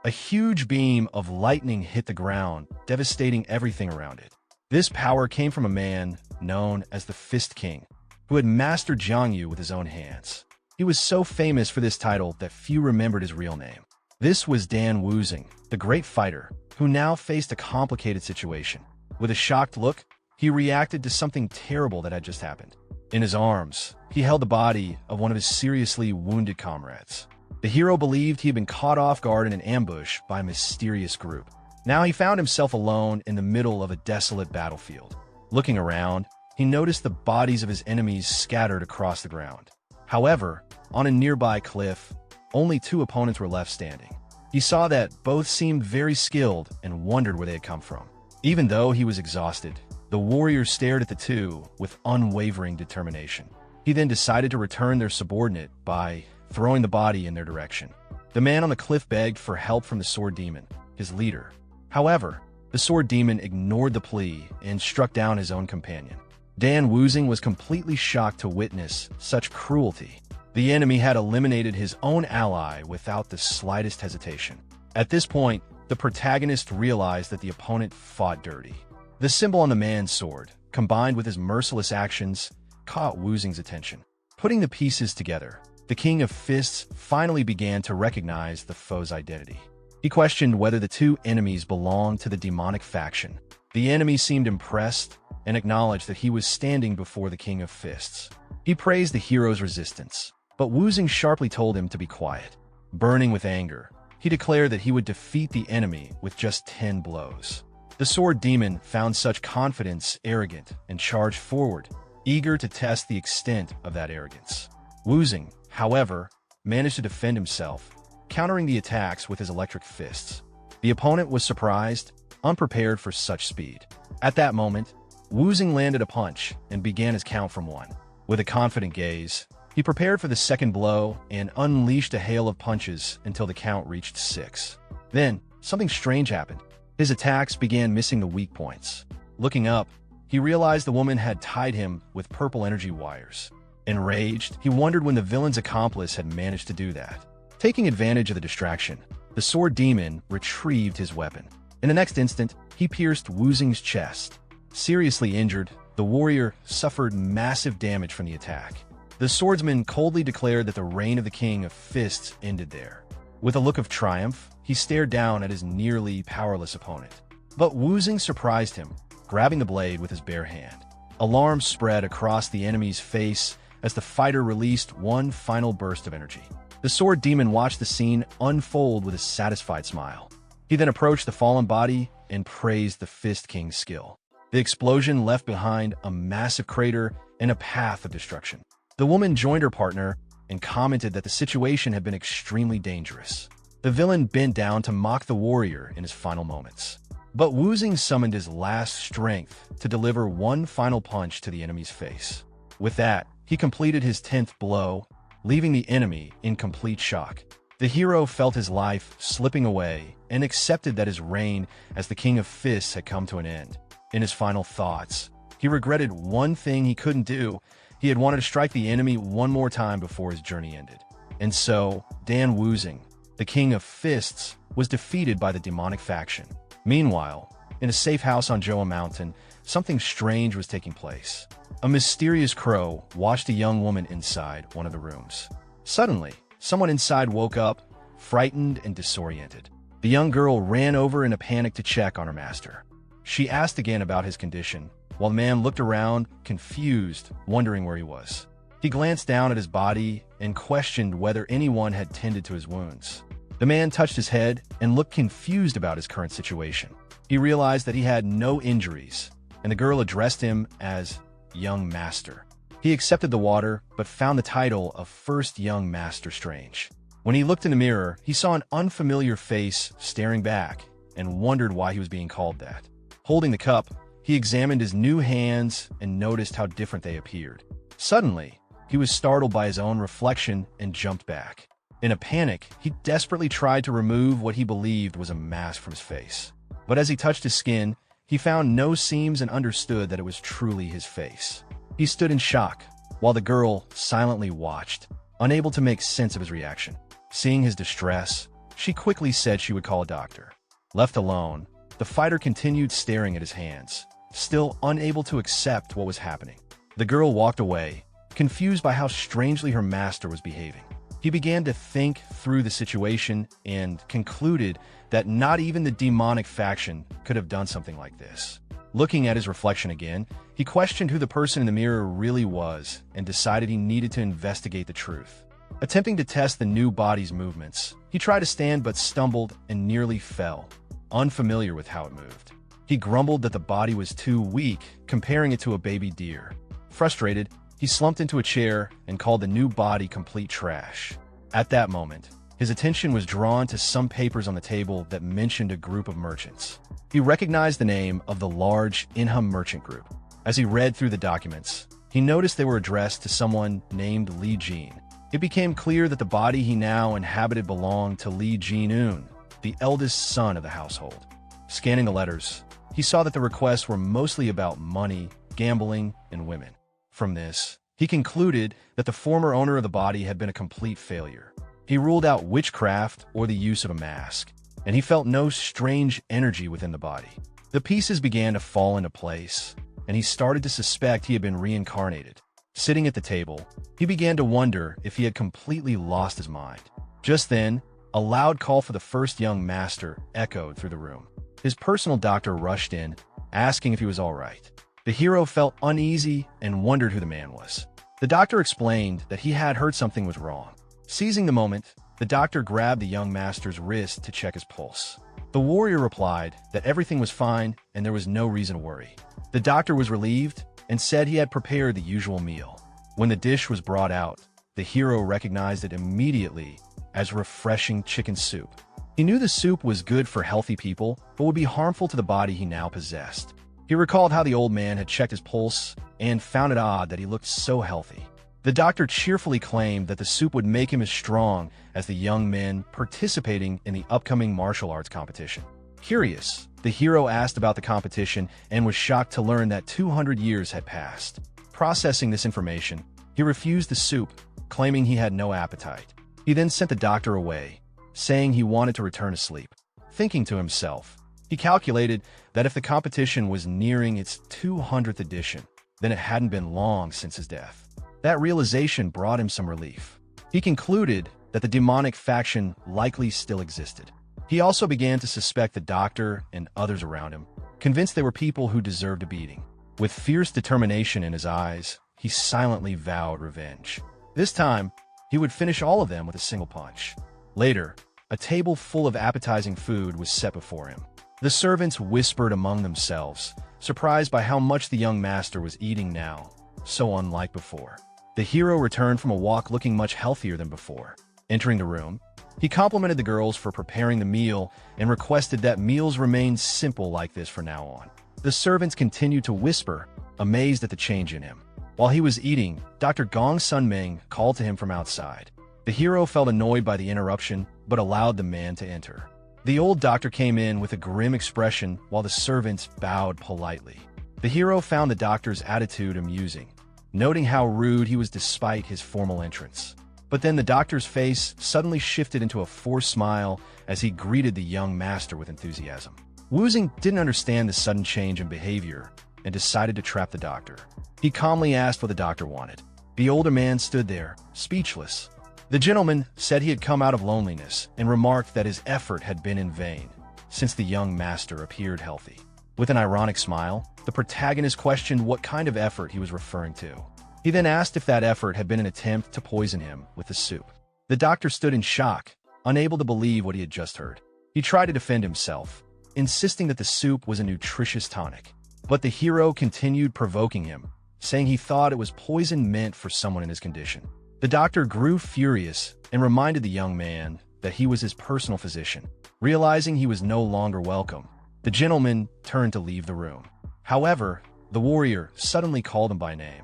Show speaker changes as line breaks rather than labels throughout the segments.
A huge beam of lightning hit the ground, devastating everything around it. This power came from a man known as the Fist King, who had mastered Jiangyu with his own hands. He was so famous for this title that few remembered his real name. This was Dan Wuzing, the great fighter, who now faced a complicated situation. With a shocked look, he reacted to something terrible that had just happened. In his arms, he held the body of one of his seriously wounded comrades. The hero believed he had been caught off guard in an ambush by a mysterious group. Now he found himself alone in the middle of a desolate battlefield. Looking around, he noticed the bodies of his enemies scattered across the ground. However, on a nearby cliff, only 2 opponents were left standing. He saw that both seemed very skilled and wondered where they had come from. Even though he was exhausted, the warrior stared at the 2 with unwavering determination. He then decided to return their subordinate by throwing the body in their direction. The man on the cliff begged for help from the sword demon, his leader. However, the sword demon ignored the plea and struck down his own companion. Dan Wuzing was completely shocked to witness such cruelty. The enemy had eliminated his own ally without the slightest hesitation. At this point, the protagonist realized that the opponent fought dirty. The symbol on the man's sword, combined with his merciless actions, caught Wuzing's attention. Putting the pieces together, the King of Fists finally began to recognize the foe's identity. He questioned whether the 2 enemies belonged to the demonic faction. The enemy seemed impressed and acknowledged that he was standing before the King of Fists. He praised the hero's resistance, but Wuzing sharply told him to be quiet. Burning with anger, he declared that he would defeat the enemy with just 10 blows. The sword demon found such confidence arrogant and charged forward, eager to test the extent of that arrogance. Wuzing, however, managed to defend himself, countering the attacks with his electric fists. The opponent was surprised, unprepared for such speed. At that moment, Wuzing landed a punch and began his count from 1. With a confident gaze, he prepared for the second blow and unleashed a hail of punches until the count reached 6. Then, something strange happened. His attacks began missing the weak points. Looking up, he realized the woman had tied him with purple energy wires. Enraged, he wondered when the villain's accomplice had managed to do that. Taking advantage of the distraction, the sword demon retrieved his weapon. In the next instant, he pierced Wuzing's chest. Seriously injured, the warrior suffered massive damage from the attack. The swordsman coldly declared that the reign of the King of Fists ended there. With a look of triumph, he stared down at his nearly powerless opponent. But Wuzing surprised him, grabbing the blade with his bare hand. Alarm spread across the enemy's face as the fighter released one final burst of energy. The sword demon watched the scene unfold with a satisfied smile. He then approached the fallen body and praised the Fist King's skill. The explosion left behind a massive crater and a path of destruction. The woman joined her partner and commented that the situation had been extremely dangerous. The villain bent down to mock the warrior in his final moments. But Wuzing summoned his last strength to deliver one final punch to the enemy's face. With that, he completed his 10th blow, leaving the enemy in complete shock. The hero felt his life slipping away and accepted that his reign as the King of Fists had come to an end. In his final thoughts, he regretted one thing he couldn't do. He had wanted to strike the enemy one more time before his journey ended. And so, Dan Wuzing, the King of Fists, was defeated by the demonic faction. Meanwhile, in a safe house on Joa Mountain, something strange was taking place. A mysterious crow watched a young woman inside one of the rooms. Suddenly, someone inside woke up, frightened and disoriented. The young girl ran over in a panic to check on her master. She asked again about his condition, while the man looked around, confused, wondering where he was. He glanced down at his body and questioned whether anyone had tended to his wounds. The man touched his head and looked confused about his current situation. He realized that he had no injuries, and the girl addressed him as Young Master. He accepted the water, but found the title of First Young Master strange. When he looked in the mirror, he saw an unfamiliar face staring back and wondered why he was being called that. Holding the cup, he examined his new hands and noticed how different they appeared. Suddenly, he was startled by his own reflection and jumped back. In a panic, he desperately tried to remove what he believed was a mask from his face. But as he touched his skin, he found no seams and understood that it was truly his face. He stood in shock, while the girl silently watched, unable to make sense of his reaction. Seeing his distress, She quickly said she would call a doctor. Left alone, the fighter continued staring at his hands, still unable to accept what was happening. The girl walked away, confused by how strangely her master was behaving. He began to think through the situation and concluded that not even the demonic faction could have done something like this. Looking at his reflection again, he questioned who the person in the mirror really was and decided he needed to investigate the truth. Attempting to test the new body's movements, he tried to stand but stumbled and nearly fell, unfamiliar with how it moved. He grumbled that the body was too weak, comparing it to a baby deer. Frustrated, he slumped into a chair and called the new body complete trash. At that moment, his attention was drawn to some papers on the table that mentioned a group of merchants. He recognized the name of the large Inhum merchant group. As he read through the documents, he noticed they were addressed to someone named Li Jin. It became clear that the body he now inhabited belonged to Li Jin-un, the eldest son of the household. Scanning the letters, he saw that the requests were mostly about money, gambling, and women. From this, he concluded that the former owner of the body had been a complete failure. He ruled out witchcraft or the use of a mask, and he felt no strange energy within the body. The pieces began to fall into place, and he started to suspect he had been reincarnated. Sitting at the table, he began to wonder if he had completely lost his mind. Just then, a loud call for the first young master echoed through the room. His personal doctor rushed in, asking if he was all right. The hero felt uneasy and wondered who the man was. The doctor explained that he had heard something was wrong. Seizing the moment, the doctor grabbed the young master's wrist to check his pulse. The warrior replied that everything was fine and there was no reason to worry. The doctor was relieved and said he had prepared the usual meal. When the dish was brought out, the hero recognized it immediately as refreshing chicken soup. He knew the soup was good for healthy people, but would be harmful to the body he now possessed. He recalled how the old man had checked his pulse and found it odd that he looked so healthy. The doctor cheerfully claimed that the soup would make him as strong as the young men participating in the upcoming martial arts competition. Curious, the hero asked about the competition and was shocked to learn that 200 years had passed. Processing this information, he refused the soup, claiming he had no appetite. He then sent the doctor away, saying he wanted to return to sleep. Thinking to himself, he calculated that if the competition was nearing its 200th edition, then it hadn't been long since his death. That realization brought him some relief. He concluded that the demonic faction likely still existed. He also began to suspect the doctor and others around him, convinced they were people who deserved a beating. With fierce determination in his eyes, he silently vowed revenge. This time, he would finish all of them with a single punch. Later, a table full of appetizing food was set before him. The servants whispered among themselves, surprised by how much the young master was eating now, so unlike before. The hero returned from a walk looking much healthier than before. Entering the room, he complimented the girls for preparing the meal and requested that meals remain simple like this from now on. The servants continued to whisper, amazed at the change in him. While he was eating, Dr. Gong Sunming called to him from outside. The hero felt annoyed by the interruption, but allowed the man to enter. The old doctor came in with a grim expression while the servants bowed politely. The hero found the doctor's attitude amusing, noting how rude he was despite his formal entrance. But then the doctor's face suddenly shifted into a forced smile as he greeted the young master with enthusiasm. Wuzing didn't understand the sudden change in behavior and decided to trap the doctor. He calmly asked what the doctor wanted. The older man stood there, speechless. The gentleman said he had come out of loneliness and remarked that his effort had been in vain, since the young master appeared healthy. With an ironic smile, the protagonist questioned what kind of effort he was referring to. He then asked if that effort had been an attempt to poison him with the soup. The doctor stood in shock, unable to believe what he had just heard. He tried to defend himself, insisting that the soup was a nutritious tonic. But the hero continued provoking him, saying he thought it was poison meant for someone in his condition. The doctor grew furious and reminded the young man that he was his personal physician. Realizing he was no longer welcome, the gentleman turned to leave the room. However, the warrior suddenly called him by name,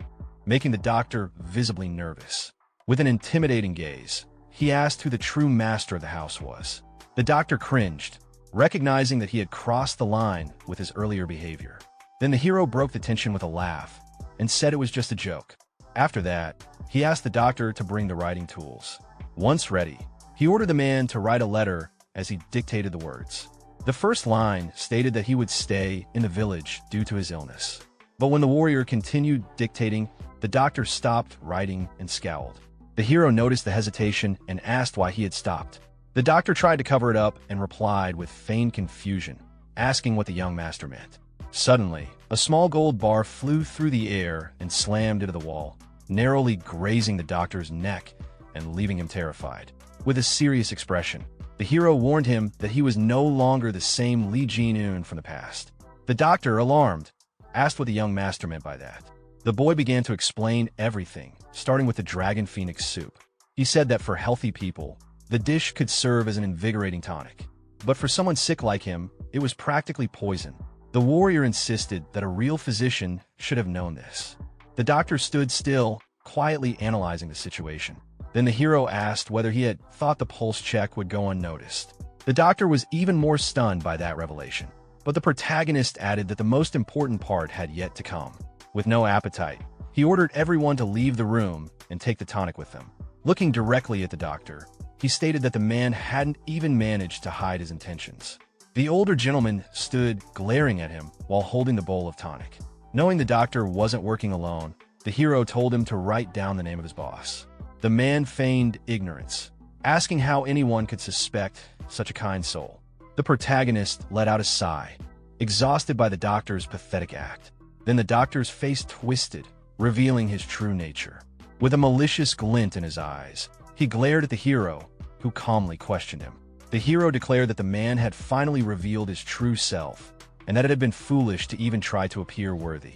making the doctor visibly nervous. With an intimidating gaze, he asked who the true master of the house was. The doctor cringed, recognizing that he had crossed the line with his earlier behavior. Then the hero broke the tension with a laugh and said it was just a joke. After that, he asked the doctor to bring the writing tools. Once ready, he ordered the man to write a letter as he dictated the words. The first line stated that he would stay in the village due to his illness. But when the warrior continued dictating, the doctor stopped writing and scowled. The hero noticed the hesitation and asked why he had stopped. The doctor tried to cover it up and replied with feigned confusion, asking what the young master meant. Suddenly, a small gold bar flew through the air and slammed into the wall, narrowly grazing the doctor's neck and leaving him terrified. With a serious expression, the hero warned him that he was no longer the same Lee Jin-un from the past. The doctor, alarmed, asked what the young master meant by that. The boy began to explain everything, starting with the dragon phoenix soup. He said that for healthy people, the dish could serve as an invigorating tonic. But for someone sick like him, it was practically poison. The warrior insisted that a real physician should have known this. The doctor stood still, quietly analyzing the situation. Then the hero asked whether he had thought the pulse check would go unnoticed. The doctor was even more stunned by that revelation. But the protagonist added that the most important part had yet to come. With no appetite, he ordered everyone to leave the room and take the tonic with them. Looking directly at the doctor, he stated that the man hadn't even managed to hide his intentions. The older gentleman stood glaring at him while holding the bowl of tonic. Knowing the doctor wasn't working alone, the hero told him to write down the name of his boss. The man feigned ignorance, asking how anyone could suspect such a kind soul. The protagonist let out a sigh, exhausted by the doctor's pathetic act. Then the doctor's face twisted, revealing his true nature. With a malicious glint in his eyes, he glared at the hero, who calmly questioned him. The hero declared that the man had finally revealed his true self, and that it had been foolish to even try to appear worthy.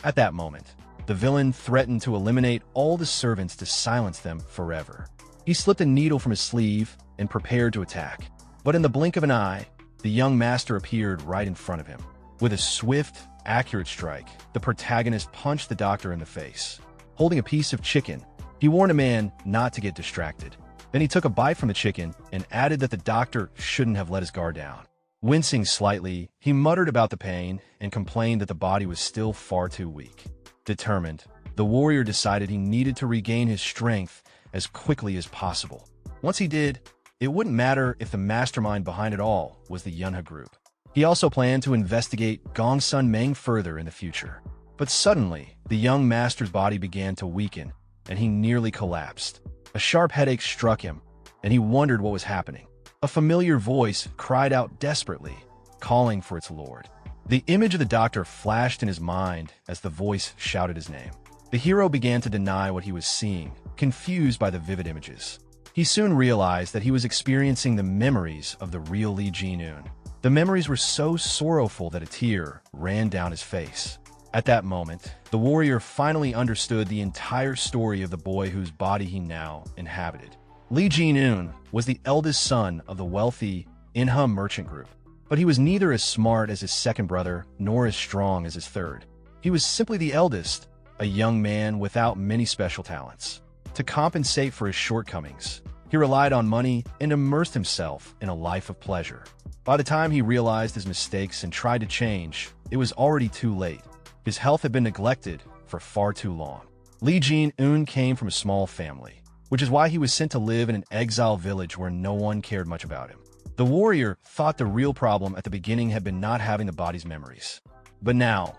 At that moment, the villain threatened to eliminate all the servants to silence them forever. He slipped a needle from his sleeve and prepared to attack. But in the blink of an eye, the young master appeared right in front of him. With a swift, accurate strike, the protagonist punched the doctor in the face. Holding a piece of chicken, he warned a man not to get distracted. Then he took a bite from the chicken and added that the doctor shouldn't have let his guard down. Wincing slightly, he muttered about the pain and complained that the body was still far too weak. Determined, the warrior decided he needed to regain his strength as quickly as possible. Once he did, it wouldn't matter if the mastermind behind it all was the Yunha group. He also planned to investigate Gongsun Meng further in the future. But suddenly, the young master's body began to weaken, and he nearly collapsed. A sharp headache struck him, and he wondered what was happening. A familiar voice cried out desperately, calling for its lord. The image of the doctor flashed in his mind as the voice shouted his name. The hero began to deny what he was seeing, confused by the vivid images. He soon realized that he was experiencing the memories of the real Lee Jin-un. The memories were so sorrowful that a tear ran down his face. At that moment, the warrior finally understood the entire story of the boy whose body he now inhabited. Lee Jin-un was the eldest son of the wealthy Inha merchant group, but he was neither as smart as his second brother nor as strong as his third. He was simply the eldest, a young man without many special talents. To compensate for his shortcomings, he relied on money and immersed himself in a life of pleasure. By the time he realized his mistakes and tried to change, it was already too late. His health had been neglected for far too long. Lee Jin-un came from a small family, which is why he was sent to live in an exile village where no one cared much about him. The warrior thought the real problem at the beginning had been not having the body's memories. But now,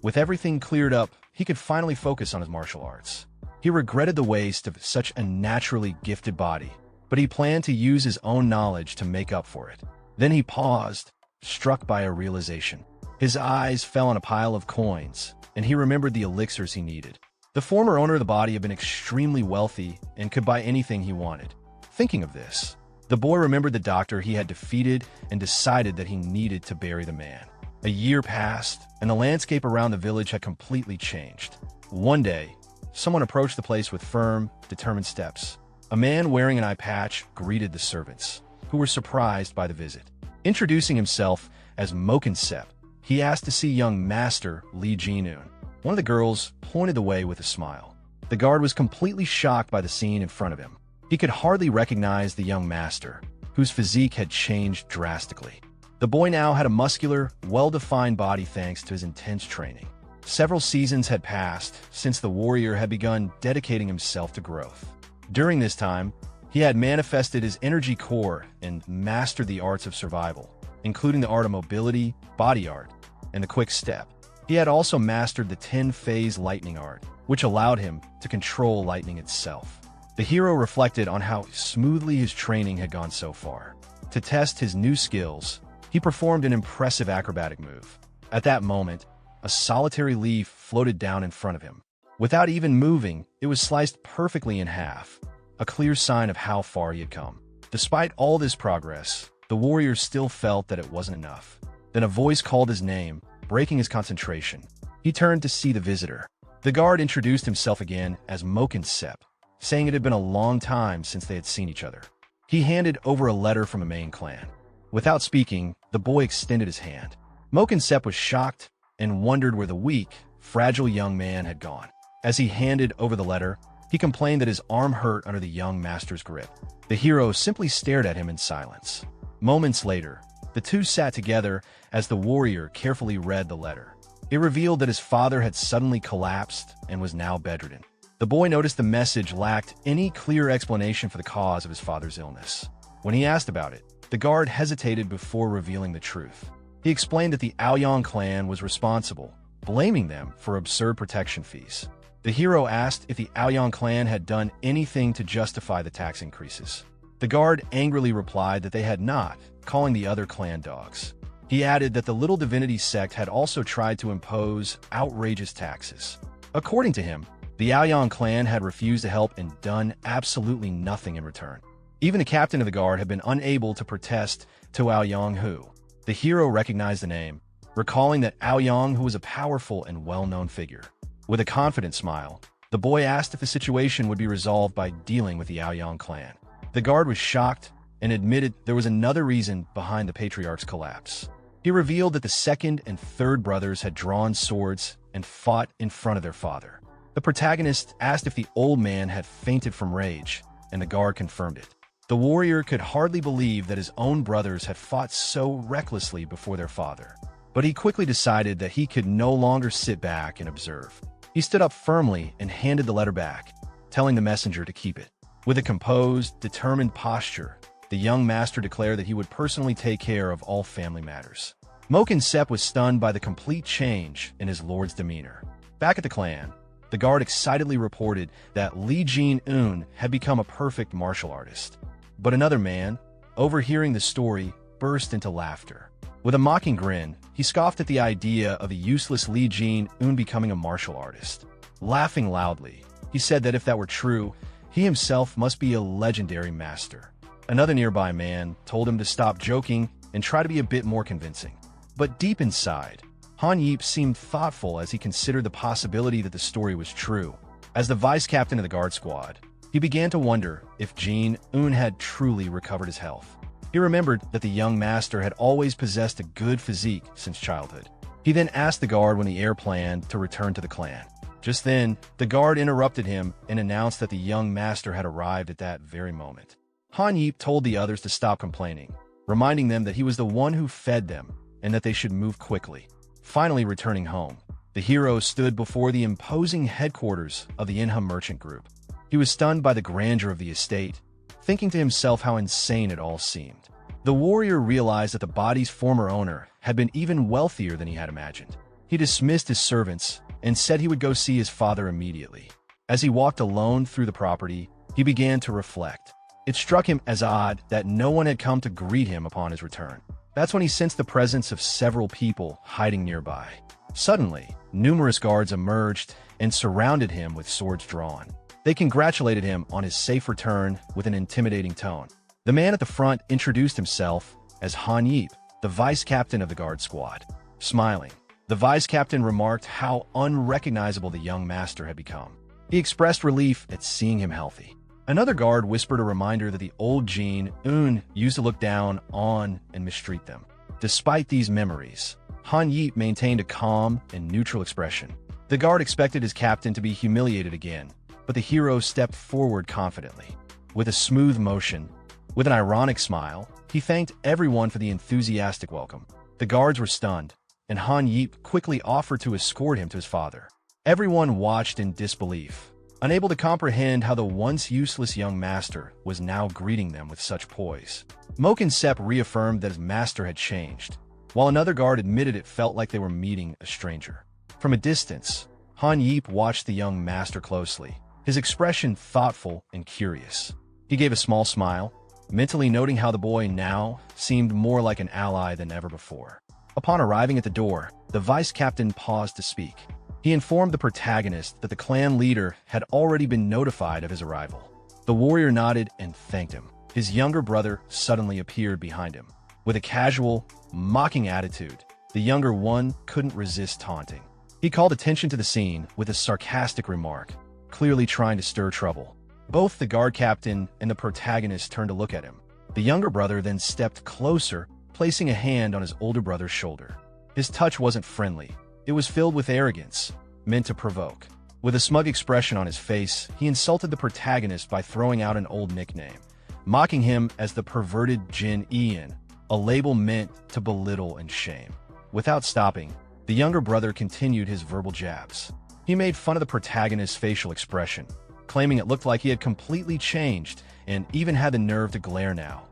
with everything cleared up, he could finally focus on his martial arts. He regretted the waste of such a naturally gifted body, but he planned to use his own knowledge to make up for it. Then he paused, struck by a realization. His eyes fell on a pile of coins, and he remembered the elixirs he needed. The former owner of the body had been extremely wealthy and could buy anything he wanted. Thinking of this, the boy remembered the doctor he had defeated and decided that he needed to bury the man. A year passed, and the landscape around the village had completely changed. One day, someone approached the place with firm, determined steps. A man wearing an eye patch greeted the servants, who were surprised by the visit. Introducing himself as Mokinsep, he asked to see young master Lee Jin-un. One of the girls pointed the way with a smile. The guard was completely shocked by the scene in front of him. He could hardly recognize the young master, whose physique had changed drastically. The boy now had a muscular, well-defined body thanks to his intense training. Several seasons had passed since the warrior had begun dedicating himself to growth. During this time, He had manifested his energy core and mastered the arts of survival, including the art of mobility, body art, and the quick step. He had also mastered the 10-phase lightning art, which allowed him to control lightning itself. The hero reflected on how smoothly his training had gone so far. To test his new skills, he performed an impressive acrobatic move. At that moment, a solitary leaf floated down in front of him. Without even moving, it was sliced perfectly in half, a clear sign of how far he had come. Despite all this progress, the warrior still felt that it wasn't enough. Then a voice called his name, breaking his concentration. He turned to see the visitor. The guard introduced himself again as ManhwaCapped, saying it had been a long time since they had seen each other. He handed over a letter from the main clan. Without speaking, the boy extended his hand. ManhwaCapped was shocked and wondered where the weak, fragile young man had gone. As he handed over the letter, he complained that his arm hurt under the young master's grip. The hero simply stared at him in silence. Moments later, the two sat together as the warrior carefully read the letter. It revealed that his father had suddenly collapsed and was now bedridden. The boy noticed the message lacked any clear explanation for the cause of his father's illness. When he asked about it, the guard hesitated before revealing the truth. He explained that the Aoyang clan was responsible, blaming them for absurd protection fees. The hero asked if the Aoyang clan had done anything to justify the tax increases. The guard angrily replied that they had not, calling the other clan dogs. He added that the Little Divinity sect had also tried to impose outrageous taxes. According to him, the Aoyang clan had refused to help and done absolutely nothing in return. Even the captain of the guard had been unable to protest to Aoyang Hu. The hero recognized the name, recalling that Aoyang Hu was a powerful and well-known figure. With a confident smile, the boy asked if the situation would be resolved by dealing with the Aoyang clan. The guard was shocked and admitted there was another reason behind the patriarch's collapse. He revealed that the second and third brothers had drawn swords and fought in front of their father. The protagonist asked if the old man had fainted from rage, and the guard confirmed it. The warrior could hardly believe that his own brothers had fought so recklessly before their father. But he quickly decided that he could no longer sit back and observe. He stood up firmly and handed the letter back, telling the messenger to keep it. With a composed, determined posture, the young master declared that he would personally take care of all family matters. ManhwaCapped was stunned by the complete change in his lord's demeanor. Back at the clan, the guard excitedly reported that Li Jin-un had become a perfect martial artist. But another man, overhearing the story, burst into laughter. With a mocking grin, he scoffed at the idea of the useless Li Jin-un becoming a martial artist. Laughing loudly, he said that if that were true, he himself must be a legendary master. Another nearby man told him to stop joking and try to be a bit more convincing. But deep inside, Han Yip seemed thoughtful as he considered the possibility that the story was true. As the vice captain of the guard squad, he began to wonder if Jin-un had truly recovered his health. He remembered that the young master had always possessed a good physique since childhood. He then asked the guard when the heir planned to return to the clan. Just then, the guard interrupted him and announced that the young master had arrived at that very moment. Han Yip told the others to stop complaining, reminding them that he was the one who fed them and that they should move quickly. Finally returning home, the hero stood before the imposing headquarters of the Inha merchant group. He was stunned by the grandeur of the estate, thinking to himself how insane it all seemed. The warrior realized that the body's former owner had been even wealthier than he had imagined. He dismissed his servants and said he would go see his father immediately. As he walked alone through the property, he began to reflect. It struck him as odd that no one had come to greet him upon his return. That's when he sensed the presence of several people hiding nearby. Suddenly, numerous guards emerged and surrounded him with swords drawn. They congratulated him on his safe return with an intimidating tone. The man at the front introduced himself as Han Yip, the vice captain of the guard squad. Smiling, the vice captain remarked how unrecognizable the young master had become. He expressed relief at seeing him healthy. Another guard whispered a reminder that the old Jin-un used to look down on and mistreat them. Despite these memories, Han Yip maintained a calm and neutral expression. The guard expected his captain to be humiliated again, but the hero stepped forward confidently. With a smooth motion, with an ironic smile, he thanked everyone for the enthusiastic welcome. The guards were stunned, and Han Yip quickly offered to escort him to his father. Everyone watched in disbelief. unable to comprehend how the once useless young master was now greeting them with such poise. Moke and Sep reaffirmed that his master had changed, while another guard admitted it felt like they were meeting a stranger. From a distance, Han Yeep watched the young master closely, his expression thoughtful and curious. He gave a small smile, mentally noting how the boy now seemed more like an ally than ever before. Upon arriving at the door, the vice captain paused to speak. He informed the protagonist that the clan leader had already been notified of his arrival. The warrior nodded and thanked him. His younger brother suddenly appeared behind him. With a casual, mocking attitude, the younger one couldn't resist taunting. He called attention to the scene with a sarcastic remark, clearly trying to stir trouble. Both the guard captain and the protagonist turned to look at him. The younger brother then stepped closer, placing a hand on his older brother's shoulder. His touch wasn't friendly. It was filled with arrogance, meant to provoke. With a smug expression on his face, he insulted the protagonist by throwing out an old nickname, mocking him as the perverted Jin Ian, a label meant to belittle and shame. Without stopping, the younger brother continued his verbal jabs. He made fun of the protagonist's facial expression, claiming it looked like he had completely changed and even had the nerve to glare now,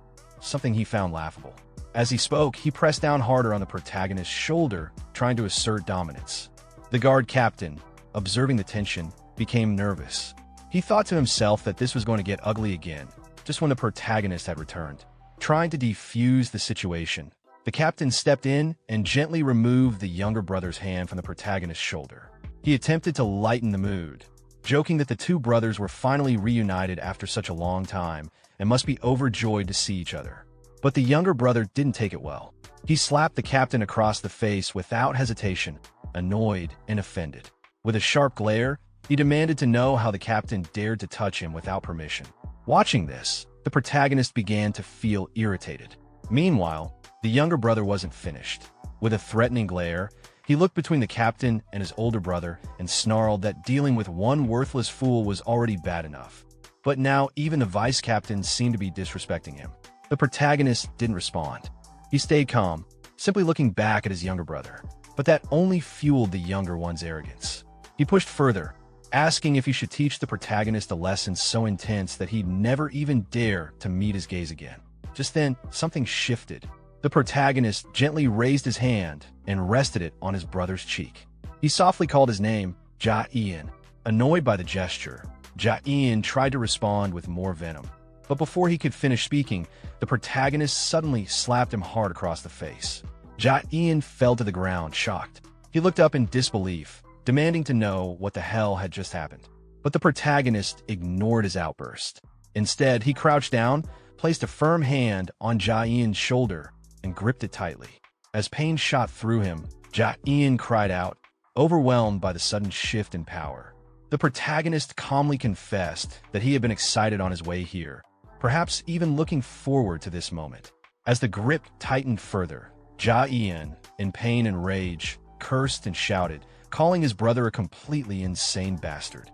something he found laughable. As he spoke, he pressed down harder on the protagonist's shoulder, trying to assert dominance. The guard captain, observing the tension, became nervous. He thought to himself that this was going to get ugly again, just when the protagonist had returned. Trying to defuse the situation, the captain stepped in and gently removed the younger brother's hand from the protagonist's shoulder. He attempted to lighten the mood, joking that the two brothers were finally reunited after such a long time and must be overjoyed to see each other. But the younger brother didn't take it well. He slapped the captain across the face without hesitation, annoyed and offended. With a sharp glare, he demanded to know how the captain dared to touch him without permission. Watching this, the protagonist began to feel irritated. Meanwhile, the younger brother wasn't finished. With a threatening glare, he looked between the captain and his older brother and snarled that dealing with one worthless fool was already bad enough. But now even the vice captain seemed to be disrespecting him. The protagonist didn't respond. He stayed calm, simply looking back at his younger brother. But that only fueled the younger one's arrogance. He pushed further, asking if he should teach the protagonist a lesson so intense that he'd never even dare to meet his gaze again. Just then, something shifted. The protagonist gently raised his hand and rested it on his brother's cheek. He softly called his name, Ja Ian. Annoyed by the gesture, Ja Ian tried to respond with more venom. But before he could finish speaking, the protagonist suddenly slapped him hard across the face. Ja Ian fell to the ground, shocked. He looked up in disbelief, demanding to know what the hell had just happened. But the protagonist ignored his outburst. Instead, he crouched down, placed a firm hand on Ja Ian's shoulder, and gripped it tightly. As pain shot through him, Ja Ian cried out, overwhelmed by the sudden shift in power. The protagonist calmly confessed that he had been excited on his way here, perhaps even looking forward to this moment. As the grip tightened further, Ja Ian, in pain and rage, cursed and shouted, calling his brother a completely insane bastard.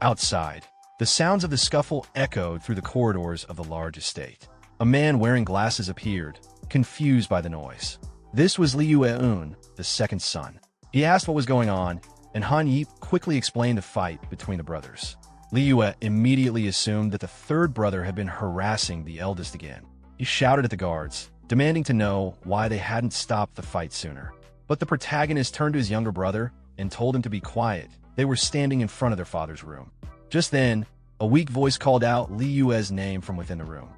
Outside, the sounds of the scuffle echoed through the corridors of the large estate. A man wearing glasses appeared, confused by the noise. This was Liu-eun, the second son. He asked what was going on, and Han Yeep quickly explained the fight between the brothers. Liu immediately assumed that the third brother had been harassing the eldest again. He shouted at the guards, demanding to know why they hadn't stopped the fight sooner. But the protagonist turned to his younger brother and told him to be quiet. They were standing in front of their father's room. Just then, a weak voice called out Liu's name from within the room.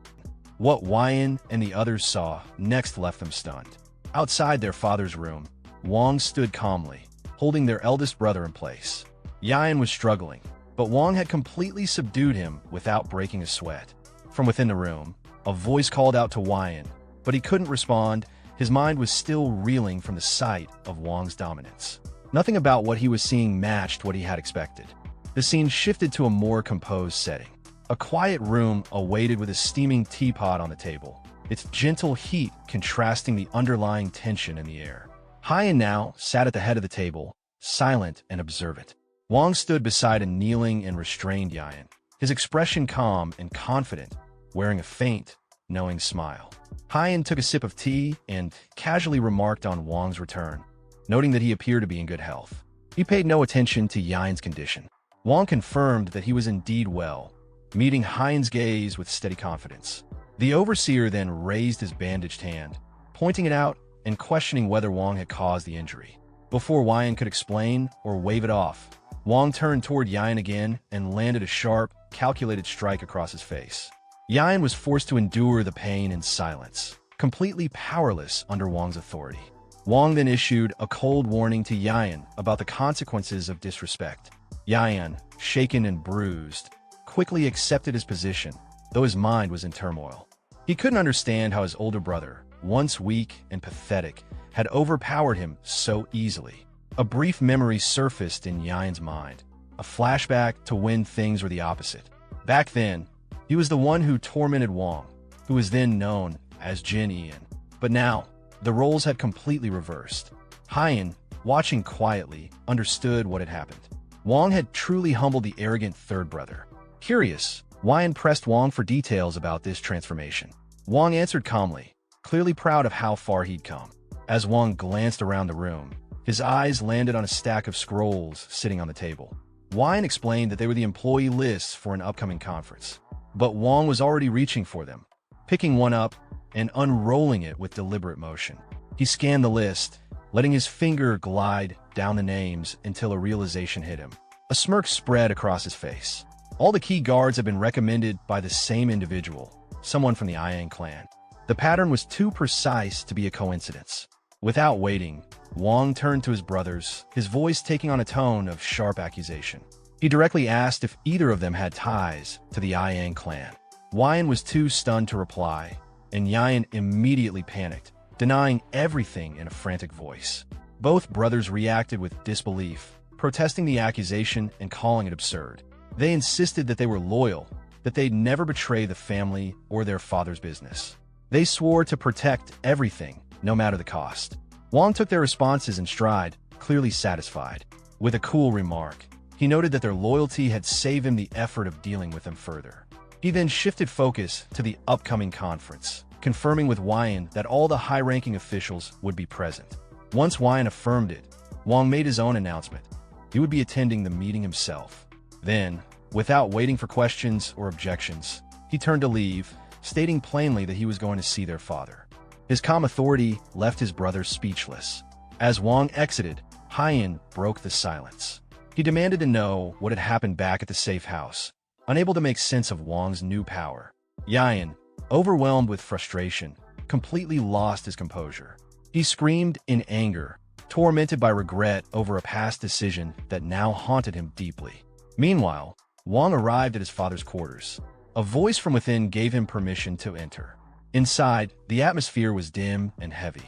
What Wyan and the others saw next left them stunned. Outside their father's room, Wang stood calmly, holding their eldest brother in place. Yan was struggling, but Wang had completely subdued him without breaking a sweat. From within the room, a voice called out to Wyan, but he couldn't respond. His mind was still reeling from the sight of Wang's dominance. Nothing about what he was seeing matched what he had expected. The scene shifted to a more composed setting. A quiet room awaited with a steaming teapot on the table, its gentle heat contrasting the underlying tension in the air. Hyan now sat at the head of the table, silent and observant. Wang stood beside a kneeling and restrained Yan, his expression calm and confident, wearing a faint, knowing smile. Hyan took a sip of tea and casually remarked on Wang's return, noting that he appeared to be in good health. He paid no attention to Yan's condition. Wang confirmed that he was indeed well, meeting Haiyan's gaze with steady confidence. The overseer then raised his bandaged hand, pointing it out and questioning whether Wang had caused the injury. Before Haiyan could explain or wave it off, Wang turned toward Haiyan again and landed a sharp, calculated strike across his face. Haiyan was forced to endure the pain in silence, completely powerless under Wang's authority. Wang then issued a cold warning to Haiyan about the consequences of disrespect. Haiyan, shaken and bruised, quickly accepted his position, though his mind was in turmoil. He couldn't understand how his older brother, once weak and pathetic, had overpowered him so easily. A brief memory surfaced in Haiyan's mind, a flashback to when things were the opposite. Back then, he was the one who tormented Wang, who was then known as Jin Ian. But now, the roles had completely reversed. Haiyan, watching quietly, understood what had happened. Wang had truly humbled the arrogant third brother. Curious, Haiyan pressed Wang for details about this transformation. Wang answered calmly, clearly proud of how far he'd come. As Wang glanced around the room, his eyes landed on a stack of scrolls sitting on the table. Haiyan explained that they were the employee lists for an upcoming conference. But Wang was already reaching for them, picking one up and unrolling it with deliberate motion. He scanned the list, letting his finger glide down the names until a realization hit him. A smirk spread across his face. All the key guards had been recommended by the same individual, someone from the Iang clan. The pattern was too precise to be a coincidence. Without waiting, Wang turned to his brothers, his voice taking on a tone of sharp accusation. He directly asked if either of them had ties to the Iang clan. Haiyan was too stunned to reply, and Haiyan immediately panicked, denying everything in a frantic voice. Both brothers reacted with disbelief, protesting the accusation and calling it absurd. They insisted that they were loyal, that they'd never betray the family or their father's business. They swore to protect everything, no matter the cost. Wang took their responses in stride, clearly satisfied. With a cool remark, he noted that their loyalty had saved him the effort of dealing with them further. He then shifted focus to the upcoming conference, confirming with Haiyan that all the high-ranking officials would be present. Once Haiyan affirmed it, Wang made his own announcement. He would be attending the meeting himself. Then, without waiting for questions or objections, he turned to leave, stating plainly that he was going to see their father. His calm authority left his brothers speechless. As Wang exited, Haiyan broke the silence. He demanded to know what had happened back at the safe house, unable to make sense of Wang's new power. Haiyan, overwhelmed with frustration, completely lost his composure. He screamed in anger, tormented by regret over a past decision that now haunted him deeply. Meanwhile, Wang arrived at his father's quarters. A voice from within gave him permission to enter. Inside, the atmosphere was dim and heavy.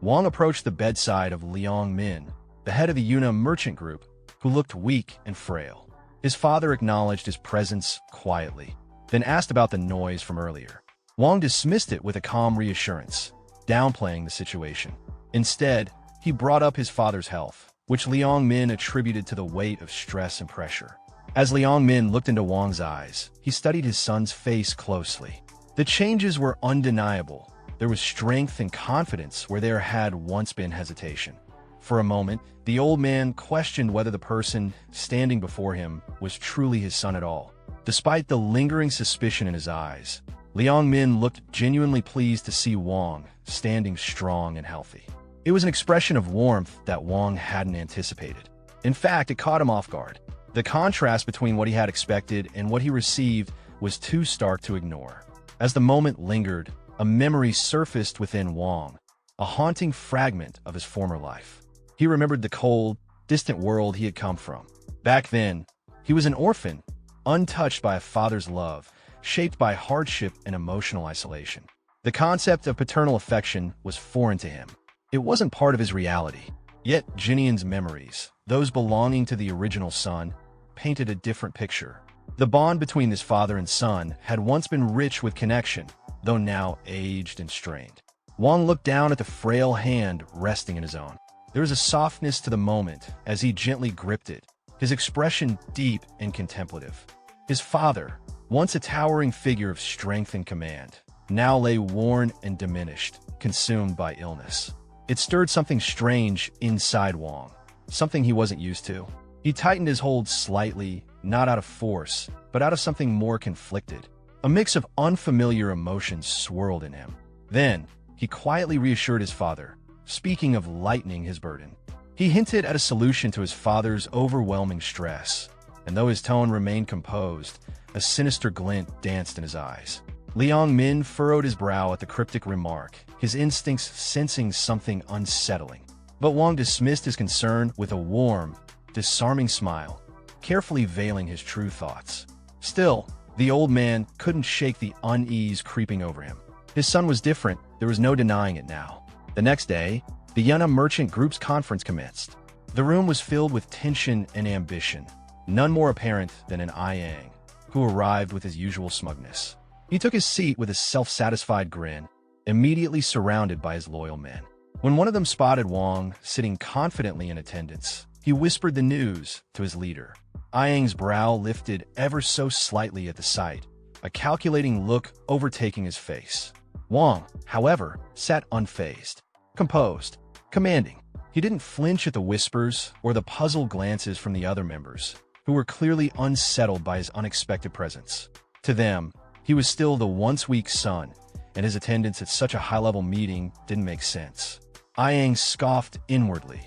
Wang approached the bedside of Liang Min, the head of the Yuna merchant group, who looked weak and frail. His father acknowledged his presence quietly, then asked about the noise from earlier. Wang dismissed it with a calm reassurance, downplaying the situation. Instead, he brought up his father's health, which Liang Min attributed to the weight of stress and pressure. As Liang Min looked into Wang's eyes, he studied his son's face closely. The changes were undeniable. There was strength and confidence where there had once been hesitation. For a moment, the old man questioned whether the person standing before him was truly his son at all. Despite the lingering suspicion in his eyes, Liang Min looked genuinely pleased to see Wang standing strong and healthy. It was an expression of warmth that Wang hadn't anticipated. In fact, it caught him off guard. The contrast between what he had expected and what he received was too stark to ignore. As the moment lingered, a memory surfaced within Wang, a haunting fragment of his former life. He remembered the cold, distant world he had come from. Back then, he was an orphan, untouched by a father's love, shaped by hardship and emotional isolation. The concept of paternal affection was foreign to him. It wasn't part of his reality. Yet Jinian's memories, those belonging to the original son, painted a different picture. The bond between his father and son had once been rich with connection, though now aged and strained. Wang looked down at the frail hand resting in his own. There was a softness to the moment as he gently gripped it, his expression deep and contemplative. His father, once a towering figure of strength and command, now lay worn and diminished, consumed by illness. It stirred something strange inside Wang, something he wasn't used to. He tightened his hold slightly, not out of force, but out of something more conflicted. A mix of unfamiliar emotions swirled in him. Then, he quietly reassured his father, speaking of lightening his burden. He hinted at a solution to his father's overwhelming stress, and though his tone remained composed, a sinister glint danced in his eyes. Liang Min furrowed his brow at the cryptic remark, his instincts sensing something unsettling. But Wang dismissed his concern with a warm, disarming smile, carefully veiling his true thoughts. Still, the old man couldn't shake the unease creeping over him. His son was different, there was no denying it now. The next day, the Manhwa Merchant Group's conference commenced. The room was filled with tension and ambition, none more apparent than an Yang, who arrived with his usual smugness. He took his seat with a self-satisfied grin, immediately surrounded by his loyal men. When one of them spotted Wang sitting confidently in attendance, he whispered the news to his leader. Yang's brow lifted ever so slightly at the sight, a calculating look overtaking his face. Wang, however, sat unfazed, composed, commanding. He didn't flinch at the whispers or the puzzled glances from the other members, who were clearly unsettled by his unexpected presence. To them, he was still the once weak son, and his attendance at such a high-level meeting didn't make sense. Yang scoffed inwardly,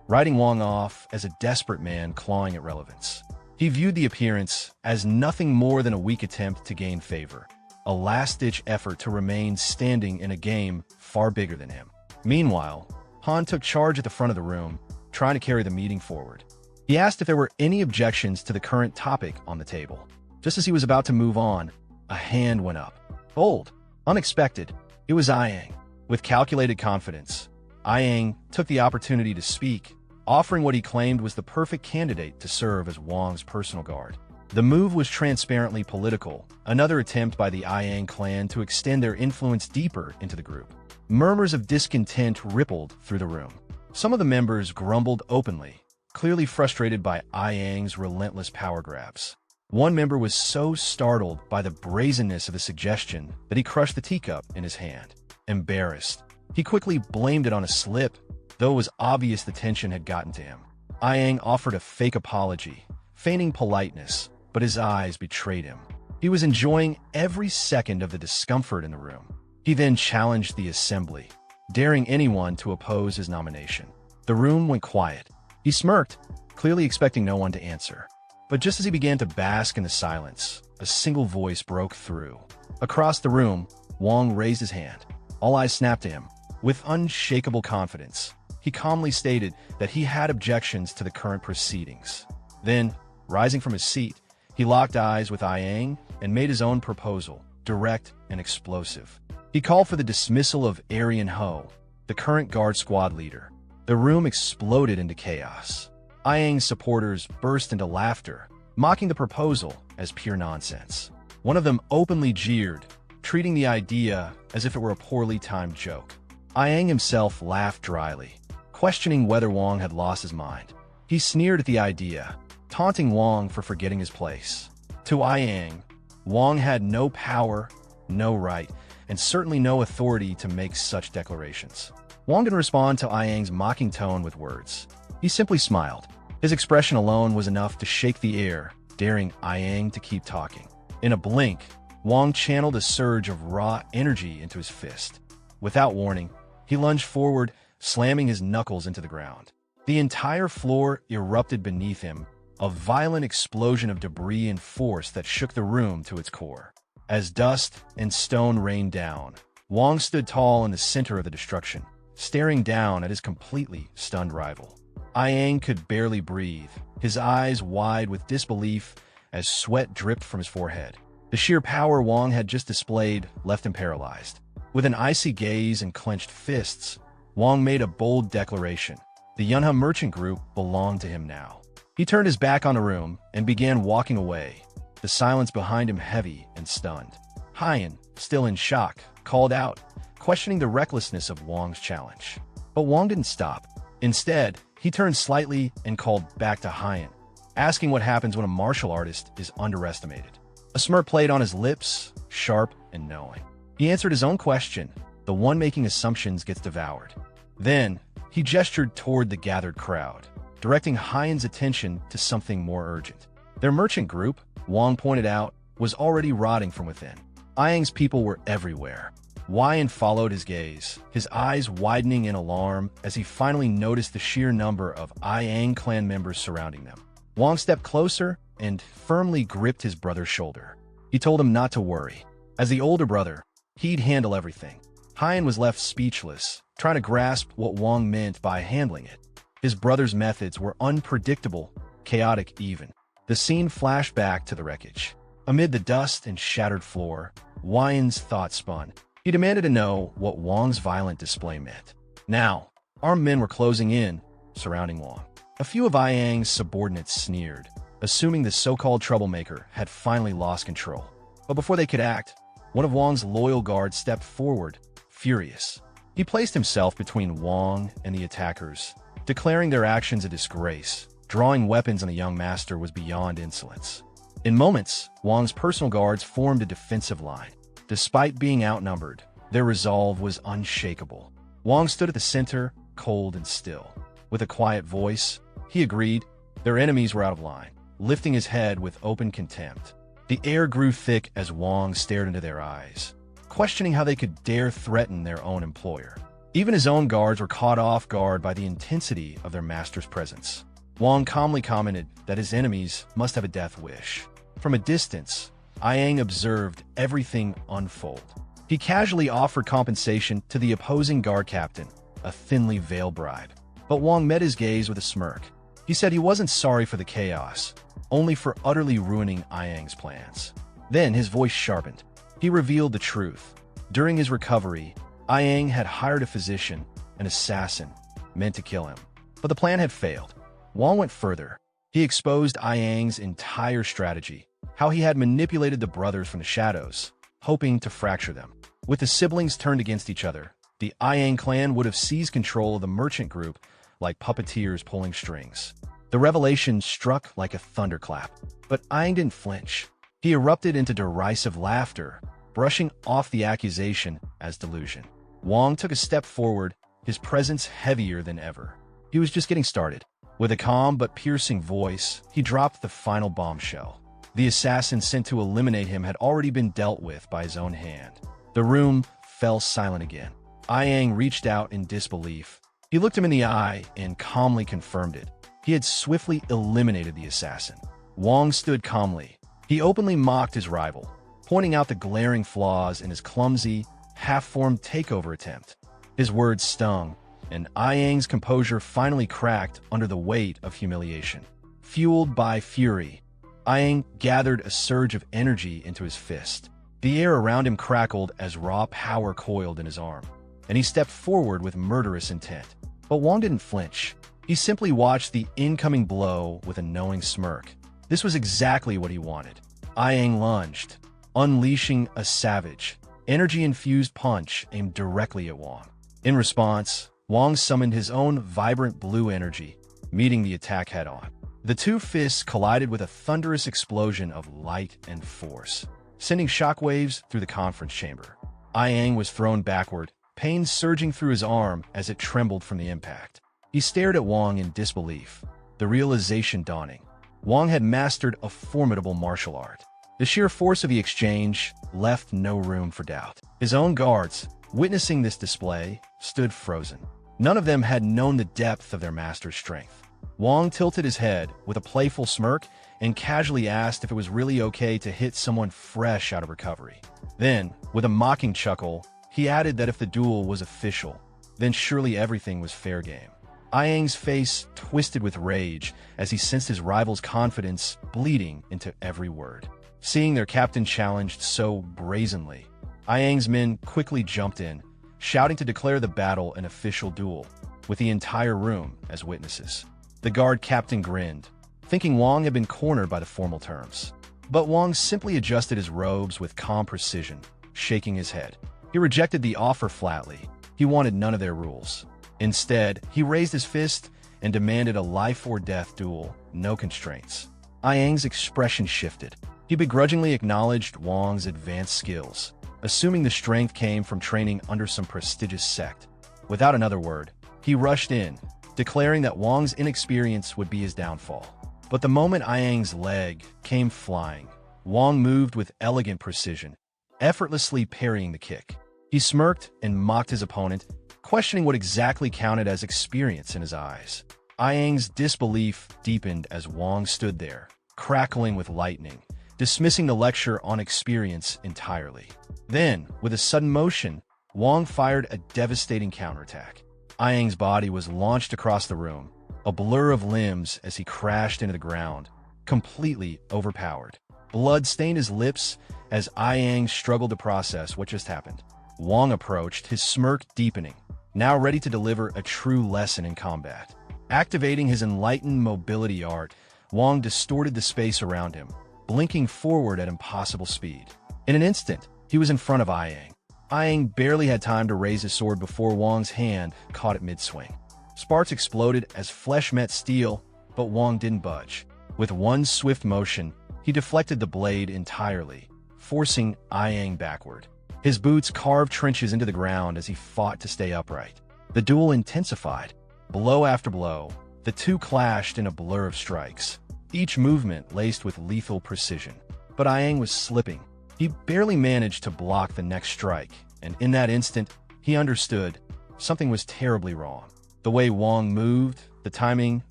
writing Wang off as a desperate man clawing at relevance. He viewed the appearance as nothing more than a weak attempt to gain favor, a last-ditch effort to remain standing in a game far bigger than him. Meanwhile, Han took charge at the front of the room, trying to carry the meeting forward. He asked if there were any objections to the current topic on the table. Just as he was about to move on, a hand went up. Bold, unexpected, it was Yang. With calculated confidence, Yang took the opportunity to speak, offering what he claimed was the perfect candidate to serve as Wang's personal guard. The move was transparently political, another attempt by the Yang clan to extend their influence deeper into the group. Murmurs of discontent rippled through the room. Some of the members grumbled openly, clearly frustrated by Yang's relentless power grabs. One member was so startled by the brazenness of the suggestion that he crushed the teacup in his hand. Embarrassed, he quickly blamed it on a slip, though it was obvious the tension had gotten to him. Yang offered a fake apology, feigning politeness, but his eyes betrayed him. He was enjoying every second of the discomfort in the room. He then challenged the assembly, daring anyone to oppose his nomination. The room went quiet. He smirked, clearly expecting no one to answer. But just as he began to bask in the silence, a single voice broke through. Across the room, Wang raised his hand. All eyes snapped to him. With unshakable confidence, he calmly stated that he had objections to the current proceedings. Then, rising from his seat, he locked eyes with Yang and made his own proposal, direct and explosive. He called for the dismissal of Aryan Ho, the current guard squad leader. The room exploded into chaos. Yang's supporters burst into laughter, mocking the proposal as pure nonsense. One of them openly jeered, treating the idea as if it were a poorly timed joke. Yang himself laughed dryly, questioning whether Wang had lost his mind. He sneered at the idea, taunting Wang for forgetting his place. To Yang, Wang had no power, no right, and certainly no authority to make such declarations. Wang didn't respond to Yang's mocking tone with words. He simply smiled. His expression alone was enough to shake the air, daring Yang to keep talking. In a blink, Wang channeled a surge of raw energy into his fist. Without warning, he lunged forward, slamming his knuckles into the ground. The entire floor erupted beneath him, a violent explosion of debris and force that shook the room to its core. As dust and stone rained down, Wang stood tall in the center of the destruction, staring down at his completely stunned rival. Yang could barely breathe, his eyes wide with disbelief as sweat dripped from his forehead. The sheer power Wang had just displayed left him paralyzed. With an icy gaze and clenched fists, Wang made a bold declaration. The Manhwa Merchant Group belonged to him now. He turned his back on the room and began walking away, the silence behind him heavy and stunned. Hyan, still in shock, called out, questioning the recklessness of Wang's challenge. But Wang didn't stop. Instead, he turned slightly and called back to Hyan, asking what happens when a martial artist is underestimated. A smirk played on his lips, sharp and knowing. He answered his own question, the one making assumptions gets devoured. Then, he gestured toward the gathered crowd, directing Hyan's attention to something more urgent. Their merchant group, Wang pointed out, was already rotting from within. Ayang's people were everywhere. Wyan followed his gaze, his eyes widening in alarm as he finally noticed the sheer number of Ayang clan members surrounding them. Wang stepped closer and firmly gripped his brother's shoulder. He told him not to worry. As the older brother, he'd handle everything. Hyan was left speechless, trying to grasp what Wang meant by handling it. His brother's methods were unpredictable, chaotic even. The scene flashed back to the wreckage. Amid the dust and shattered floor, Wyan's thoughts spun. He demanded to know what Wang's violent display meant. Now, armed men were closing in, surrounding Wang. A few of Ayang's subordinates sneered, assuming the so-called troublemaker had finally lost control. But before they could act, one of Wang's loyal guards stepped forward, furious. He placed himself between Wang and the attackers, declaring their actions a disgrace. Drawing weapons on the young master was beyond insolence. In moments, Wang's personal guards formed a defensive line. Despite being outnumbered, their resolve was unshakable. Wang stood at the center, cold and still. With a quiet voice, he agreed their enemies were out of line, lifting his head with open contempt. The air grew thick as Wang stared into their eyes, questioning how they could dare threaten their own employer. Even his own guards were caught off guard by the intensity of their master's presence. Wang calmly commented that his enemies must have a death wish. From a distance, Ayang observed everything unfold. He casually offered compensation to the opposing guard captain, a thinly veiled bribe. But Wang met his gaze with a smirk. He said he wasn't sorry for the chaos, only for utterly ruining Ayang's plans. Then his voice sharpened. He revealed the truth. During his recovery, Ayang had hired a physician, an assassin, meant to kill him. But the plan had failed. Wang went further. He exposed Ayang's entire strategy, how he had manipulated the brothers from the shadows, hoping to fracture them. With the siblings turned against each other, the Ayang clan would have seized control of the merchant group like puppeteers pulling strings. The revelation struck like a thunderclap, but Ayang didn't flinch. He erupted into derisive laughter, brushing off the accusation as delusion. Wang took a step forward, his presence heavier than ever. He was just getting started. With a calm but piercing voice, he dropped the final bombshell. The assassin sent to eliminate him had already been dealt with by his own hand. The room fell silent again. Ayang reached out in disbelief. He looked him in the eye and calmly confirmed it. He had swiftly eliminated the assassin. Wang stood calmly. He openly mocked his rival, pointing out the glaring flaws in his clumsy, half-formed takeover attempt. His words stung, and Ayang's composure finally cracked under the weight of humiliation. Fueled by fury, Ayang gathered a surge of energy into his fist. The air around him crackled as raw power coiled in his arm, and he stepped forward with murderous intent. But Wang didn't flinch. He simply watched the incoming blow with a knowing smirk. This was exactly what he wanted. Ayang lunged, unleashing a savage, energy-infused punch aimed directly at Wang. In response, Wang summoned his own vibrant blue energy, meeting the attack head-on. The two fists collided with a thunderous explosion of light and force, sending shockwaves through the conference chamber. Ayang was thrown backward, pain surging through his arm as it trembled from the impact. He stared at Wang in disbelief, the realization dawning. Wang had mastered a formidable martial art. The sheer force of the exchange left no room for doubt. His own guards, witnessing this display, stood frozen. None of them had known the depth of their master's strength. Wang tilted his head with a playful smirk and casually asked if it was really okay to hit someone fresh out of recovery. Then, with a mocking chuckle, he added that if the duel was official, then surely everything was fair game. Ayang's face twisted with rage as he sensed his rival's confidence bleeding into every word. Seeing their captain challenged so brazenly, Ayang's men quickly jumped in, shouting to declare the battle an official duel, with the entire room as witnesses. The guard captain grinned, thinking Wang had been cornered by the formal terms. But Wang simply adjusted his robes with calm precision, shaking his head. He rejected the offer flatly. He wanted none of their rules. Instead, he raised his fist and demanded a life-or-death duel, no constraints. Ayang's expression shifted. He begrudgingly acknowledged Wang's advanced skills, assuming the strength came from training under some prestigious sect. Without another word, he rushed in, declaring that Wang's inexperience would be his downfall. But the moment Ayang's leg came flying, Wong moved with elegant precision, effortlessly parrying the kick. He smirked and mocked his opponent, questioning what exactly counted as experience in his eyes. Ayang's disbelief deepened as Wong stood there, crackling with lightning, dismissing the lecture on experience entirely. Then, with a sudden motion, Wong fired a devastating counterattack. Ayang's body was launched across the room, a blur of limbs as he crashed into the ground, completely overpowered. Blood stained his lips as Ayang struggled to process what just happened. Wong approached, his smirk deepening, now ready to deliver a true lesson in combat. Activating his enlightened mobility art, Wong distorted the space around him, blinking forward at impossible speed. In an instant, he was in front of Ayang. Ayang barely had time to raise his sword before Wong's hand caught it mid-swing. Sparks exploded as flesh met steel, but Wong didn't budge. With one swift motion, he deflected the blade entirely, forcing Ayang backward. His boots carved trenches into the ground as he fought to stay upright. The duel intensified. Blow after blow, the two clashed in a blur of strikes, each movement laced with lethal precision. But Ayang was slipping. He barely managed to block the next strike, and in that instant, he understood something was terribly wrong. The way Wong moved, the timing,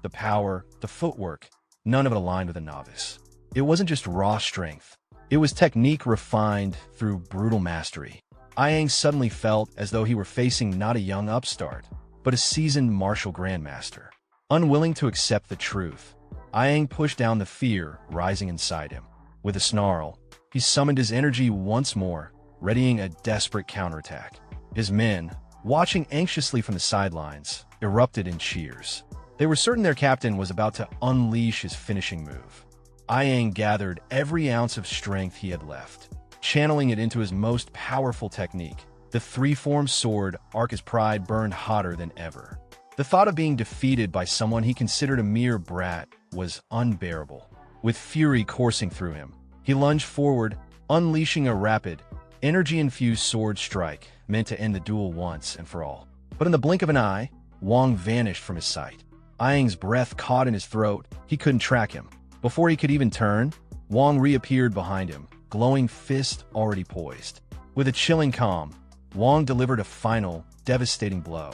the power, the footwork, none of it aligned with a novice. It wasn't just raw strength. It was technique refined through brutal mastery. Ayang suddenly felt as though he were facing not a young upstart, but a seasoned martial grandmaster. Unwilling to accept the truth, Ayang pushed down the fear rising inside him. With a snarl, he summoned his energy once more, readying a desperate counterattack. His men, watching anxiously from the sidelines, erupted in cheers. They were certain their captain was about to unleash his finishing move. Ayang gathered every ounce of strength he had left, channeling it into his most powerful technique. The three-form sword arc his pride burned hotter than ever. The thought of being defeated by someone he considered a mere brat was unbearable. With fury coursing through him, he lunged forward, unleashing a rapid, energy-infused sword strike meant to end the duel once and for all. But in the blink of an eye, Wong vanished from his sight. Ayang's breath caught in his throat. He couldn't track him. Before he could even turn, Wong reappeared behind him, glowing fist already poised. With a chilling calm, Wong delivered a final, devastating blow.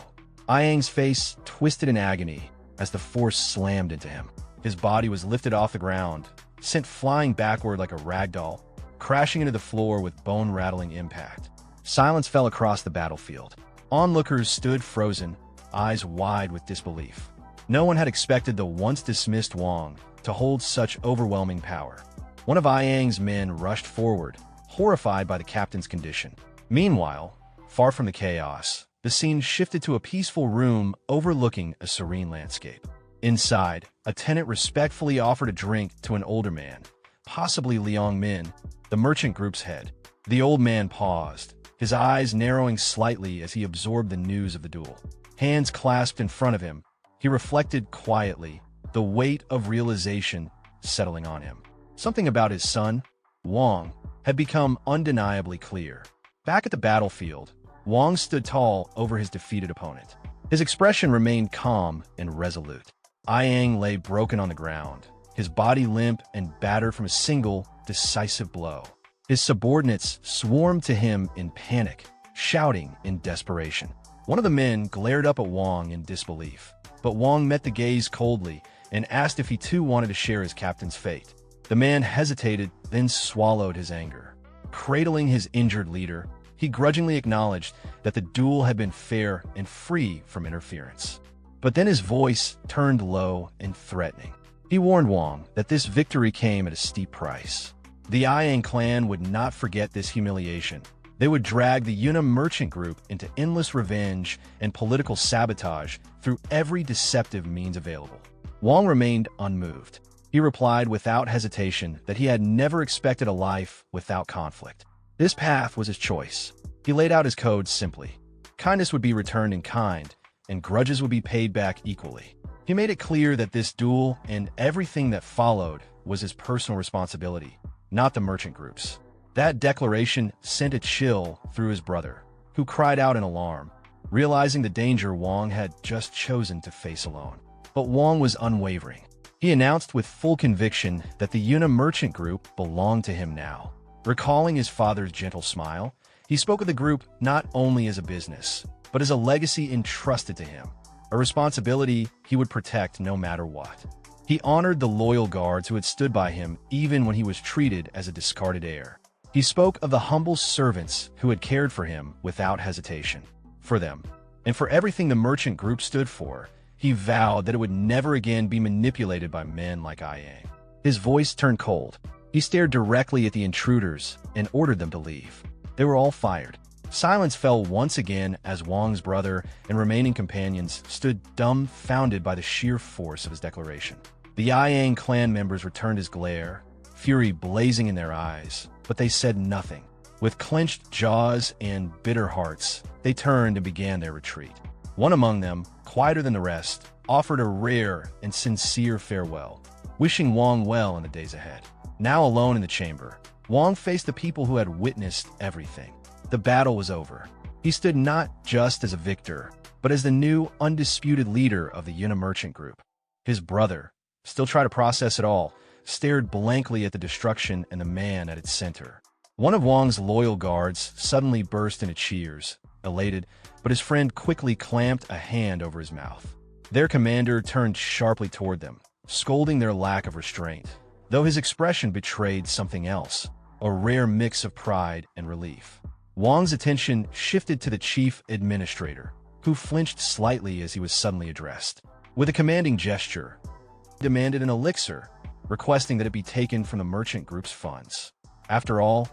Ayang's face twisted in agony as the force slammed into him. His body was lifted off the ground, sent flying backward like a ragdoll, crashing into the floor with bone-rattling impact. Silence fell across the battlefield. Onlookers stood frozen, eyes wide with disbelief. No one had expected the once-dismissed Wong to hold such overwhelming power. One of Ayang's men rushed forward, horrified by the captain's condition. Meanwhile, far from the chaos, the scene shifted to a peaceful room overlooking a serene landscape. Inside, a tenant respectfully offered a drink to an older man, possibly Liang Min, the merchant group's head. The old man paused, his eyes narrowing slightly as he absorbed the news of the duel. Hands clasped in front of him, he reflected quietly, the weight of realization settling on him. Something about his son, Wong, had become undeniably clear. Back at the battlefield, Wong stood tall over his defeated opponent. His expression remained calm and resolute. Ayang lay broken on the ground, his body limp and battered from a single, decisive blow. His subordinates swarmed to him in panic, shouting in desperation. One of the men glared up at Wong in disbelief, but Wong met the gaze coldly and asked if he too wanted to share his captain's fate. The man hesitated, then swallowed his anger. Cradling his injured leader, he grudgingly acknowledged that the duel had been fair and free from interference. But then his voice turned low and threatening. He warned Wong that this victory came at a steep price. The Ayang clan would not forget this humiliation. They would drag the Yuna merchant group into endless revenge and political sabotage through every deceptive means available. Wong remained unmoved. He replied without hesitation that he had never expected a life without conflict. This path was his choice. He laid out his code simply. Kindness would be returned in kind, and grudges would be paid back equally. He made it clear that this duel and everything that followed was his personal responsibility, not the merchant group's. That declaration sent a chill through his brother, who cried out in alarm, realizing the danger Wong had just chosen to face alone. But Wong was unwavering. He He announced with full conviction that the Yuna merchant group belonged to him now. Recalling his father's gentle smile, he spoke of the group not only as a business, but as a legacy entrusted to him, a responsibility he would protect no matter what. He honored the loyal guards who had stood by him even when he was treated as a discarded heir. He spoke of the humble servants who had cared for him without hesitation. For them, and for everything the merchant group stood for, he vowed that it would never again be manipulated by men like Yang. His voice turned cold. He stared directly at the intruders and ordered them to leave. They were all fired. Silence fell once again as Wang's brother and remaining companions stood dumbfounded by the sheer force of his declaration. The Yang clan members returned his glare, fury blazing in their eyes, but they said nothing. With clenched jaws and bitter hearts, they turned and began their retreat. One among them, quieter than the rest, offered a rare and sincere farewell, wishing Wang well in the days ahead. Now alone in the chamber, Wang faced the people who had witnessed everything. The battle was over. He stood not just as a victor, but as the new, undisputed leader of the Yuna merchant group. His brother, still trying to process it all, stared blankly at the destruction and the man at its center. One of Wang's loyal guards suddenly burst into cheers, elated, but his friend quickly clamped a hand over his mouth. Their commander turned sharply toward them, scolding their lack of restraint, though his expression betrayed something else, a rare mix of pride and relief. Wang's attention shifted to the chief administrator, who flinched slightly as he was suddenly addressed. With a commanding gesture, he demanded an elixir, requesting that it be taken from the merchant group's funds. After all,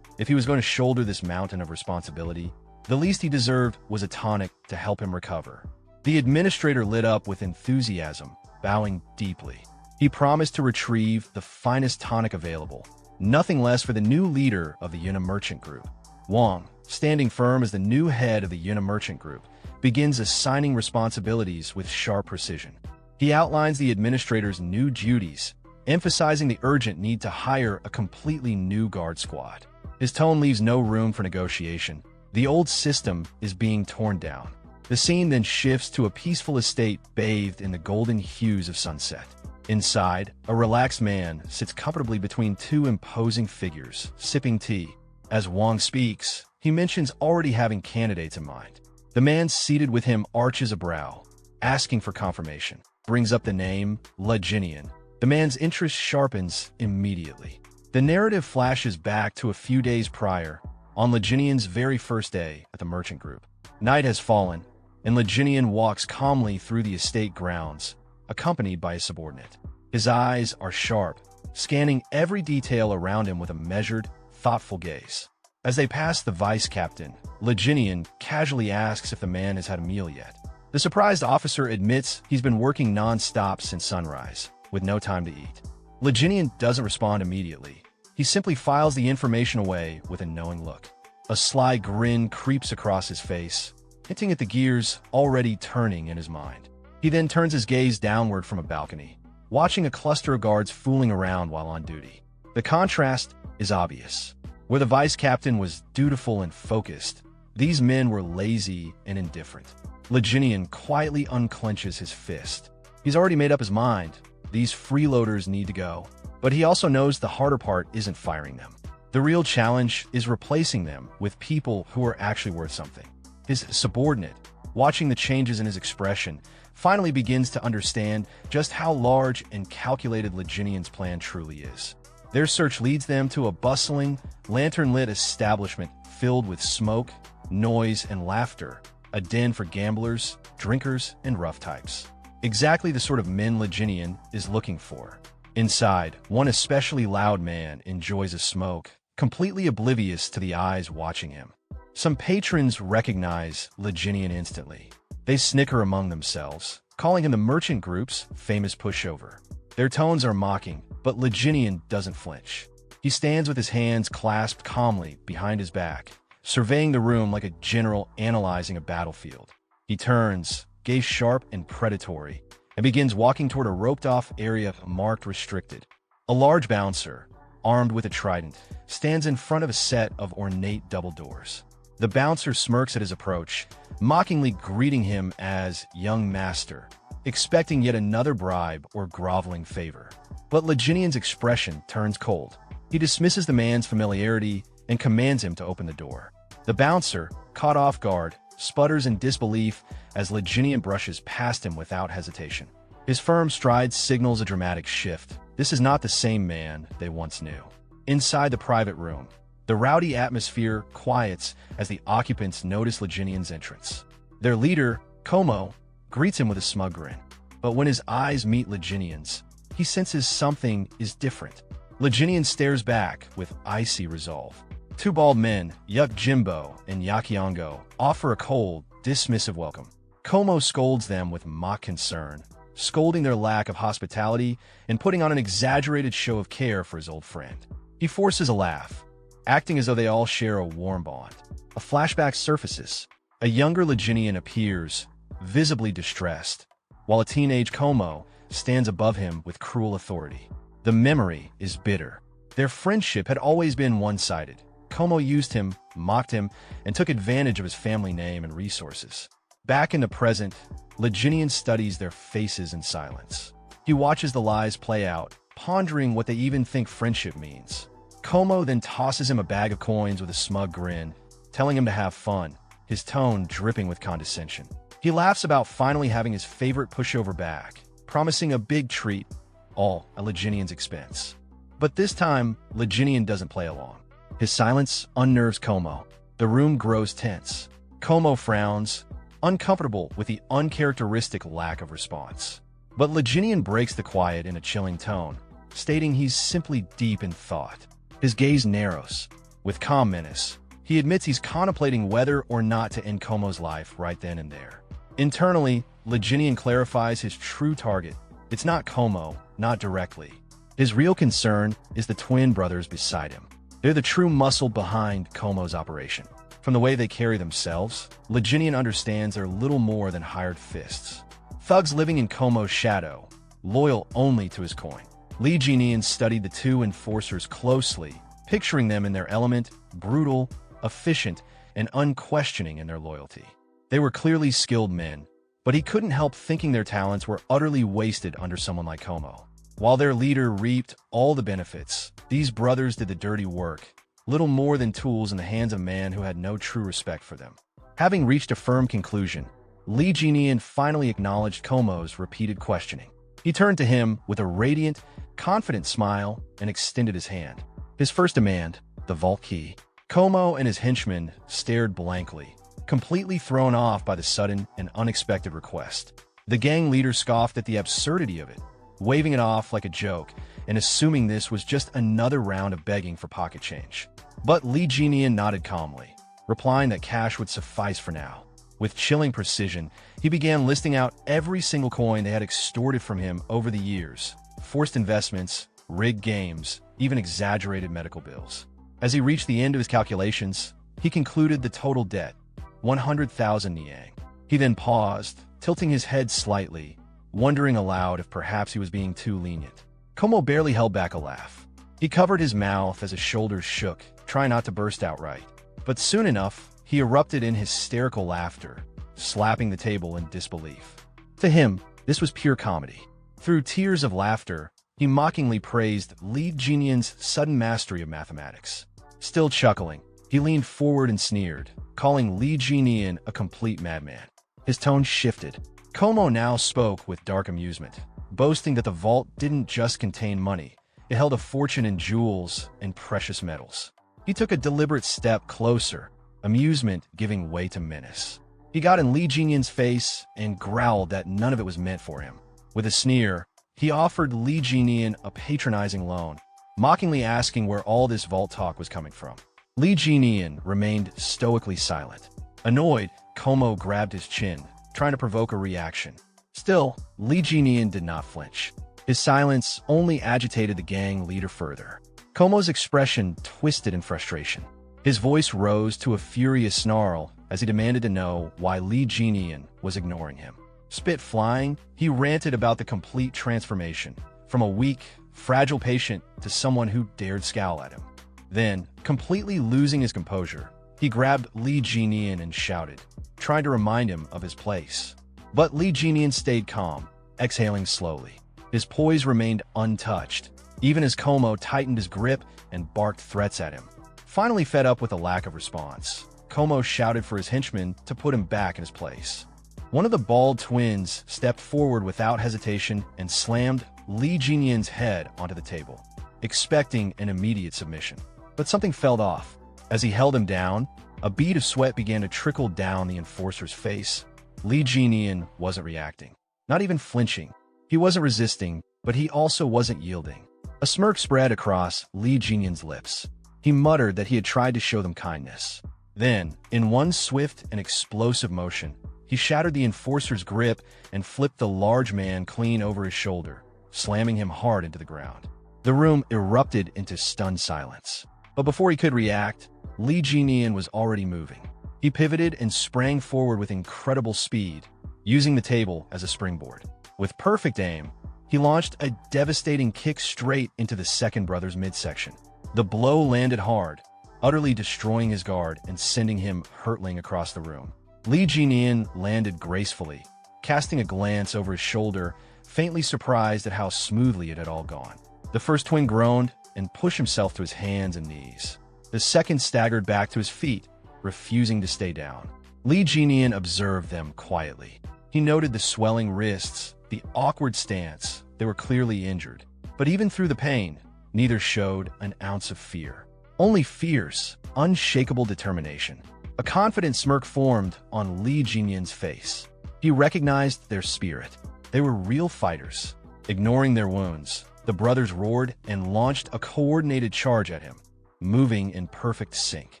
if he was going to shoulder this mountain of responsibility, the least he deserved was a tonic to help him recover. The administrator lit up with enthusiasm, bowing deeply. He promised to retrieve the finest tonic available, nothing less for the new leader of the Yuna merchant group. Wang, standing firm as the new head of the Yuna merchant group, begins assigning responsibilities with sharp precision. He outlines the administrator's new duties, emphasizing the urgent need to hire a completely new guard squad. His tone leaves no room for negotiation. The old system is being torn down. The scene then shifts to a peaceful estate bathed in the golden hues of sunset. Inside, a relaxed man sits comfortably between two imposing figures, sipping tea. As Wang speaks, he mentions already having candidates in mind. The man seated with him arches a brow, asking for confirmation, brings up the name Leginian. The man's interest sharpens immediately. The narrative flashes back to a few days prior, on Leginian's very first day at the merchant group. Night has fallen, and Leginian walks calmly through the estate grounds, accompanied by his subordinate. His eyes are sharp, scanning every detail around him with a measured, thoughtful gaze. As they pass the vice captain, Leginian casually asks if the man has had a meal yet. The surprised officer admits he's been working non-stop since sunrise, with no time to eat. Leginian doesn't respond immediately. He simply files the information away with a knowing look. A sly grin creeps across his face, hinting at the gears already turning in his mind. He then turns his gaze downward from a balcony, watching a cluster of guards fooling around while on duty. The contrast is obvious. Where the vice captain was dutiful and focused, these men were lazy and indifferent. Leginian quietly unclenches his fist. He's already made up his mind. These freeloaders need to go. But he also knows the harder part isn't firing them. The real challenge is replacing them with people who are actually worth something. His subordinate, watching the changes in his expression, finally begins to understand just how large and calculated Leginian's plan truly is. Their search leads them to a bustling, lantern-lit establishment filled with smoke, noise, and laughter, a den for gamblers, drinkers, and rough types. Exactly the sort of men Leginian is looking for. Inside, one especially loud man enjoys a smoke, completely oblivious to the eyes watching him. Some patrons recognize Leginian instantly. They snicker among themselves, calling him the merchant group's famous pushover. Their tones are mocking, but Leginian doesn't flinch. He stands with his hands clasped calmly behind his back, surveying the room like a general analyzing a battlefield. He turns, gaze sharp and predatory, and begins walking toward a roped-off area marked restricted. A large bouncer, armed with a trident, stands in front of a set of ornate double doors. The bouncer smirks at his approach, mockingly greeting him as young master, expecting yet another bribe or groveling favor. But Leginian's expression turns cold. He dismisses the man's familiarity and commands him to open the door. The bouncer, caught off guard, sputters in disbelief as Leginian brushes past him without hesitation. His firm stride signals a dramatic shift. This is not the same man they once knew. Inside the private room, the rowdy atmosphere quiets as the occupants notice Leginian's entrance. Their leader, Como, greets him with a smug grin. But when his eyes meet Leginian's, he senses something is different. Leginian stares back with icy resolve. Two bald men, Yuk Jimbo and Yakiongo, offer a cold, dismissive welcome. Como scolds them with mock concern, scolding their lack of hospitality and putting on an exaggerated show of care for his old friend. He forces a laugh, acting as though they all share a warm bond. A flashback surfaces. A younger Leginian appears, visibly distressed, while a teenage Como stands above him with cruel authority. The memory is bitter. Their friendship had always been one-sided. Como used him, mocked him, and took advantage of his family name and resources. Back in the present, Leginian studies their faces in silence. He watches the lies play out, pondering what they even think friendship means. Como then tosses him a bag of coins with a smug grin, telling him to have fun, his tone dripping with condescension. He laughs about finally having his favorite pushover back, promising a big treat, all at Leginian's expense. But this time, Leginian doesn't play along. His silence unnerves Como. The room grows tense. Como frowns, uncomfortable with the uncharacteristic lack of response. But Leginian breaks the quiet in a chilling tone, stating he's simply deep in thought. His gaze narrows. With calm menace, he admits he's contemplating whether or not to end Como's life right then and there. Internally, Leginian clarifies his true target. It's not Como, not directly. His real concern is the twin brothers beside him. They're the true muscle behind Como's operation. From the way they carry themselves, Leginian understands they're little more than hired fists. Thugs living in Como's shadow, loyal only to his coin. Leginian studied the two enforcers closely, picturing them in their element, brutal, efficient, and unquestioning in their loyalty. They were clearly skilled men, but he couldn't help thinking their talents were utterly wasted under someone like Como. While their leader reaped all the benefits, these brothers did the dirty work, little more than tools in the hands of a man who had no true respect for them. Having reached a firm conclusion, Leginian finally acknowledged Como's repeated questioning. He turned to him with a radiant, confident smile and extended his hand. His first demand, the vault key. Como and his henchmen stared blankly, completely thrown off by the sudden and unexpected request. The gang leader scoffed at the absurdity of it, waving it off like a joke and assuming this was just another round of begging for pocket change. But Leginian nodded calmly, replying that cash would suffice for now. With chilling precision, he began listing out every single coin they had extorted from him over the years. Forced investments, rigged games, even exaggerated medical bills. As he reached the end of his calculations, he concluded the total debt, 100,000 niang. He then paused, tilting his head slightly, wondering aloud if perhaps he was being too lenient. Como barely held back a laugh. He covered his mouth as his shoulders shook, trying not to burst outright. But soon enough, he erupted in hysterical laughter, slapping the table in disbelief. To him, this was pure comedy. Through tears of laughter, he mockingly praised Leginian's sudden mastery of mathematics. Still chuckling, he leaned forward and sneered, calling Leginian a complete madman. His tone shifted. Como now spoke with dark amusement, boasting that the vault didn't just contain money, it held a fortune in jewels and precious metals. He took a deliberate step closer, amusement giving way to menace. He got in Leginian's face and growled that none of it was meant for him. With a sneer, he offered Leginian a patronizing loan, mockingly asking where all this vault talk was coming from. Leginian remained stoically silent. Annoyed, Como grabbed his chin, trying to provoke a reaction. Still, Leginian did not flinch. His silence only agitated the gang leader further. Como's expression twisted in frustration. His voice rose to a furious snarl as he demanded to know why Leginian was ignoring him. Spit flying, he ranted about the complete transformation, from a weak, fragile patient to someone who dared scowl at him. Then, completely losing his composure, he grabbed Leginian and shouted, trying to remind him of his place. But Leginian stayed calm, exhaling slowly. His poise remained untouched, even as Como tightened his grip and barked threats at him. Finally fed up with the lack of response, Como shouted for his henchmen to put him back in his place. One of the bald twins stepped forward without hesitation and slammed Li Jinyan's head onto the table, expecting an immediate submission. But something fell off. As he held him down, a bead of sweat began to trickle down the enforcer's face. Li Jinyan wasn't reacting, not even flinching. He wasn't resisting, but he also wasn't yielding. A smirk spread across Li Jinyan's lips. He muttered that he had tried to show them kindness. Then, in one swift and explosive motion, he shattered the enforcer's grip and flipped the large man clean over his shoulder, slamming him hard into the ground. The room erupted into stunned silence. But before he could react, Li Jinyan was already moving. He pivoted and sprang forward with incredible speed, using the table as a springboard. With perfect aim, he launched a devastating kick straight into the second brother's midsection. The blow landed hard, utterly destroying his guard and sending him hurtling across the room. Li Jinyan landed gracefully, casting a glance over his shoulder, faintly surprised at how smoothly it had all gone. The first twin groaned and pushed himself to his hands and knees. The second staggered back to his feet, refusing to stay down. Li Jinyan observed them quietly. He noted the swelling wrists, the awkward stance. They were clearly injured. But even through the pain, neither showed an ounce of fear. Only fierce, unshakable determination. A confident smirk formed on Li Jinyan's face. He recognized their spirit. They were real fighters. Ignoring their wounds, the brothers roared and launched a coordinated charge at him, moving in perfect sync.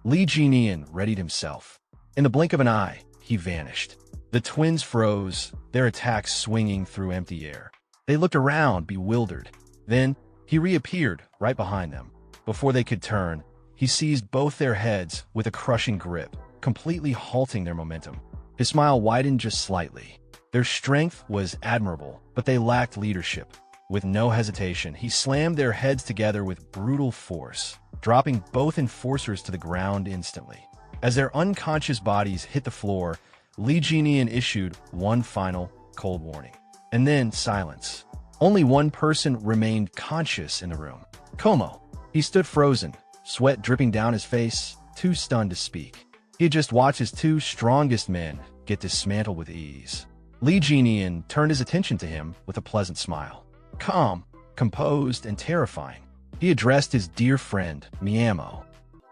Li Jinyan readied himself. In the blink of an eye, he vanished. The twins froze, their attacks swinging through empty air. They looked around, bewildered. Then, he reappeared right behind them. Before they could turn, he seized both their heads with a crushing grip, completely halting their momentum. His smile widened just slightly. Their strength was admirable, but they lacked leadership. With no hesitation, he slammed their heads together with brutal force, dropping both enforcers to the ground instantly. As their unconscious bodies hit the floor, Li Jinyan issued one final, cold warning. And then silence. Only one person remained conscious in the room. Como. He stood frozen, sweat dripping down his face, too stunned to speak. He had just watched his two strongest men get dismantled with ease. Li Jinyan turned his attention to him with a pleasant smile. Calm, composed, and terrifying, he addressed his dear friend, Miamo.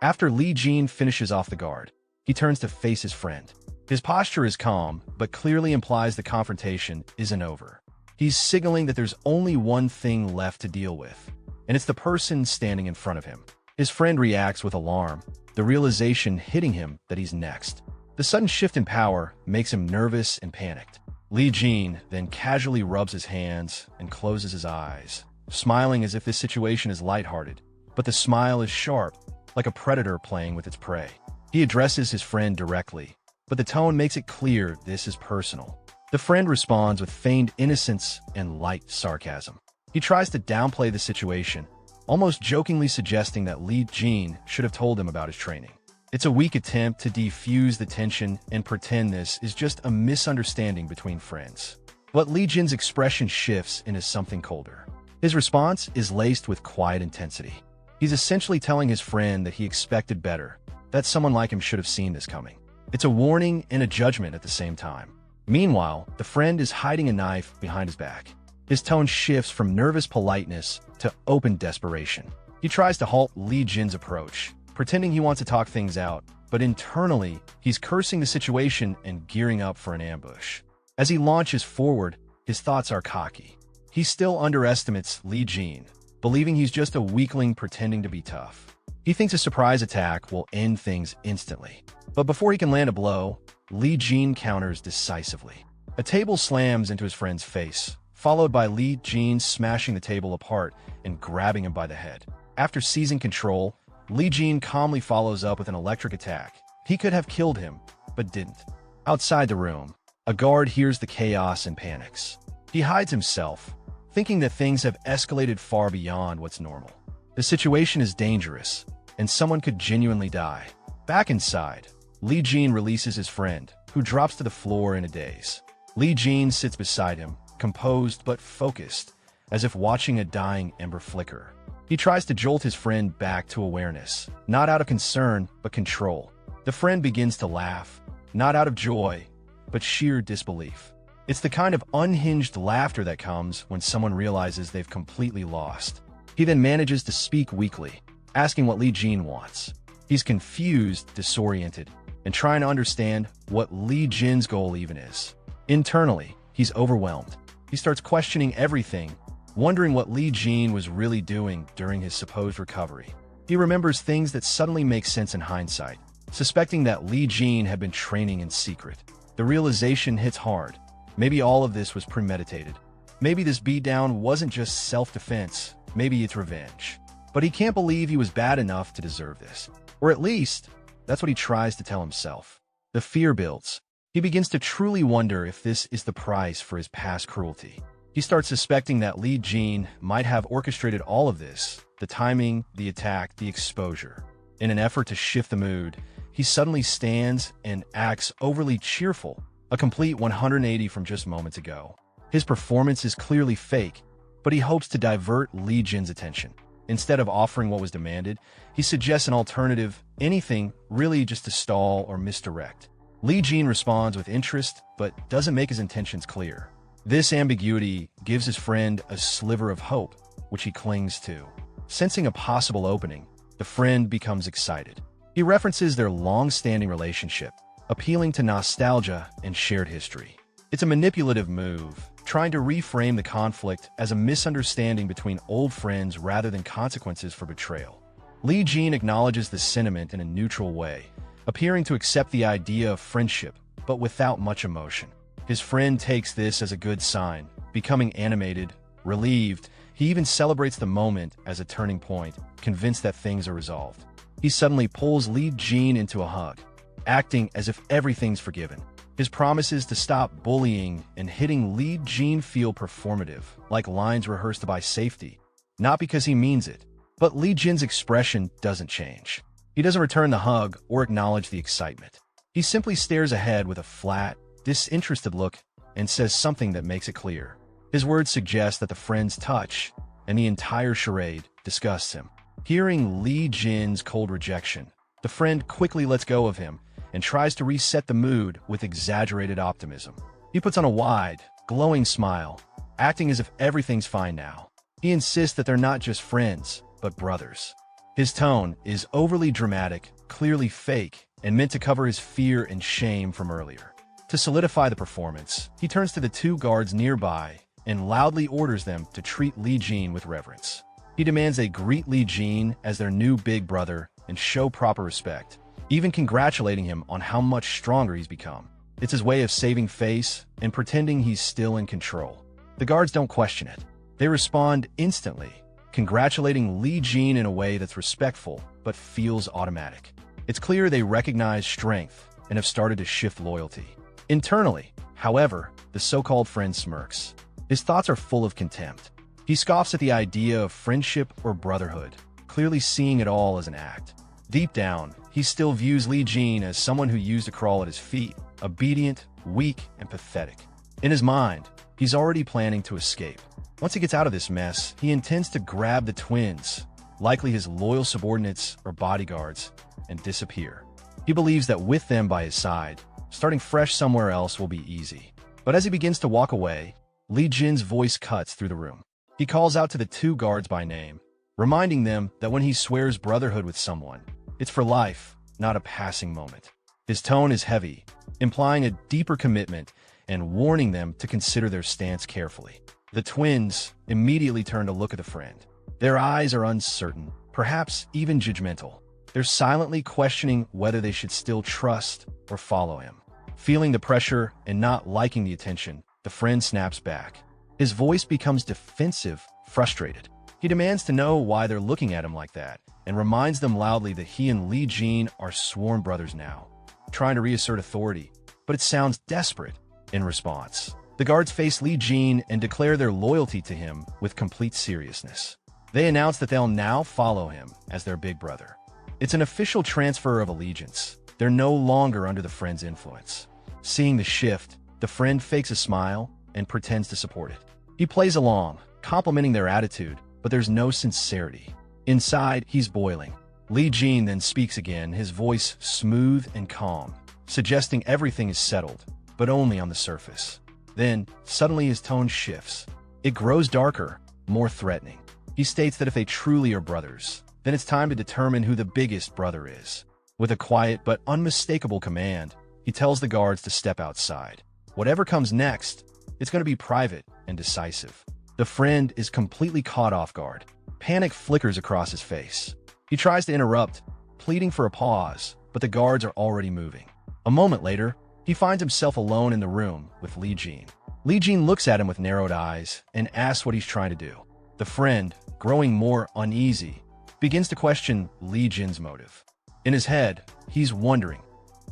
After Li Jin finishes off the guard, he turns to face his friend. His posture is calm, but clearly implies the confrontation isn't over. He's signaling that there's only one thing left to deal with, and it's the person standing in front of him. His friend reacts with alarm, the realization hitting him that he's next. The sudden shift in power makes him nervous and panicked. Li Jin then casually rubs his hands and closes his eyes, smiling as if this situation is lighthearted, but the smile is sharp, like a predator playing with its prey. He addresses his friend directly, but the tone makes it clear this is personal. The friend responds with feigned innocence and light sarcasm. He tries to downplay the situation, almost jokingly suggesting that Li Jin should have told him about his training. It's a weak attempt to defuse the tension and pretend this is just a misunderstanding between friends. But Li Jin's expression shifts into something colder. His response is laced with quiet intensity. He's essentially telling his friend that he expected better, that someone like him should have seen this coming. It's a warning and a judgment at the same time. Meanwhile, the friend is hiding a knife behind his back. His tone shifts from nervous politeness to open desperation. He tries to halt Li Jin's approach, pretending he wants to talk things out, but internally, he's cursing the situation and gearing up for an ambush. As he launches forward, his thoughts are cocky. He still underestimates Li Jin, believing he's just a weakling pretending to be tough. He thinks a surprise attack will end things instantly. But before he can land a blow, Li Jin counters decisively. A table slams into his friend's face, followed by Li Jin smashing the table apart and grabbing him by the head. After seizing control, Li Jin calmly follows up with an electric attack. He could have killed him, but didn't. Outside the room, a guard hears the chaos and panics. He hides himself, thinking that things have escalated far beyond what's normal. The situation is dangerous, and someone could genuinely die. Back inside, Li Jin releases his friend, who drops to the floor in a daze. Li Jin sits beside him, composed but focused, as if watching a dying ember flicker. He tries to jolt his friend back to awareness, not out of concern, but control. The friend begins to laugh, not out of joy, but sheer disbelief. It's the kind of unhinged laughter that comes when someone realizes they've completely lost. He then manages to speak weakly, asking what Li Jin wants. He's confused, disoriented, and trying to understand what Li Jin's goal even is. Internally, he's overwhelmed. He starts questioning everything, wondering what Li Jin was really doing during his supposed recovery. He remembers things that suddenly make sense in hindsight, suspecting that Li Jin had been training in secret. The realization hits hard. Maybe all of this was premeditated. Maybe this beatdown wasn't just self-defense, maybe it's revenge. But he can't believe he was bad enough to deserve this. Or at least, that's what he tries to tell himself. The fear builds. He begins to truly wonder if this is the price for his past cruelty. He starts suspecting that Li Jin might have orchestrated all of this, the timing, the attack, the exposure. In an effort to shift the mood, he suddenly stands and acts overly cheerful, a complete 180 from just moments ago. His performance is clearly fake, but he hopes to divert Li Jin's attention. Instead of offering what was demanded, he suggests an alternative, anything really just to stall or misdirect. Li Jin responds with interest, but doesn't make his intentions clear. This ambiguity gives his friend a sliver of hope, which he clings to. Sensing a possible opening, the friend becomes excited. He references their long-standing relationship, appealing to nostalgia and shared history. It's a manipulative move, trying to reframe the conflict as a misunderstanding between old friends rather than consequences for betrayal. Li Jin acknowledges the sentiment in a neutral way, appearing to accept the idea of friendship, but without much emotion. His friend takes this as a good sign, becoming animated, relieved. He even celebrates the moment as a turning point, convinced that things are resolved. He suddenly pulls Li Jin into a hug, acting as if everything's forgiven. His promises to stop bullying and hitting Li Jin feel performative, like lines rehearsed by safety. Not because he means it, but Li Jin's expression doesn't change. He doesn't return the hug or acknowledge the excitement. He simply stares ahead with a flat, disinterested look and says something that makes it clear. His words suggest that the friend's touch and the entire charade disgusts him. Hearing Li Jin's cold rejection, the friend quickly lets go of him and tries to reset the mood with exaggerated optimism. He puts on a wide, glowing smile, acting as if everything's fine now. He insists that they're not just friends, but brothers. His tone is overly dramatic, clearly fake, and meant to cover his fear and shame from earlier. To solidify the performance, he turns to the two guards nearby and loudly orders them to treat Li Jin with reverence. He demands they greet Li Jin as their new big brother and show proper respect, even congratulating him on how much stronger he's become. It's his way of saving face and pretending he's still in control. The guards don't question it. They respond instantly, congratulating Li Jin in a way that's respectful but feels automatic. It's clear they recognize strength and have started to shift loyalty. Internally, however, the so-called friend smirks. His thoughts are full of contempt. He scoffs at the idea of friendship or brotherhood, clearly seeing it all as an act. Deep down, he still views Li Jin as someone who used to crawl at his feet, obedient, weak, and pathetic. In his mind, he's already planning to escape. Once he gets out of this mess, he intends to grab the twins, likely his loyal subordinates or bodyguards, and disappear. He believes that with them by his side, starting fresh somewhere else will be easy. But as he begins to walk away, Li Jin's voice cuts through the room. He calls out to the two guards by name, reminding them that when he swears brotherhood with someone, it's for life, not a passing moment. His tone is heavy, implying a deeper commitment and warning them to consider their stance carefully. The twins immediately turn to look at the friend. Their eyes are uncertain, perhaps even judgmental. They're silently questioning whether they should still trust or follow him. Feeling the pressure and not liking the attention, the friend snaps back. His voice becomes defensive, frustrated. He demands to know why they're looking at him like that, and reminds them loudly that he and Li Jin are sworn brothers now, trying to reassert authority, but it sounds desperate in response. The guards face Li Jin and declare their loyalty to him with complete seriousness. They announce that they'll now follow him as their big brother. It's an official transfer of allegiance. They're no longer under the friend's influence. Seeing the shift, the friend fakes a smile, and pretends to support it. He plays along, complimenting their attitude, but there's no sincerity. Inside, he's boiling. Li Jin then speaks again, his voice smooth and calm, suggesting everything is settled, but only on the surface. Then, suddenly his tone shifts. It grows darker, more threatening. He states that if they truly are brothers, then it's time to determine who the biggest brother is. With a quiet but unmistakable command, he tells the guards to step outside. Whatever comes next, it's going to be private and decisive. The friend is completely caught off guard. Panic flickers across his face. He tries to interrupt, pleading for a pause, but the guards are already moving. A moment later, he finds himself alone in the room with Li Jin. Li Jin looks at him with narrowed eyes and asks what he's trying to do. The friend, growing more uneasy, begins to question Li Jin's motive. In his head, he's wondering,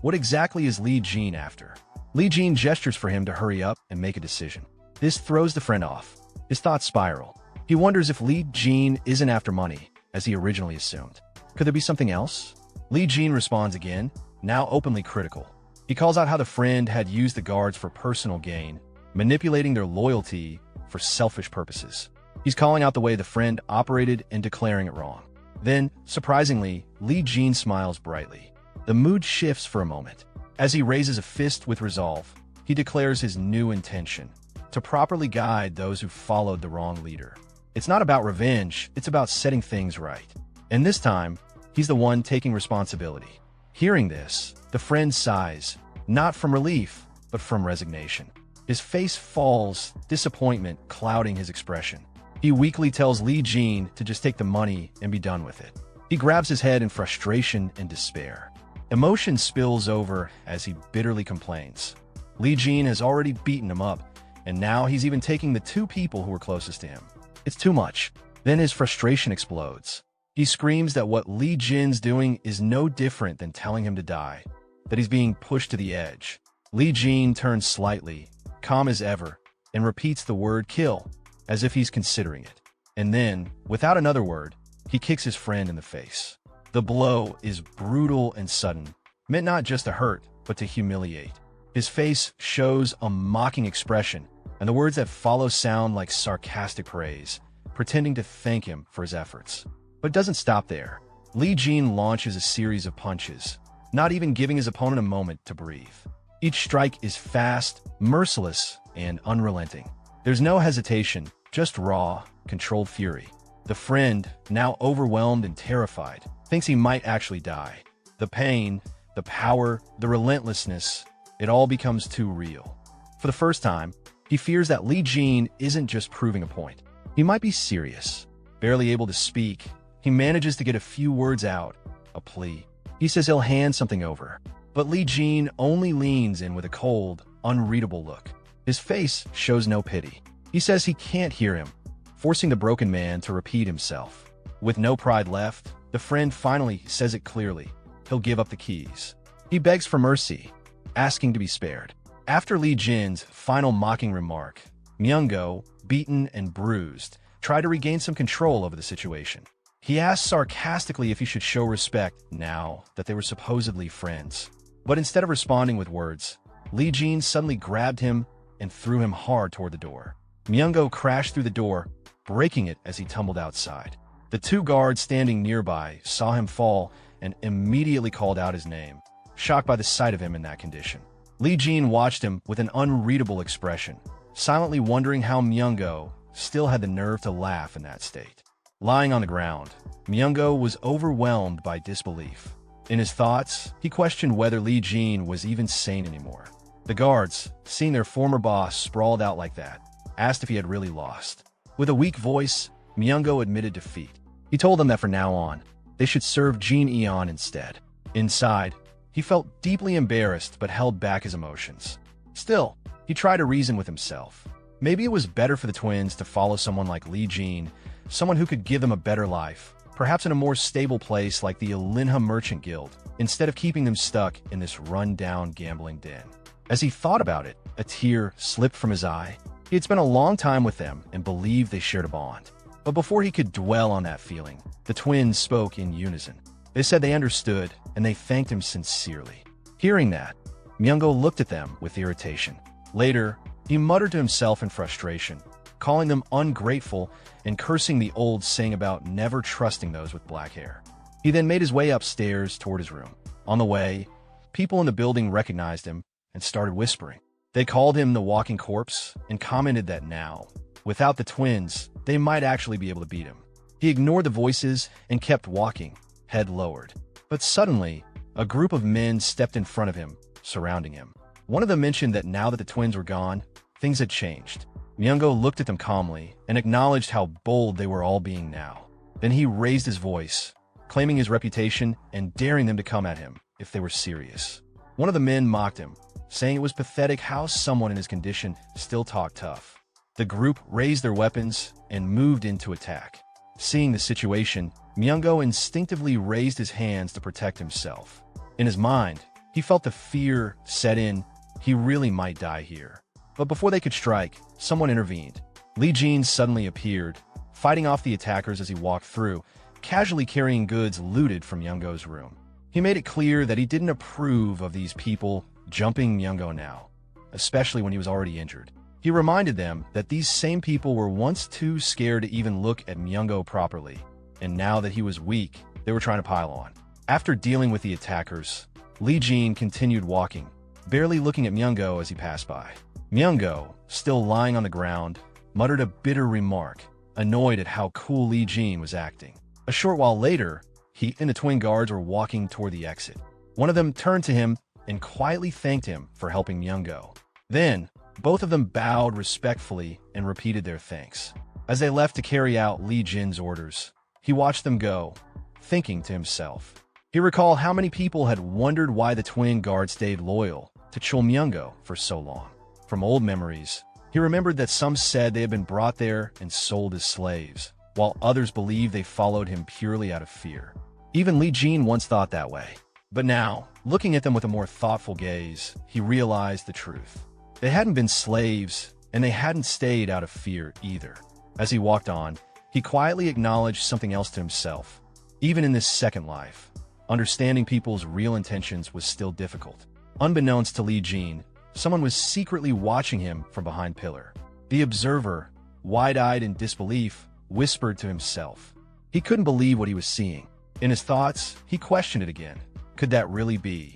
what exactly is Li Jin after? Li Jin gestures for him to hurry up and make a decision. This throws the friend off. His thoughts spiral. He wonders if Li Jin isn't after money, as he originally assumed. Could there be something else? Li Jin responds again, now openly critical. He calls out how the friend had used the guards for personal gain, manipulating their loyalty for selfish purposes. He's calling out the way the friend operated and declaring it wrong. Then, surprisingly, Li Jin smiles brightly. The mood shifts for a moment. As he raises a fist with resolve, he declares his new intention: to properly guide those who followed the wrong leader. It's not about revenge, it's about setting things right. And this time, he's the one taking responsibility. Hearing this, the friend sighs, not from relief, but from resignation. His face falls, disappointment clouding his expression. He weakly tells Li Jin to just take the money and be done with it. He grabs his head in frustration and despair. Emotion spills over as he bitterly complains. Li Jin has already beaten him up, and now he's even taking the two people who were closest to him. It's too much. Then his frustration explodes. He screams that what Li Jin's doing is no different than telling him to die, that he's being pushed to the edge. Li Jin turns slightly, calm as ever, and repeats the word kill, as if he's considering it. And then, without another word, he kicks his friend in the face. The blow is brutal and sudden, meant not just to hurt, but to humiliate. His face shows a mocking expression, and the words that follow sound like sarcastic praise, pretending to thank him for his efforts. But it doesn't stop there. Li Jin launches a series of punches, not even giving his opponent a moment to breathe. Each strike is fast, merciless, and unrelenting. There's no hesitation, just raw, controlled fury. The friend, now overwhelmed and terrified, thinks he might actually die. The pain, the power, the relentlessness, it all becomes too real. For the first time, he fears that Li Jin isn't just proving a point. He might be serious. Barely able to speak, he manages to get a few words out, a plea. He says he'll hand something over, but Li Jin only leans in with a cold, unreadable look. His face shows no pity. He says he can't hear him, forcing the broken man to repeat himself. With no pride left, the friend finally says it clearly. He'll give up the keys. He begs for mercy, asking to be spared. After Li Jin's final mocking remark, Myungo, beaten and bruised, tried to regain some control over the situation. He asked sarcastically if he should show respect now that they were supposedly friends. But instead of responding with words, Li Jin suddenly grabbed him and threw him hard toward the door. Myungo crashed through the door, breaking it as he tumbled outside. The two guards standing nearby saw him fall and immediately called out his name, shocked by the sight of him in that condition. Li Jin watched him with an unreadable expression, silently wondering how Myungo still had the nerve to laugh in that state. Lying on the ground, Myungo was overwhelmed by disbelief. In his thoughts, he questioned whether Li Jin was even sane anymore. The guards, seeing their former boss sprawled out like that, asked if he had really lost. With a weak voice, Myungo admitted defeat. He told them that from now on, they should serve Jin Eon instead. Inside, he felt deeply embarrassed but held back his emotions. Still, he tried to reason with himself. Maybe it was better for the twins to follow someone like Li Jin, someone who could give them a better life, perhaps in a more stable place like the Linha Merchant Guild, instead of keeping them stuck in this run-down gambling den. As he thought about it, a tear slipped from his eye. He had spent a long time with them and believed they shared a bond. But before he could dwell on that feeling, the twins spoke in unison. They said they understood, and they thanked him sincerely. Hearing that, Myungo looked at them with irritation. Later, He muttered to himself in frustration, calling them ungrateful and cursing the old saying about never trusting those with black hair. He then made his way upstairs toward his room. On the way, people in the building recognized him and started whispering. They called him the walking corpse and commented that now, without the twins, they might actually be able to beat him. He ignored the voices and kept walking, head lowered. But suddenly, a group of men stepped in front of him, surrounding him. One of them mentioned that now that the twins were gone, things had changed. Myungo looked at them calmly and acknowledged how bold they were all being now. Then he raised his voice, claiming his reputation and daring them to come at him if they were serious. One of the men mocked him, saying it was pathetic how someone in his condition still talked tough. The group raised their weapons and moved in to attack. Seeing the situation, Myungo instinctively raised his hands to protect himself. In his mind, he felt the fear set in. He really might die here. But before they could strike, someone intervened. Lee Jin suddenly appeared, fighting off the attackers as he walked through, casually carrying goods looted from Myungo's room. He made it clear that he didn't approve of these people jumping Myungo now, especially when he was already injured. He reminded them that these same people were once too scared to even look at Myungo properly, and now that he was weak, they were trying to pile on. After dealing with the attackers, Lee Jin continued walking, barely looking at Myungo as he passed by. Myungo, still lying on the ground, muttered a bitter remark, annoyed at how cool Lee Jin was acting. A short while later, he and the twin guards were walking toward the exit. One of them turned to him and quietly thanked him for helping Myungo. Then, both of them bowed respectfully and repeated their thanks. As they left to carry out Lee Jin's orders, he watched them go, thinking to himself. He recalled how many people had wondered why the twin guards stayed loyal to Chul Myungo for so long. From old memories, he remembered that some said they had been brought there and sold as slaves, while others believed they followed him purely out of fear. Even Lee Jin once thought that way. But now, looking at them with a more thoughtful gaze, he realized the truth. They hadn't been slaves, and they hadn't stayed out of fear either. As he walked on, he quietly acknowledged something else to himself. Even in this second life, understanding people's real intentions was still difficult. Unbeknownst to Lee Jin, someone was secretly watching him from behind pillar. The observer, wide-eyed in disbelief, whispered to himself. He couldn't believe what he was seeing. In his thoughts, he questioned it again. Could that really be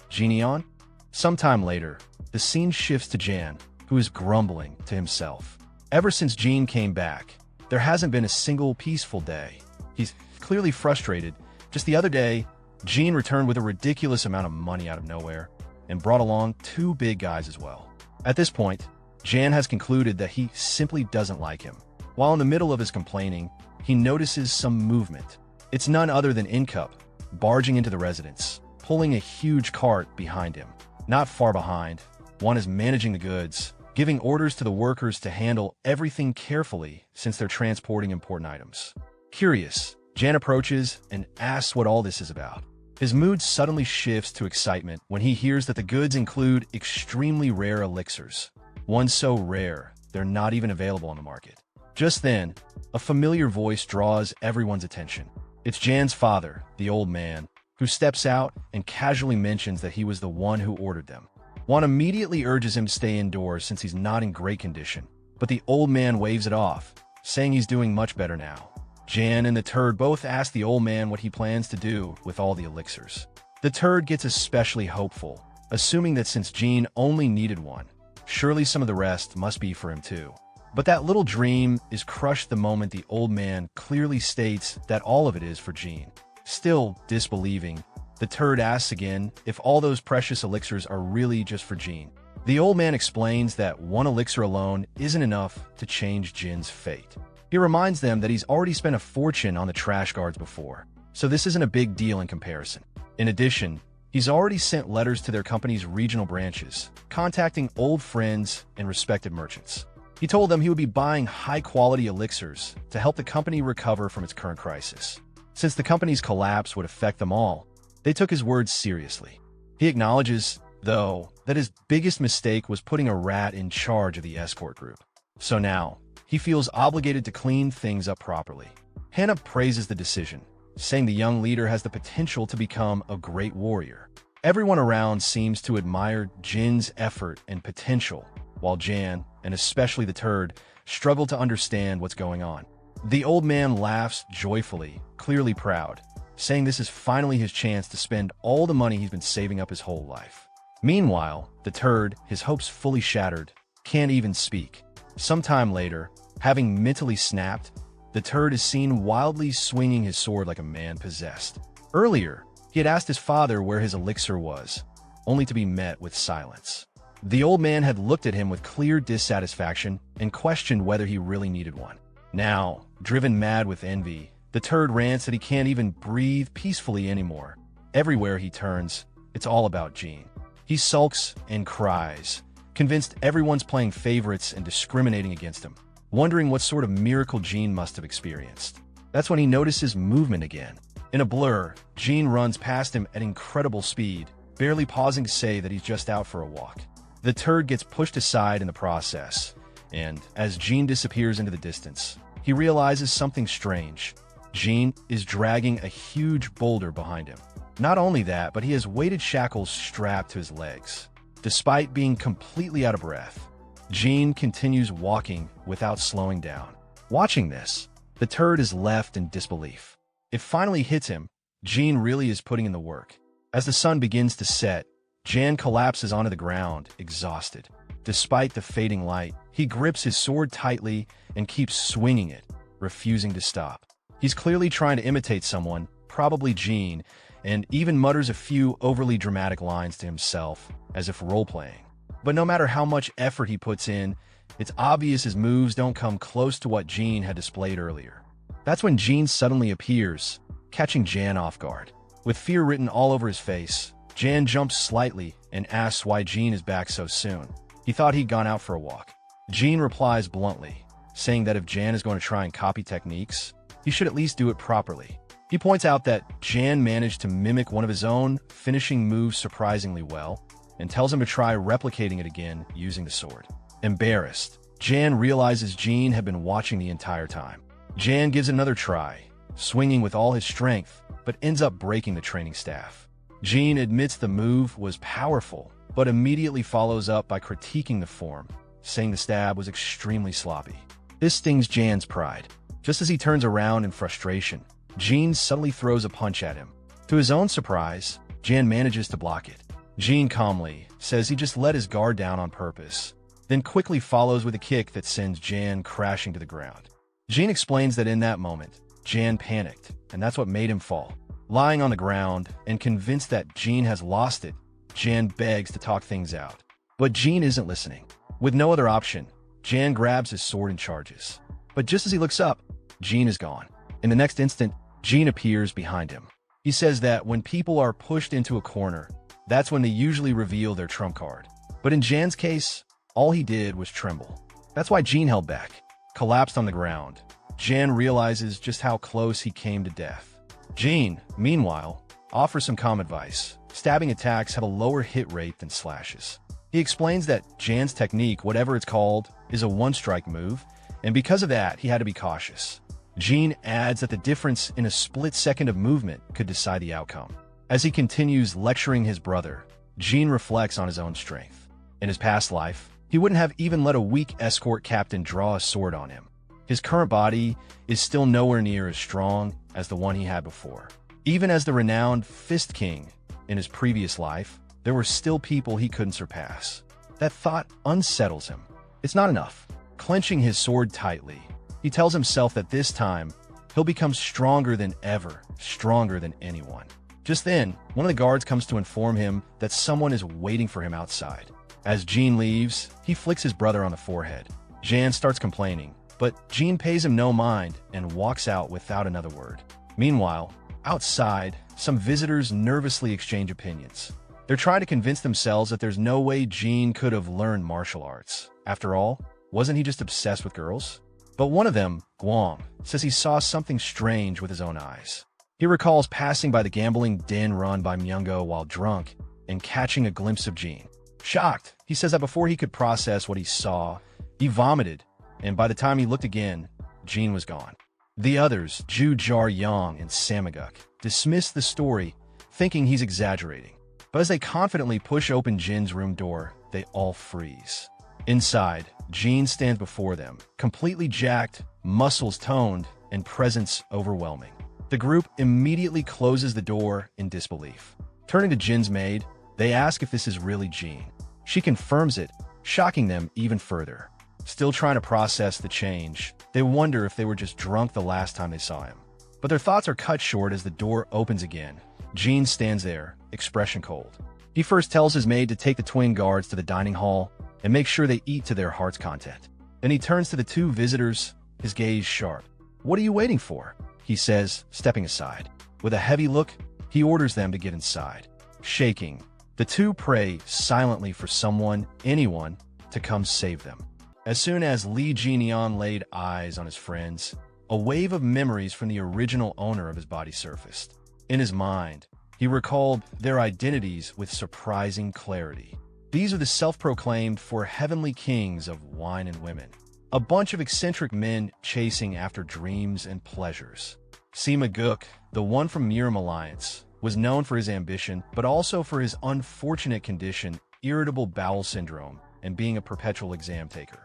Jineon? Sometime later, the scene shifts to Jan, who is grumbling to himself. Ever since Jin came back, there hasn't been a single peaceful day. He's clearly frustrated. Just the other day, Jin returned with a ridiculous amount of money out of nowhere and brought along two big guys as well. At this point, Jan has concluded that he simply doesn't like him. While in the middle of his complaining, he notices some movement. It's none other than Incup, barging into the residence, pulling a huge cart behind him. Not far behind, one is managing the goods, giving orders to the workers to handle everything carefully since they're transporting important items. Curious, Jan approaches and asks what all this is about. His mood suddenly shifts to excitement when he hears that the goods include extremely rare elixirs. One so rare, they're not even available on the market. Just then, a familiar voice draws everyone's attention. It's Jan's father, the old man, who steps out and casually mentions that he was the one who ordered them. Juan immediately urges him to stay indoors since he's not in great condition, but the old man waves it off, saying he's doing much better now. Jan and the turd both ask the old man what he plans to do with all the elixirs. The turd gets especially hopeful, assuming that since Jin only needed one, surely some of the rest must be for him too. But that little dream is crushed the moment the old man clearly states that all of it is for Jin. Still disbelieving, the turd asks again if all those precious elixirs are really just for Jin. The old man explains that one elixir alone isn't enough to change Jin's fate. He reminds them that he's already spent a fortune on the trash guards before, so this isn't a big deal in comparison. In addition, he's already sent letters to their company's regional branches, contacting old friends and respected merchants. He told them he would be buying high-quality elixirs to help the company recover from its current crisis. Since the company's collapse would affect them all, they took his words seriously. He acknowledges, though, that his biggest mistake was putting a rat in charge of the escort group. So now, he feels obligated to clean things up properly. Hannah praises the decision, saying the young leader has the potential to become a great warrior. Everyone around seems to admire Jin's effort and potential, while Jan, and especially the turd, struggle to understand what's going on. The old man laughs joyfully, clearly proud, saying this is finally his chance to spend all the money he's been saving up his whole life. Meanwhile, the turd, his hopes fully shattered, can't even speak. Sometime later, having mentally snapped, the turd is seen wildly swinging his sword like a man possessed. Earlier, he had asked his father where his elixir was, only to be met with silence. The old man had looked at him with clear dissatisfaction and questioned whether he really needed one. Now, driven mad with envy, the turd rants that he can't even breathe peacefully anymore. Everywhere he turns, it's all about Jean. He sulks and cries, convinced everyone's playing favorites and discriminating against him, wondering what sort of miracle Jean must have experienced. That's when he notices movement again. In a blur, Jean runs past him at incredible speed, barely pausing to say that he's just out for a walk. The turd gets pushed aside in the process, and as Jean disappears into the distance, he realizes something strange. Jean is dragging a huge boulder behind him. Not only that, but he has weighted shackles strapped to his legs. Despite being completely out of breath, Jean continues walking without slowing down. Watching this, the turd is left in disbelief. It finally hits him. Jean really is putting in the work. As the sun begins to set, Jan collapses onto the ground, exhausted. Despite the fading light, he grips his sword tightly and keeps swinging it, refusing to stop. He's clearly trying to imitate someone, probably Jean, and even mutters a few overly dramatic lines to himself, as if role-playing. But no matter how much effort he puts in, it's obvious his moves don't come close to what Jean had displayed earlier. That's when Jean suddenly appears, catching Jan off guard. With fear written all over his face, Jan jumps slightly and asks why Jean is back so soon. He thought he'd gone out for a walk. Jean replies bluntly, saying that if Jan is going to try and copy techniques, he should at least do it properly. He points out that Jan managed to mimic one of his own finishing moves surprisingly well, and tells him to try replicating it again using the sword. Embarrassed, Jan realizes Jean had been watching the entire time. Jan gives it another try, swinging with all his strength, but ends up breaking the training staff. Jean admits the move was powerful, but immediately follows up by critiquing the form, saying the stab was extremely sloppy. This stings Jan's pride. Just as he turns around in frustration, Jean suddenly throws a punch at him. To his own surprise, Jan manages to block it. Jean calmly says he just let his guard down on purpose, then quickly follows with a kick that sends Jan crashing to the ground. Jean explains that in that moment, Jan panicked, and that's what made him fall. Lying on the ground and convinced that Jean has lost it, Jan begs to talk things out. But Jean isn't listening. With no other option, Jan grabs his sword and charges. But just as he looks up, Jean is gone. In the next instant, Jean appears behind him. He says that when people are pushed into a corner, that's when they usually reveal their trump card. But in Jan's case, all he did was tremble. That's why Jean held back, collapsed on the ground. Jan realizes just how close he came to death. Jean, meanwhile, offers some calm advice. Stabbing attacks have a lower hit rate than slashes. He explains that Jan's technique, whatever it's called, is a one-strike move, and because of that, he had to be cautious. Jean adds that the difference in a split second of movement could decide the outcome. As he continues lecturing his brother, Jean reflects on his own strength. In his past life, he wouldn't have even let a weak escort captain draw a sword on him. His current body is still nowhere near as strong as the one he had before. Even as the renowned Fist King in his previous life, there were still people he couldn't surpass. That thought unsettles him. It's not enough. Clenching his sword tightly, he tells himself that this time, he'll become stronger than ever, stronger than anyone. Just then, one of the guards comes to inform him that someone is waiting for him outside. As Jean leaves, he flicks his brother on the forehead. Jan starts complaining, but Jean pays him no mind and walks out without another word. Meanwhile, outside, some visitors nervously exchange opinions. They're trying to convince themselves that there's no way Jean could have learned martial arts. After all, wasn't he just obsessed with girls? But one of them, Guang, says he saw something strange with his own eyes. He recalls passing by the gambling den run by Manga while drunk and catching a glimpse of Jean. Shocked, he says that before he could process what he saw, he vomited, and by the time he looked again, Jean was gone. The others, Ju Jar Yang and Samaguk, dismiss the story, thinking he's exaggerating. But as they confidently push open Jin's room door, they all freeze. Inside, Jean stands before them, completely jacked, muscles toned, and presence overwhelming. The group immediately closes the door in disbelief. Turning to Jin's maid, they ask if this is really Jean. She confirms it, shocking them even further. Still trying to process the change, they wonder if they were just drunk the last time they saw him. But their thoughts are cut short as the door opens again. Jean stands there, expression cold. He first tells his maid to take the twin guards to the dining hall and make sure they eat to their heart's content. Then he turns to the two visitors, his gaze sharp. "What are you waiting for?" he says, stepping aside. With a heavy look, he orders them to get inside. Shaking, the two pray silently for someone, anyone, to come save them. As soon as Lee Jian laid eyes on his friends, a wave of memories from the original owner of his body surfaced. In his mind, he recalled their identities with surprising clarity. These are the self-proclaimed four heavenly kings of wine and women. A bunch of eccentric men chasing after dreams and pleasures. Sima Guk, the one from Miram Alliance, was known for his ambition, but also for his unfortunate condition, irritable bowel syndrome, and being a perpetual exam taker.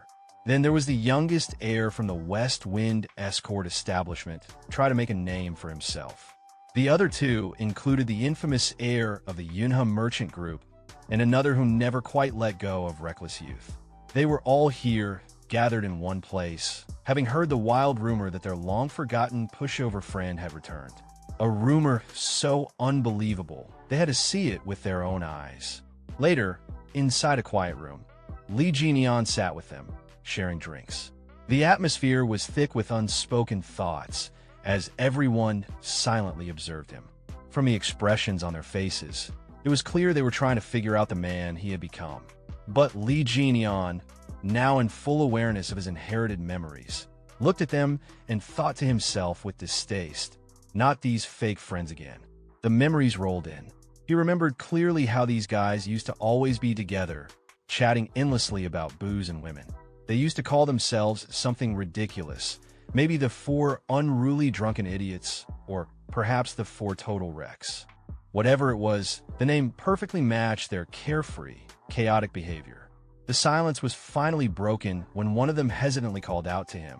Then there was the youngest heir from the West Wind escort establishment, try to make a name for himself. The other two included the infamous heir of the Yunha merchant group and another who never quite let go of reckless youth. They were all here, gathered in one place, having heard the wild rumor that their long-forgotten pushover friend had returned. A rumor so unbelievable, they had to see it with their own eyes. Later, inside a quiet room, Lee Jian sat with them, sharing drinks. The atmosphere was thick with unspoken thoughts, as everyone silently observed him. From the expressions on their faces, it was clear they were trying to figure out the man he had become. But Lee Jian, now in full awareness of his inherited memories, looked at them and thought to himself with distaste, not these fake friends again. The memories rolled in. He remembered clearly how these guys used to always be together, chatting endlessly about booze and women. They used to call themselves something ridiculous, maybe the four unruly drunken idiots, or perhaps the four total wrecks. Whatever it was, the name perfectly matched their carefree, chaotic behavior. The silence was finally broken when one of them hesitantly called out to him,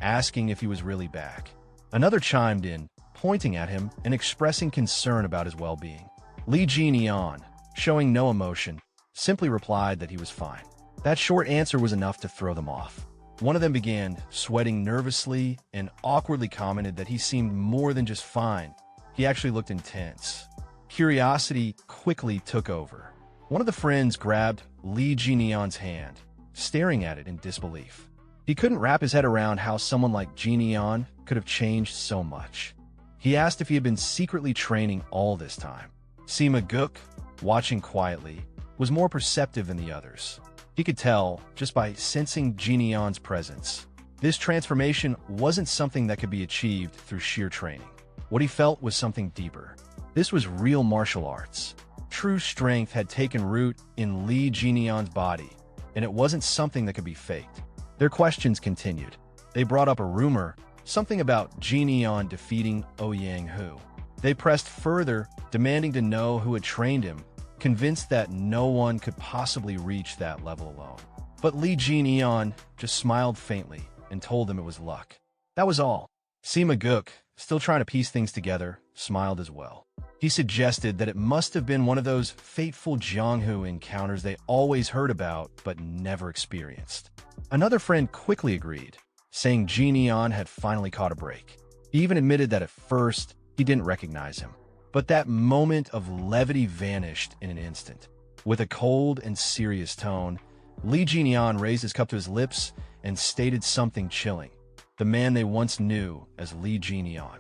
asking if he was really back. Another chimed in, pointing at him and expressing concern about his well-being. Lee Jian, showing no emotion, simply replied that he was fine. That short answer was enough to throw them off. One of them began sweating nervously and awkwardly commented that he seemed more than just fine. He actually looked intense. Curiosity quickly took over. One of the friends grabbed Lee Jian's hand, staring at it in disbelief. He couldn't wrap his head around how someone like Jian could have changed so much. He asked if he had been secretly training all this time. Sima Guk, watching quietly, was more perceptive than the others. He could tell, just by sensing Jian's presence, this transformation wasn't something that could be achieved through sheer training. What he felt was something deeper. This was real martial arts. True strength had taken root in Lee Jian's body, and it wasn't something that could be faked. Their questions continued. They brought up a rumor, something about Jian defeating Ouyang Hu. They pressed further, demanding to know who had trained him, convinced that no one could possibly reach that level alone. But Lee Jian just smiled faintly and told them it was luck. That was all. Sima Guk, still trying to piece things together, smiled as well. He suggested that it must have been one of those fateful Jianghu encounters they always heard about but never experienced. Another friend quickly agreed, saying Jian had finally caught a break. He even admitted that at first he didn't recognize him. But that moment of levity vanished in an instant. With a cold and serious tone, Lee Jian raised his cup to his lips and stated something chilling. The man they once knew as Lee Jian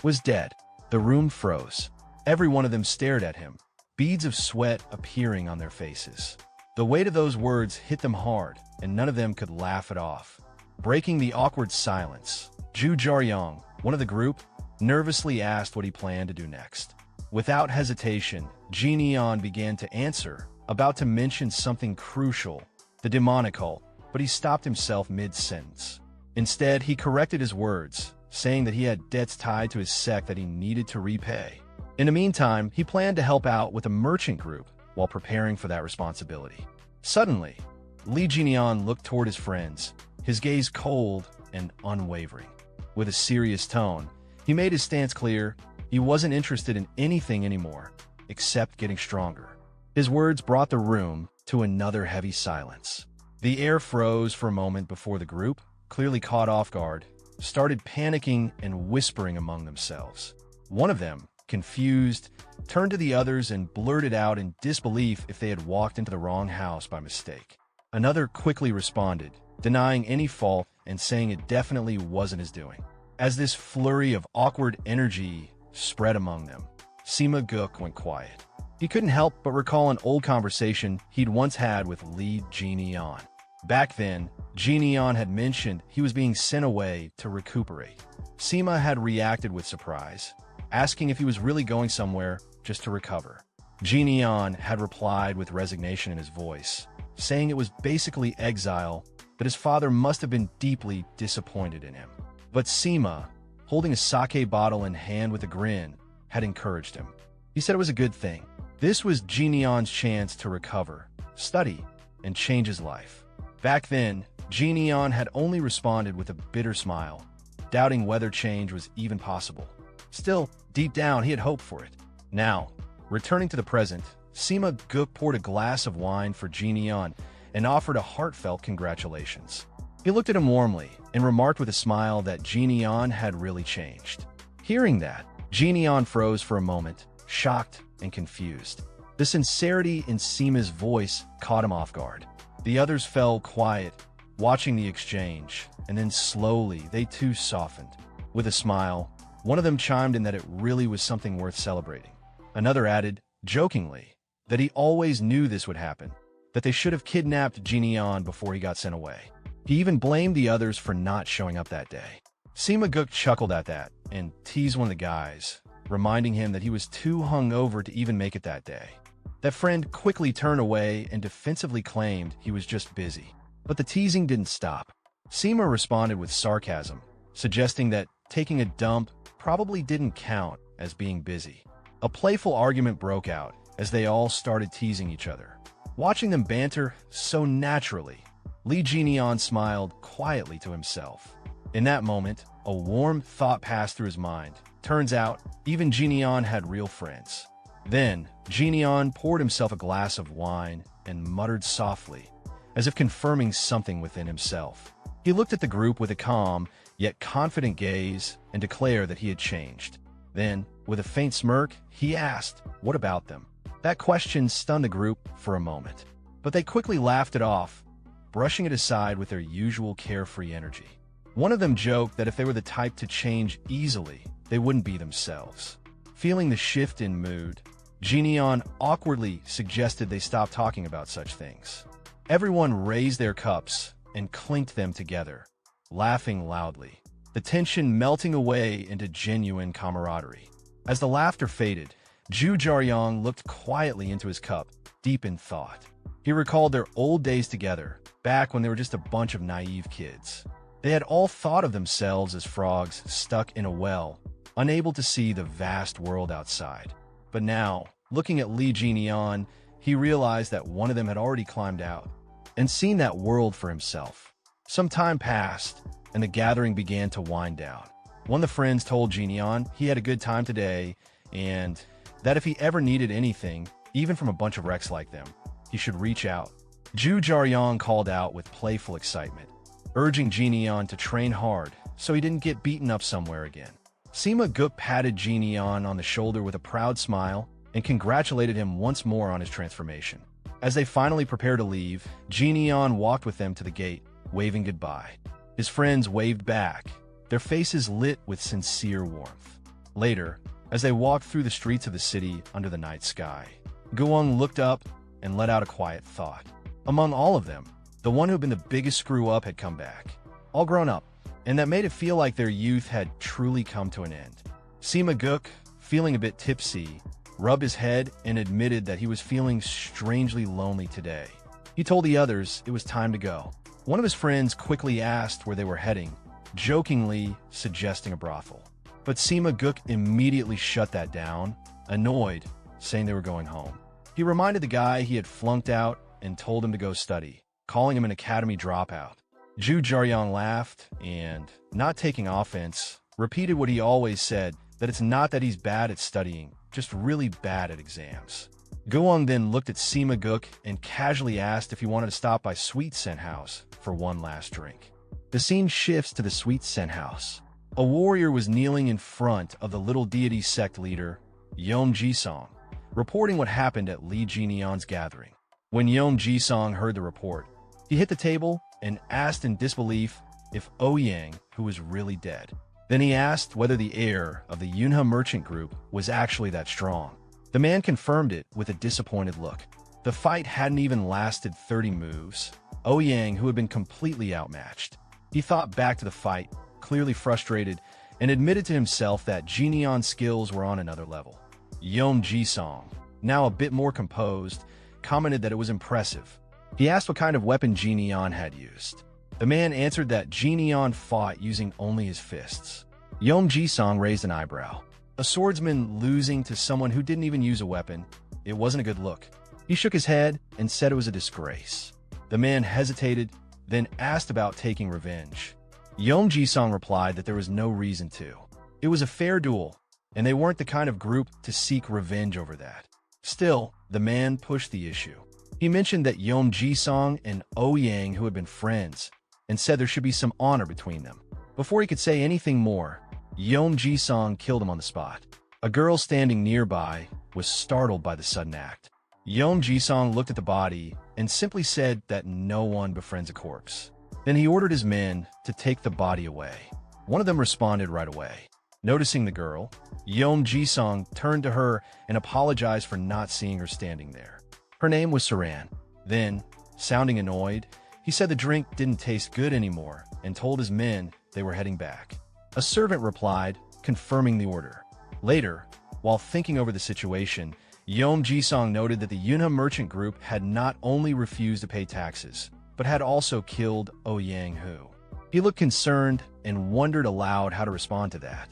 was dead. The room froze. Every one of them stared at him, beads of sweat appearing on their faces. The weight of those words hit them hard, and none of them could laugh it off. Breaking the awkward silence, Zhu Jiaoyang, one of the group, nervously asked what he planned to do next. Without hesitation, Jian began to answer, about to mention something crucial, the demonical, but he stopped himself mid-sentence. Instead, he corrected his words, saying that he had debts tied to his sect that he needed to repay. In the meantime, he planned to help out with a merchant group while preparing for that responsibility. Suddenly, Lee Jian looked toward his friends, his gaze cold and unwavering. With a serious tone, he made his stance clear. He wasn't interested in anything anymore, except getting stronger. His words brought the room to another heavy silence. The air froze for a moment before the group, clearly caught off guard, started panicking and whispering among themselves. One of them, confused, turned to the others and blurted out in disbelief if they had walked into the wrong house by mistake. Another quickly responded, denying any fault and saying it definitely wasn't his doing. As this flurry of awkward energy spread among them, Sima Guk went quiet. He couldn't help but recall an old conversation he'd once had with Lee Jian. Back then, Jian had mentioned he was being sent away to recuperate. Sima had reacted with surprise, asking if he was really going somewhere just to recover. Jian had replied with resignation in his voice, saying it was basically exile, that his father must have been deeply disappointed in him. But Sima, holding a sake bottle in hand with a grin, had encouraged him. He said it was a good thing. This was Jian's chance to recover, study, and change his life. Back then, Jian had only responded with a bitter smile, doubting whether change was even possible. Still, deep down, he had hoped for it. Now, returning to the present, Sima Guk poured a glass of wine for Jian and offered a heartfelt congratulations. He looked at him warmly and remarked with a smile that Jian had really changed. Hearing that, Jian froze for a moment, shocked and confused. The sincerity in Sima's voice caught him off guard. The others fell quiet, watching the exchange, and then slowly they too softened. With a smile, one of them chimed in that it really was something worth celebrating. Another added, jokingly, that he always knew this would happen, that they should have kidnapped Jian before he got sent away. He even blamed the others for not showing up that day. Sima Guk chuckled at that and teased one of the guys, reminding him that he was too hungover to even make it that day. That friend quickly turned away and defensively claimed he was just busy. But the teasing didn't stop. Sima responded with sarcasm, suggesting that taking a dump probably didn't count as being busy. A playful argument broke out as they all started teasing each other. Watching them banter so naturally, Lee Jian smiled quietly to himself. In that moment, a warm thought passed through his mind. Turns out, even Jian had real friends. Then, Jian poured himself a glass of wine and muttered softly, as if confirming something within himself. He looked at the group with a calm, yet confident gaze and declared that he had changed. Then, with a faint smirk, he asked, "What about them?" That question stunned the group for a moment, but they quickly laughed it off, brushing it aside with their usual carefree energy. One of them joked that if they were the type to change easily, they wouldn't be themselves. Feeling the shift in mood, Jian awkwardly suggested they stop talking about such things. Everyone raised their cups and clinked them together, laughing loudly, the tension melting away into genuine camaraderie. As the laughter faded, Zhu Jiaoyang looked quietly into his cup, deep in thought. He recalled their old days together, back when they were just a bunch of naive kids. They had all thought of themselves as frogs stuck in a well, unable to see the vast world outside. But now, looking at Lee Jian, he realized that one of them had already climbed out and seen that world for himself. Some time passed, and the gathering began to wind down. One of the friends told Jian he had a good time today, and that if he ever needed anything, even from a bunch of wrecks like them, he should reach out. Zhu Jiaoyang called out with playful excitement, urging Jian to train hard so he didn't get beaten up somewhere again. Sima Guk patted Jian on the shoulder with a proud smile and congratulated him once more on his transformation. As they finally prepared to leave, Jian walked with them to the gate, waving goodbye. His friends waved back, their faces lit with sincere warmth. Later, as they walked through the streets of the city under the night sky, Guang looked up and let out a quiet thought. Among all of them, the one who had been the biggest screw-up had come back, all grown up, and that made it feel like their youth had truly come to an end. Sima Guk, feeling a bit tipsy, rubbed his head and admitted that he was feeling strangely lonely today. He told the others it was time to go. One of his friends quickly asked where they were heading, jokingly suggesting a brothel. But Sima Guk immediately shut that down, annoyed, saying they were going home. He reminded the guy he had flunked out and told him to go study. calling him an academy dropout. Zhu Jiaoyang laughed and, not taking offense, repeated what he always said, that it's not that he's bad at studying, just really bad at exams. Guang then looked at Sima Guk and casually asked if he wanted to stop by Sweet Scent House for one last drink. The scene shifts to the Sweet Scent House. A warrior was kneeling in front of the little deity sect leader, Yom Jisong, reporting what happened at Li Jinian's gathering. When Yom Jisong heard the report, he hit the table and asked in disbelief if Ouyang, who was really dead. Then he asked whether the heir of the Yunhe merchant group was actually that strong. The man confirmed it with a disappointed look. The fight hadn't even lasted 30 moves. Ouyang, who had been completely outmatched. He thought back to the fight, clearly frustrated, and admitted to himself that Jinian's skills were on another level. Yom Jisong, now a bit more composed, commented that it was impressive. He asked what kind of weapon Jinian had used. The man answered that Jinian fought using only his fists. Yom Jisong raised an eyebrow. A swordsman losing to someone who didn't even use a weapon, it wasn't a good look. He shook his head and said it was a disgrace. The man hesitated, then asked about taking revenge. Yom Jisong replied that there was no reason to. It was a fair duel, and they weren't the kind of group to seek revenge over that. Still, the man pushed the issue. He mentioned that Yom Jisong and Ouyang, who had been friends, and said there should be some honor between them. Before he could say anything more, Yom Jisong killed him on the spot. A girl standing nearby was startled by the sudden act. Yom Jisong looked at the body and simply said that no one befriends a corpse. Then he ordered his men to take the body away. One of them responded right away. Noticing the girl, Yom Jisong turned to her and apologized for not seeing her standing there. Her name was Saran. Then, sounding annoyed, he said the drink didn't taste good anymore and told his men they were heading back. A servant replied, confirming the order. Later, while thinking over the situation, Yom Jisong noted that the Yunhe merchant group had not only refused to pay taxes, but had also killed Ouyang Hu. He looked concerned and wondered aloud how to respond to that.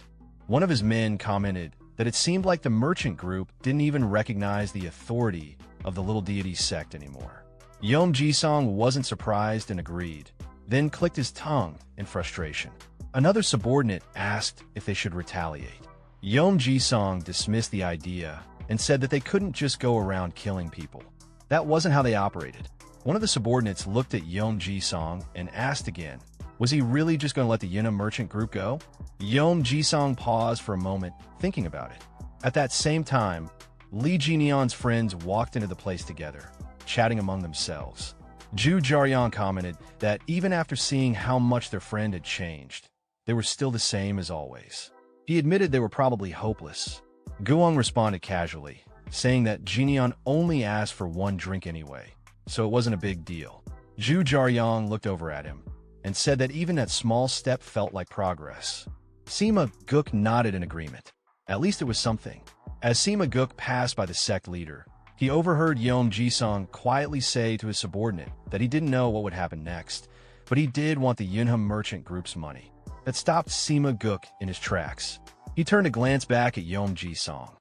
One of his men commented that it seemed like the merchant group didn't even recognize the authority of the little deity sect anymore. Yom Jisong wasn't surprised and agreed, then clicked his tongue in frustration. Another subordinate asked if they should retaliate. Yom Jisong dismissed the idea and said that they couldn't just go around killing people. That wasn't how they operated. One of the subordinates looked at Yom Jisong and asked again, was he really just going to let the Yunhe merchant group go? Yom Jisong paused for a moment, thinking about it. At that same time, Li Jinian's friends walked into the place together, chatting among themselves. Zhu Jiaoyang commented that even after seeing how much their friend had changed, they were still the same as always. He admitted they were probably hopeless. Guang responded casually, saying that Jinian only asked for one drink anyway, so it wasn't a big deal. Zhu Jiaoyang looked over at him and said that even that small step felt like progress. Sima Guk nodded in agreement. At least it was something. As Sima Guk passed by the sect leader, he overheard Yom Jisong quietly say to his subordinate that he didn't know what would happen next, but he did want the Yunhe merchant group's money. That stopped Sima Guk in his tracks. He turned to glance back at Yom Jisong,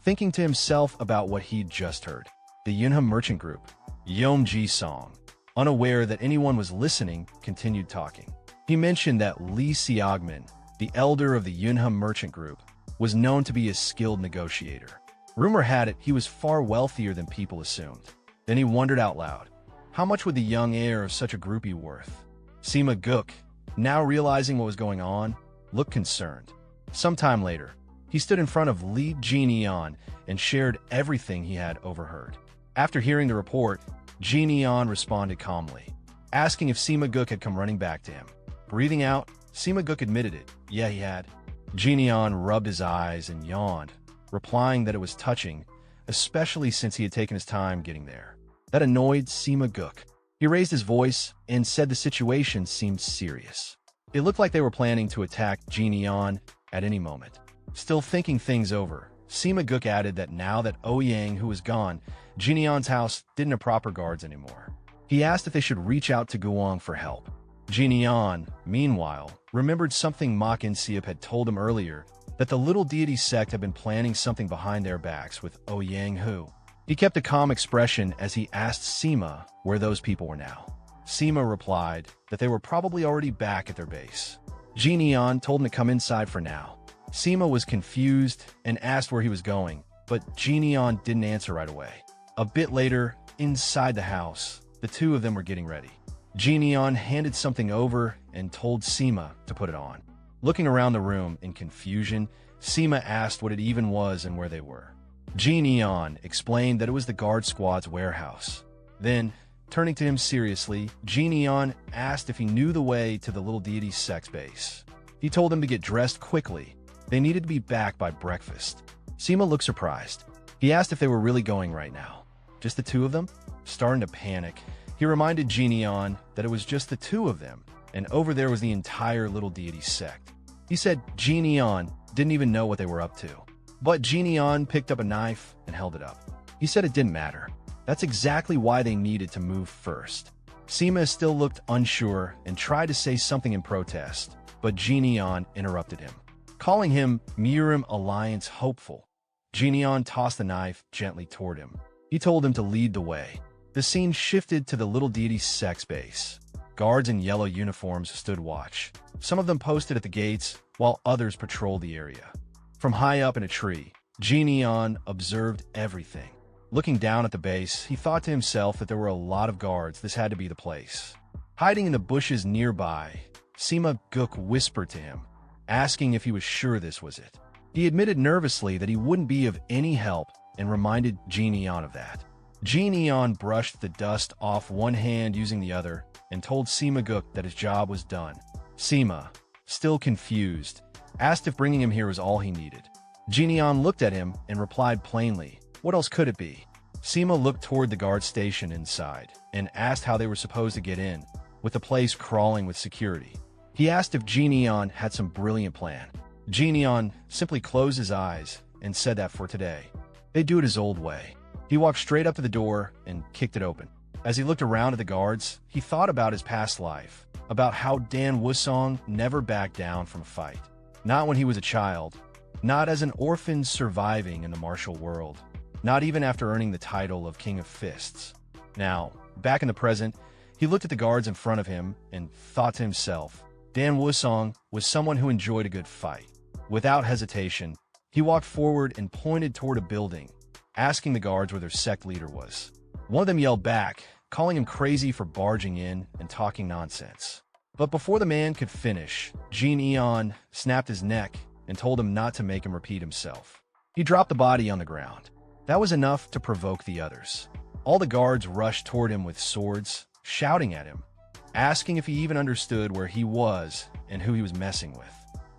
thinking to himself about what he'd just heard. The Yunhe merchant group. Yom Jisong, unaware that anyone was listening, continued talking. He mentioned that Li Xiaogman, the elder of the Yunhe merchant group, was known to be a skilled negotiator. Rumor had it he was far wealthier than people assumed. Then he wondered out loud, how much would the young heir of such a group be worth? Sima Guk, now realizing what was going on, looked concerned. Sometime later, he stood in front of Li Jinian and shared everything he had overheard. After hearing the report, Jinian responded calmly, asking if Sima Guk had come running back to him. Breathing out, Sima Guk admitted it. Yeah, he had. Jinian rubbed his eyes and yawned, replying that it was touching, especially since he had taken his time getting there. That annoyed Sima Guk. He raised his voice and said the situation seemed serious. It looked like they were planning to attack Jinian at any moment. Still thinking things over, Sima Guk added that now that Ouyang, who was gone, Jinian's house didn't have proper guards anymore. He asked if they should reach out to Guang for help. Jinian, meanwhile, remembered something Makin Siep had told him earlier, that the little deity sect had been planning something behind their backs with Ouyang Hu. He kept a calm expression as he asked Sima where those people were now. Sima replied that they were probably already back at their base. Jineon told him to come inside for now. Sima was confused and asked where he was going, but Jineon didn't answer right away. A bit later, inside the house, the two of them were getting ready. Jineon handed something over and told Sima to put it on. Looking around the room in confusion, Sima asked what it even was and where they were. Jineon explained that it was the guard squad's warehouse. Then, turning to him seriously, Jineon asked if he knew the way to the little deity's sect base. He told them to get dressed quickly. They needed to be back by breakfast. Sima looked surprised. He asked if they were really going right now. Just the two of them? Starting to panic, he reminded Jineon that it was just the two of them, and over there was the entire little deity sect. He said Jineon didn't even know what they were up to. But Jineon picked up a knife and held it up. He said it didn't matter. That's exactly why they needed to move first. Sima still looked unsure and tried to say something in protest, but Jineon interrupted him, calling him Mirim Alliance hopeful. Jineon tossed the knife gently toward him. He told him to lead the way. The scene shifted to the little deity's sect base. Guards in yellow uniforms stood watch. Some of them posted at the gates, while others patrolled the area. From high up in a tree, Jineon observed everything. Looking down at the base, he thought to himself that there were a lot of guards. This had to be the place. Hiding in the bushes nearby, Sima Guk whispered to him, asking if he was sure this was it. He admitted nervously that he wouldn't be of any help and reminded Jineon of that. Jineon brushed the dust off one hand using the other and told Sima Guk that his job was done. Sima, still confused, asked if bringing him here was all he needed. Jineon looked at him and replied plainly, "What else could it be?" Sima looked toward the guard station inside and asked how they were supposed to get in, with the place crawling with security. He asked if Jineon had some brilliant plan. Jineon simply closed his eyes and said that for today, they'd do it his old way. He walked straight up to the door and kicked it open. As he looked around at the guards, he thought about his past life, about how Dan Wusong never backed down from a fight. Not when he was a child, not as an orphan surviving in the martial world, not even after earning the title of King of Fists. Now, back in the present, he looked at the guards in front of him and thought to himself, Dan Wusong was someone who enjoyed a good fight. Without hesitation, he walked forward and pointed toward a building, asking the guards where their sect leader was. One of them yelled back, calling him crazy for barging in and talking nonsense. But before the man could finish, Jineon snapped his neck and told him not to make him repeat himself. He dropped the body on the ground. That was enough to provoke the others. All the guards rushed toward him with swords, shouting at him, asking if he even understood where he was and who he was messing with.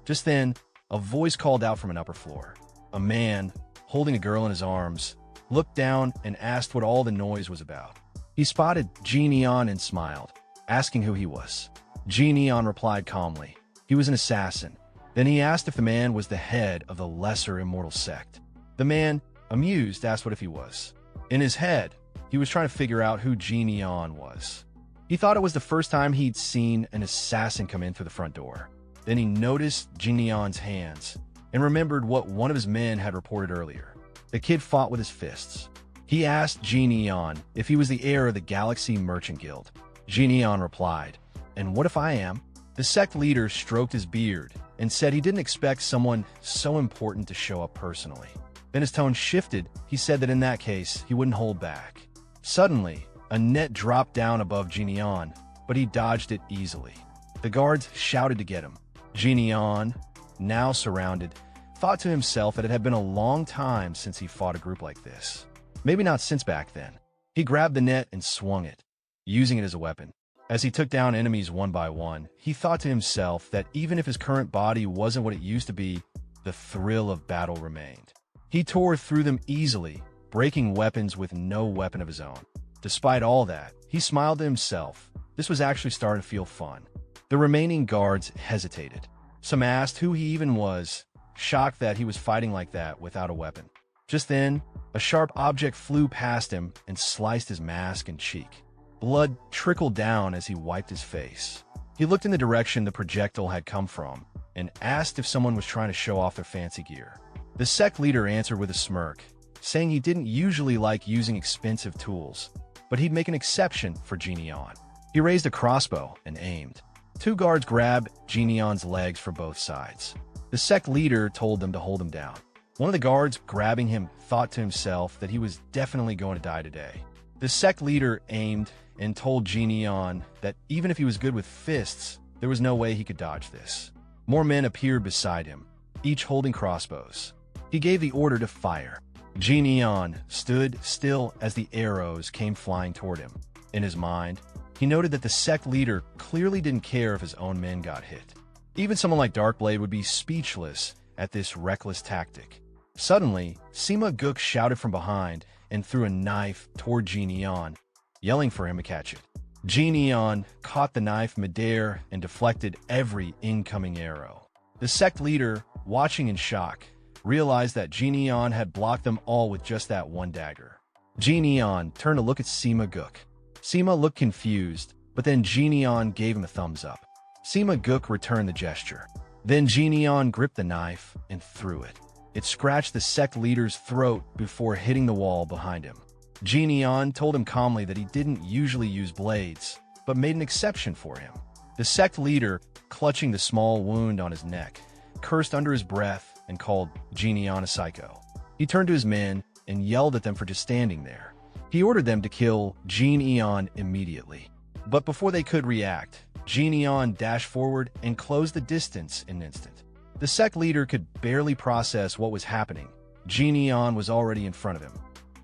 Just then, a voice called out from an upper floor. A man, holding a girl in his arms, looked down and asked what all the noise was about. He spotted Jineon and smiled, asking who he was. Jineon replied calmly, he was an assassin. Then he asked if the man was the head of the lesser immortal sect. The man, amused, asked what if he was. In his head, he was trying to figure out who Jineon was. He thought it was the first time he'd seen an assassin come in through the front door. Then he noticed Jineon's hands and remembered what one of his men had reported earlier. The kid fought with his fists. He asked Jineon if he was the heir of the Galaxy Merchant Guild. Jineon replied, "And what if I am?" The sect leader stroked his beard and said he didn't expect someone so important to show up personally. Then his tone shifted. He said that in that case, he wouldn't hold back. Suddenly, a net dropped down above Jineon, but he dodged it easily. The guards shouted to get him. Jineon, now surrounded, thought to himself that it had been a long time since he fought a group like this. Maybe not since back then. He grabbed the net and swung it, using it as a weapon. As he took down enemies one by one, he thought to himself that even if his current body wasn't what it used to be, the thrill of battle remained. He tore through them easily, breaking weapons with no weapon of his own. Despite all that, he smiled to himself. This was actually starting to feel fun. The remaining guards hesitated. Some asked who he even was, shocked that he was fighting like that without a weapon. Just then, a sharp object flew past him and sliced his mask and cheek. Blood trickled down as he wiped his face. He looked in the direction the projectile had come from and asked if someone was trying to show off their fancy gear. The sect leader answered with a smirk, saying he didn't usually like using expensive tools, but he'd make an exception for Jineon. He raised a crossbow and aimed. Two guards grabbed Jinion's legs for both sides. The sect leader told them to hold him down. One of the guards grabbing him thought to himself that he was definitely going to die today. The sect leader aimed and told Jinion that even if he was good with fists, there was no way he could dodge this. More men appeared beside him, each holding crossbows. He gave the order to fire. Jinion stood still as the arrows came flying toward him. In his mind, he noted that the sect leader clearly didn't care if his own men got hit. Even someone like Darkblade would be speechless at this reckless tactic. Suddenly, Sima Guk shouted from behind and threw a knife toward Jinion, yelling for him to catch it. Jinion caught the knife midair and deflected every incoming arrow. The sect leader, watching in shock, realized that Jinion had blocked them all with just that one dagger. Jinion turned to look at Sima Guk. Sima looked confused, but then Jinion gave him a thumbs up. Sima Guk returned the gesture. Then Jinion gripped the knife and threw it. It scratched the sect leader's throat before hitting the wall behind him. Jinion told him calmly that he didn't usually use blades, but made an exception for him. The sect leader, clutching the small wound on his neck, cursed under his breath and called Jinion a psycho. He turned to his men and yelled at them for just standing there. He ordered them to kill Jinion immediately. But before they could react, Jinion dashed forward and closed the distance in an instant. The sect leader could barely process what was happening. Jinion was already in front of him.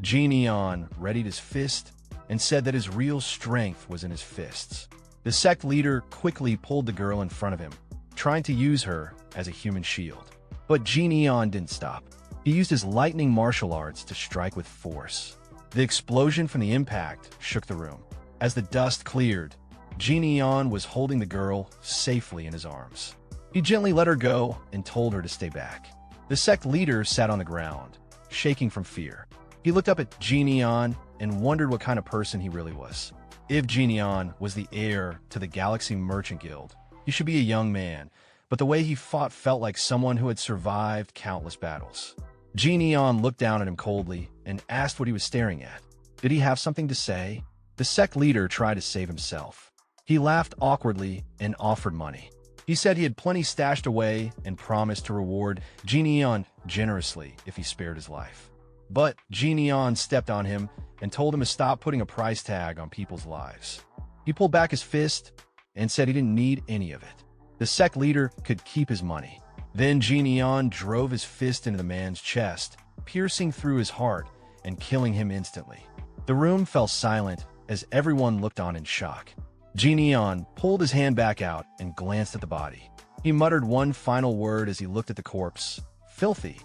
Jinion readied his fist and said that his real strength was in his fists. The sect leader quickly pulled the girl in front of him, trying to use her as a human shield. But Jinion didn't stop. He used his lightning martial arts to strike with force. The explosion from the impact shook the room. As the dust cleared, Jinion was holding the girl safely in his arms. He gently let her go and told her to stay back. The sect leader sat on the ground, shaking from fear. He looked up at Jinion and wondered what kind of person he really was. If Jinion was the heir to the Galaxy Merchant Guild, he should be a young man, but the way he fought felt like someone who had survived countless battles. Jinion looked down at him coldly and asked what he was staring at. Did he have something to say? The sect leader tried to save himself. He laughed awkwardly and offered money. He said he had plenty stashed away and promised to reward Jinion generously if he spared his life. But Jinion stepped on him and told him to stop putting a price tag on people's lives. He pulled back his fist and said he didn't need any of it. The sect leader could keep his money. Then Jinion drove his fist into the man's chest, piercing through his heart and killing him instantly. The room fell silent as everyone looked on in shock. Jinion pulled his hand back out and glanced at the body. He muttered one final word as he looked at the corpse. Filthy.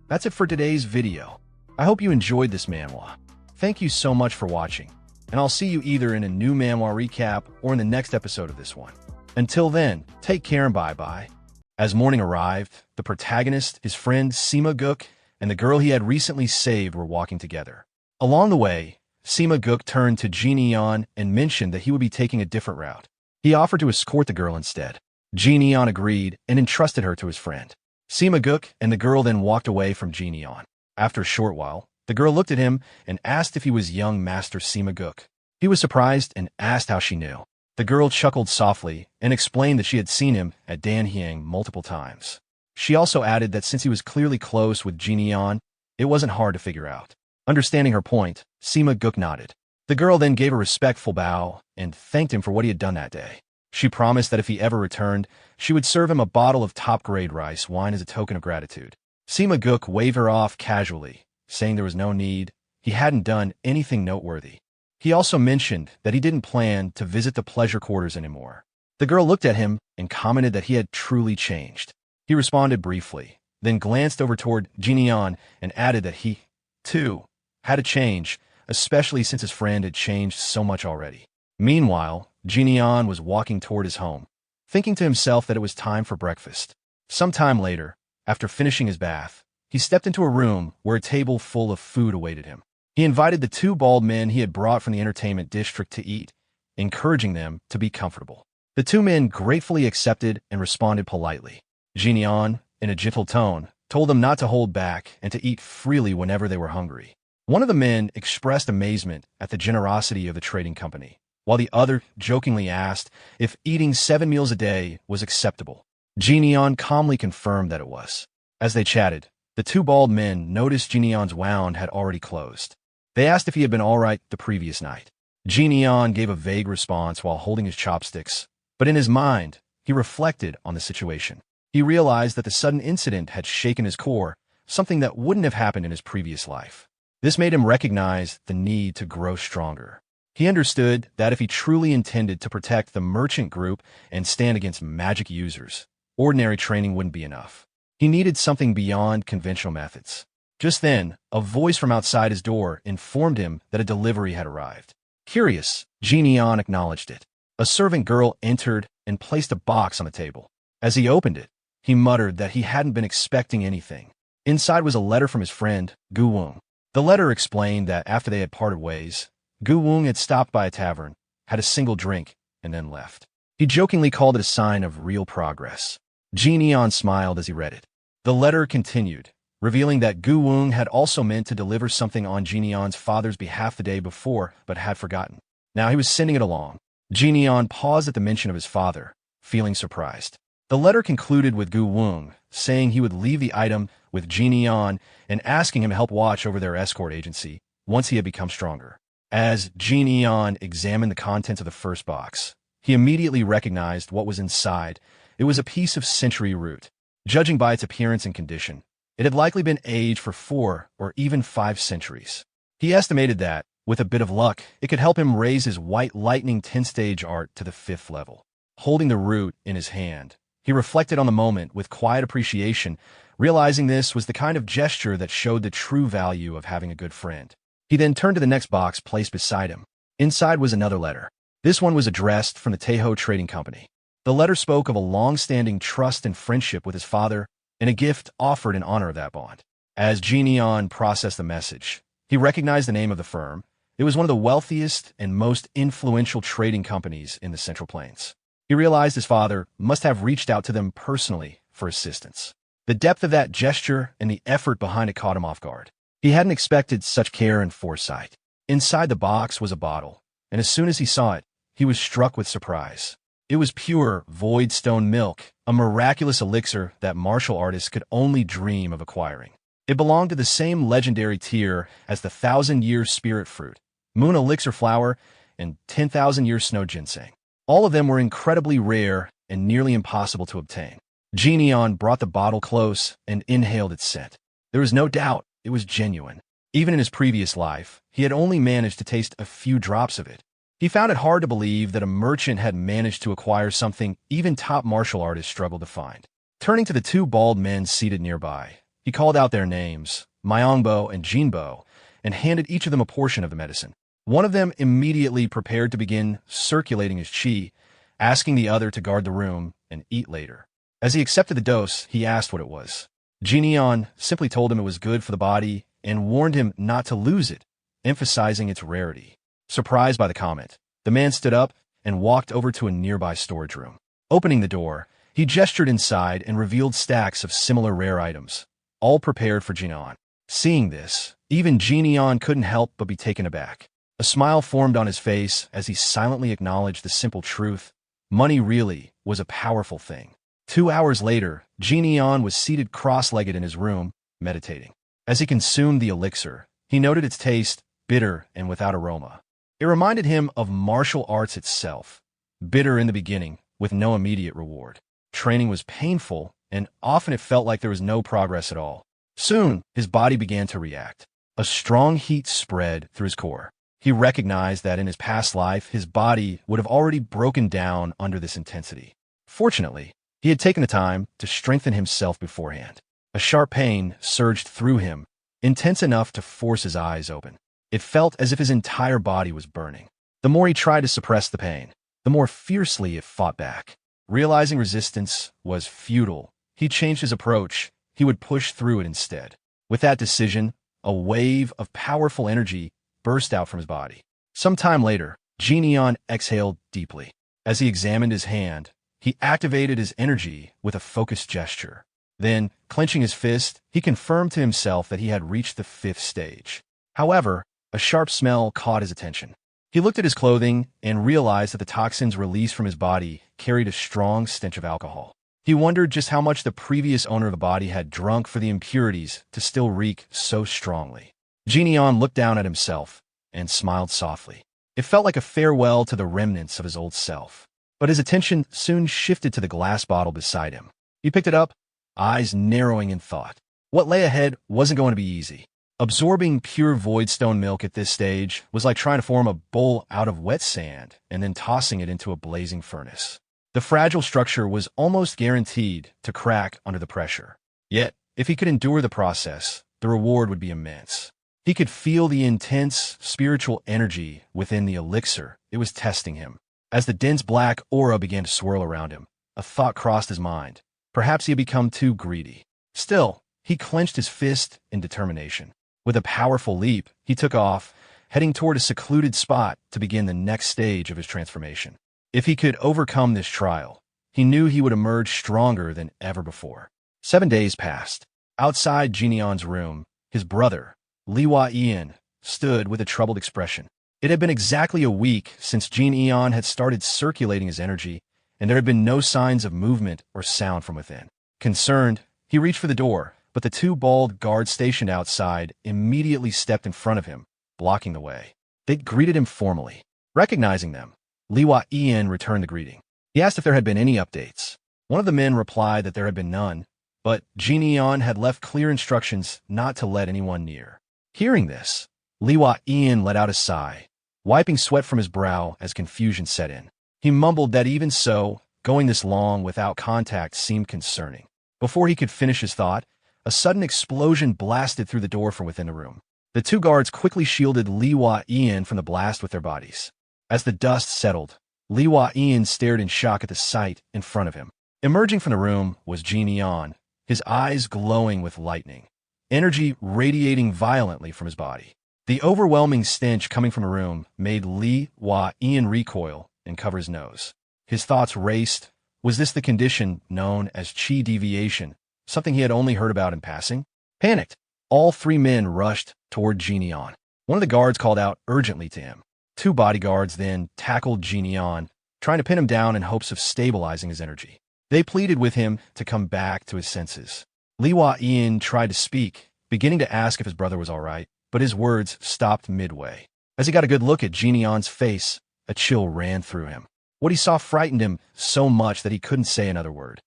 That's it for today's video. I hope you enjoyed this manhwa. Thank you so much for watching, and I'll see you either in a new manhwa recap or in the next episode of this one. Until then, take care and bye-bye. As morning arrived, the protagonist, his friend Sima Guk, and the girl he had recently saved were walking together. Along the way, Sima Guk turned to Jinion and mentioned that he would be taking a different route. He offered to escort the girl instead. Jinion agreed and entrusted her to his friend. Sima Guk and the girl then walked away from Jinion. After a short while, the girl looked at him and asked if he was young Master Sima Guk. He was surprised and asked how she knew. The girl chuckled softly and explained that she had seen him at Danhyang multiple times. She also added that since he was clearly close with Jinion, it wasn't hard to figure out. Understanding her point, Sima Guk nodded. The girl then gave a respectful bow and thanked him for what he had done that day. She promised that if he ever returned, she would serve him a bottle of top-grade rice wine as a token of gratitude. Sima Guk waved her off casually, saying there was no need. He hadn't done anything noteworthy. He also mentioned that he didn't plan to visit the pleasure quarters anymore. The girl looked at him and commented that he had truly changed. He responded briefly, then glanced over toward Jinion and added that he, too, had to change, especially since his friend had changed so much already. Meanwhile, Jinion was walking toward his home, thinking to himself that it was time for breakfast. Some time later, after finishing his bath, he stepped into a room where a table full of food awaited him. He invited the two bald men he had brought from the entertainment district to eat, encouraging them to be comfortable. The two men gratefully accepted and responded politely. Jinion, in a gentle tone, told them not to hold back and to eat freely whenever they were hungry. One of the men expressed amazement at the generosity of the trading company. while the other jokingly asked if eating 7 meals a day was acceptable. Jineon calmly confirmed that it was. As they chatted, the two bald men noticed Jineon's wound had already closed. They asked if he had been all right the previous night. Jineon gave a vague response while holding his chopsticks, but in his mind, he reflected on the situation. He realized that the sudden incident had shaken his core, something that wouldn't have happened in his previous life. This made him recognize the need to grow stronger. He understood that if he truly intended to protect the merchant group and stand against magic users, ordinary training wouldn't be enough. He needed something beyond conventional methods. Just then, a voice from outside his door informed him that a delivery had arrived. Curious, Jineon acknowledged it. A servant girl entered and placed a box on the table. As he opened it, he muttered that he hadn't been expecting anything. Inside was a letter from his friend, Gu Wong. The letter explained that after they had parted ways, Gu Wong had stopped by a tavern, had a single drink, and then left. He jokingly called it a sign of real progress. Jineon smiled as he read it. The letter continued, revealing that Gu Wong had also meant to deliver something on Jineon's father's behalf the day before, but had forgotten. Now he was sending it along. Jineon paused at the mention of his father, feeling surprised. The letter concluded with Gu Wong saying he would leave the item with Jineon and asking him to help watch over their escort agency once he had become stronger. As Jineon examined the contents of the first box, he immediately recognized what was inside. It was a piece of century root. Judging by its appearance and condition, it had likely been aged for 4 or even 5 centuries. He estimated that, with a bit of luck, it could help him raise his White Lightning 10-stage art to the 5th level. Holding the root in his hand, he reflected on the moment with quiet appreciation, realizing this was the kind of gesture that showed the true value of having a good friend. He then turned to the next box placed beside him. Inside was another letter. This one was addressed from the Teiho Trading Company. The letter spoke of a long-standing trust and friendship with his father and a gift offered in honor of that bond. As Jineon processed the message, he recognized the name of the firm. It was one of the wealthiest and most influential trading companies in the Central Plains. He realized his father must have reached out to them personally for assistance. The depth of that gesture and the effort behind it caught him off guard. He hadn't expected such care and foresight. Inside the box was a bottle, and as soon as he saw it, he was struck with surprise. It was pure, void stone milk, a miraculous elixir that martial artists could only dream of acquiring. It belonged to the same legendary tier as the 1,000-year spirit fruit, moon elixir flower, and 10,000-year snow ginseng. All of them were incredibly rare and nearly impossible to obtain. Jineon brought the bottle close and inhaled its scent. There was no doubt it was genuine. Even in his previous life, he had only managed to taste a few drops of it. He found it hard to believe that a merchant had managed to acquire something even top martial artists struggled to find. Turning to the two bald men seated nearby, he called out their names, Myongbo and Jinbo, and handed each of them a portion of the medicine. One of them immediately prepared to begin circulating his chi, asking the other to guard the room and eat later. As he accepted the dose, he asked what it was. Jineon simply told him it was good for the body and warned him not to lose it, emphasizing its rarity. Surprised by the comment, the man stood up and walked over to a nearby storage room. Opening the door, he gestured inside and revealed stacks of similar rare items, all prepared for Jineon. Seeing this, even Jineon couldn't help but be taken aback. A smile formed on his face as he silently acknowledged the simple truth. Money really was a powerful thing. 2 hours later, Jineon was seated cross-legged in his room, meditating. As he consumed the elixir, he noted its taste, bitter and without aroma. It reminded him of martial arts itself, bitter in the beginning, with no immediate reward. Training was painful, and often it felt like there was no progress at all. Soon, his body began to react. A strong heat spread through his core. He recognized that in his past life, his body would have already broken down under this intensity. Fortunately, he had taken the time to strengthen himself beforehand. A sharp pain surged through him, intense enough to force his eyes open. It felt as if his entire body was burning. The more he tried to suppress the pain, the more fiercely it fought back. Realizing resistance was futile, he changed his approach. He would push through it instead. With that decision, a wave of powerful energy burst out from his body. Some time later, Jineon exhaled deeply. As he examined his hand, he activated his energy with a focused gesture. Then, clenching his fist, he confirmed to himself that he had reached the 5th stage. However, a sharp smell caught his attention. He looked at his clothing and realized that the toxins released from his body carried a strong stench of alcohol. He wondered just how much the previous owner of the body had drunk for the impurities to still reek so strongly. Jineon looked down at himself and smiled softly. It felt like a farewell to the remnants of his old self. But his attention soon shifted to the glass bottle beside him. He picked it up, eyes narrowing in thought. What lay ahead wasn't going to be easy. Absorbing pure voidstone milk at this stage was like trying to form a bowl out of wet sand and then tossing it into a blazing furnace. The fragile structure was almost guaranteed to crack under the pressure. Yet, if he could endure the process, the reward would be immense. He could feel the intense spiritual energy within the elixir. It was testing him. As the dense black aura began to swirl around him, a thought crossed his mind. Perhaps he had become too greedy. Still, he clenched his fist in determination. With a powerful leap, he took off, heading toward a secluded spot to begin the next stage of his transformation. If he could overcome this trial, he knew he would emerge stronger than ever before. 7 days passed. Outside Jineon's room, his brother, Liwa Ian, stood with a troubled expression. It had been exactly a week since Jineon had started circulating his energy, and there had been no signs of movement or sound from within. Concerned, he reached for the door, but the two bald guards stationed outside immediately stepped in front of him, blocking the way. They greeted him formally. Recognizing them, Liwa Ian returned the greeting. He asked if there had been any updates. One of the men replied that there had been none, but Jineon had left clear instructions not to let anyone near. Hearing this, Liwa Ian let out a sigh, wiping sweat from his brow as confusion set in. He mumbled that even so, going this long without contact seemed concerning. Before he could finish his thought, a sudden explosion blasted through the door from within the room. The two guards quickly shielded Liwa Ian from the blast with their bodies. As the dust settled, Liwa Ian stared in shock at the sight in front of him. Emerging from the room was Jineon, his eyes glowing with lightning, energy radiating violently from his body. The overwhelming stench coming from the room made Liwa Ian recoil and cover his nose. His thoughts raced. Was this the condition known as chi deviation, something he had only heard about in passing? Panicked, all three men rushed toward Jineon. One of the guards called out urgently to him. Two bodyguards then tackled Jineon, trying to pin him down in hopes of stabilizing his energy. They pleaded with him to come back to his senses. Liwa Ian tried to speak, beginning to ask if his brother was all right, but his words stopped midway. As he got a good look at Jineon's face, a chill ran through him. What he saw frightened him so much that he couldn't say another word.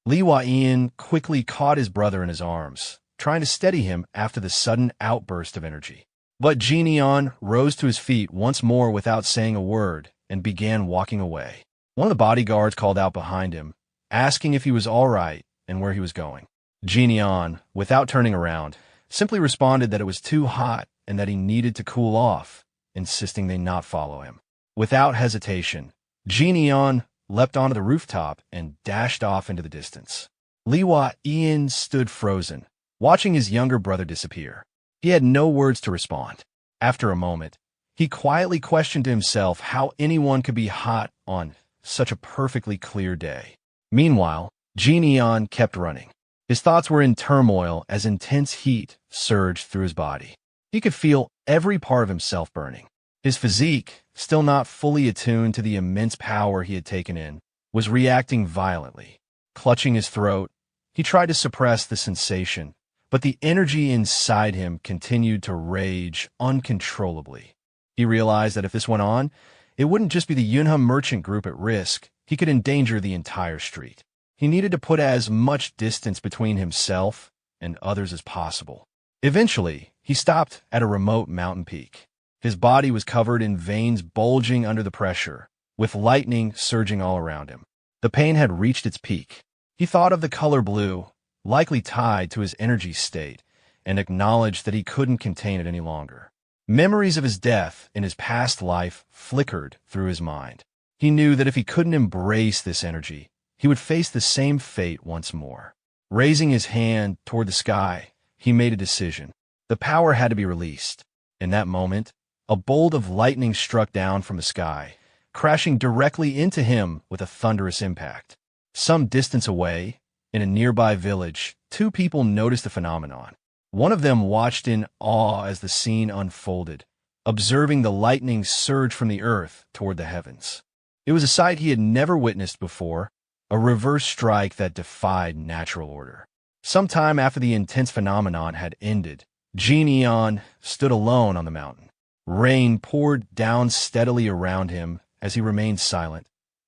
Liwa Ian quickly caught his brother in his arms, trying to steady him after the sudden outburst of energy. But Jineon rose to his feet once more without saying a word and began walking away. One of the bodyguards called out behind him, asking if he was all right and where he was going. Jineon, without turning around, simply responded that it was too hot and that he needed to cool off, insisting they not follow him. Without hesitation, Jineon leapt onto the rooftop and dashed off into the distance. Liwa Ian stood frozen, watching his younger brother disappear. He had no words to respond. After a moment, he quietly questioned to himself how anyone could be hot on such a perfectly clear day. Meanwhile, Jineon kept running. His thoughts were in turmoil as intense heat surged through his body. He could feel every part of himself burning. His physique, still not fully attuned to the immense power he had taken in, was reacting violently. Clutching his throat, he tried to suppress the sensation, but the energy inside him continued to rage uncontrollably. He realized that if this went on, it wouldn't just be the Yunha merchant group at risk, he could endanger the entire street. He needed to put as much distance between himself and others as possible. Eventually, he stopped at a remote mountain peak. His body was covered in veins bulging under the pressure, with lightning surging all around him. The pain had reached its peak. He thought of the color blue, likely tied to his energy state, and acknowledged that he couldn't contain it any longer. Memories of his death in his past life flickered through his mind. He knew that if he couldn't embrace this energy, he would face the same fate once more. Raising his hand toward the sky, he made a decision. The power had to be released. In that moment, a bolt of lightning struck down from the sky, crashing directly into him with a thunderous impact. Some distance away, in a nearby village, two people noticed the phenomenon. One of them watched in awe as the scene unfolded, observing the lightning surge from the earth toward the heavens. It was a sight he had never witnessed before, a reverse strike that defied natural order. Sometime after the intense phenomenon had ended, Jian stood alone on the mountain. Rain poured down steadily around him as he remained silent,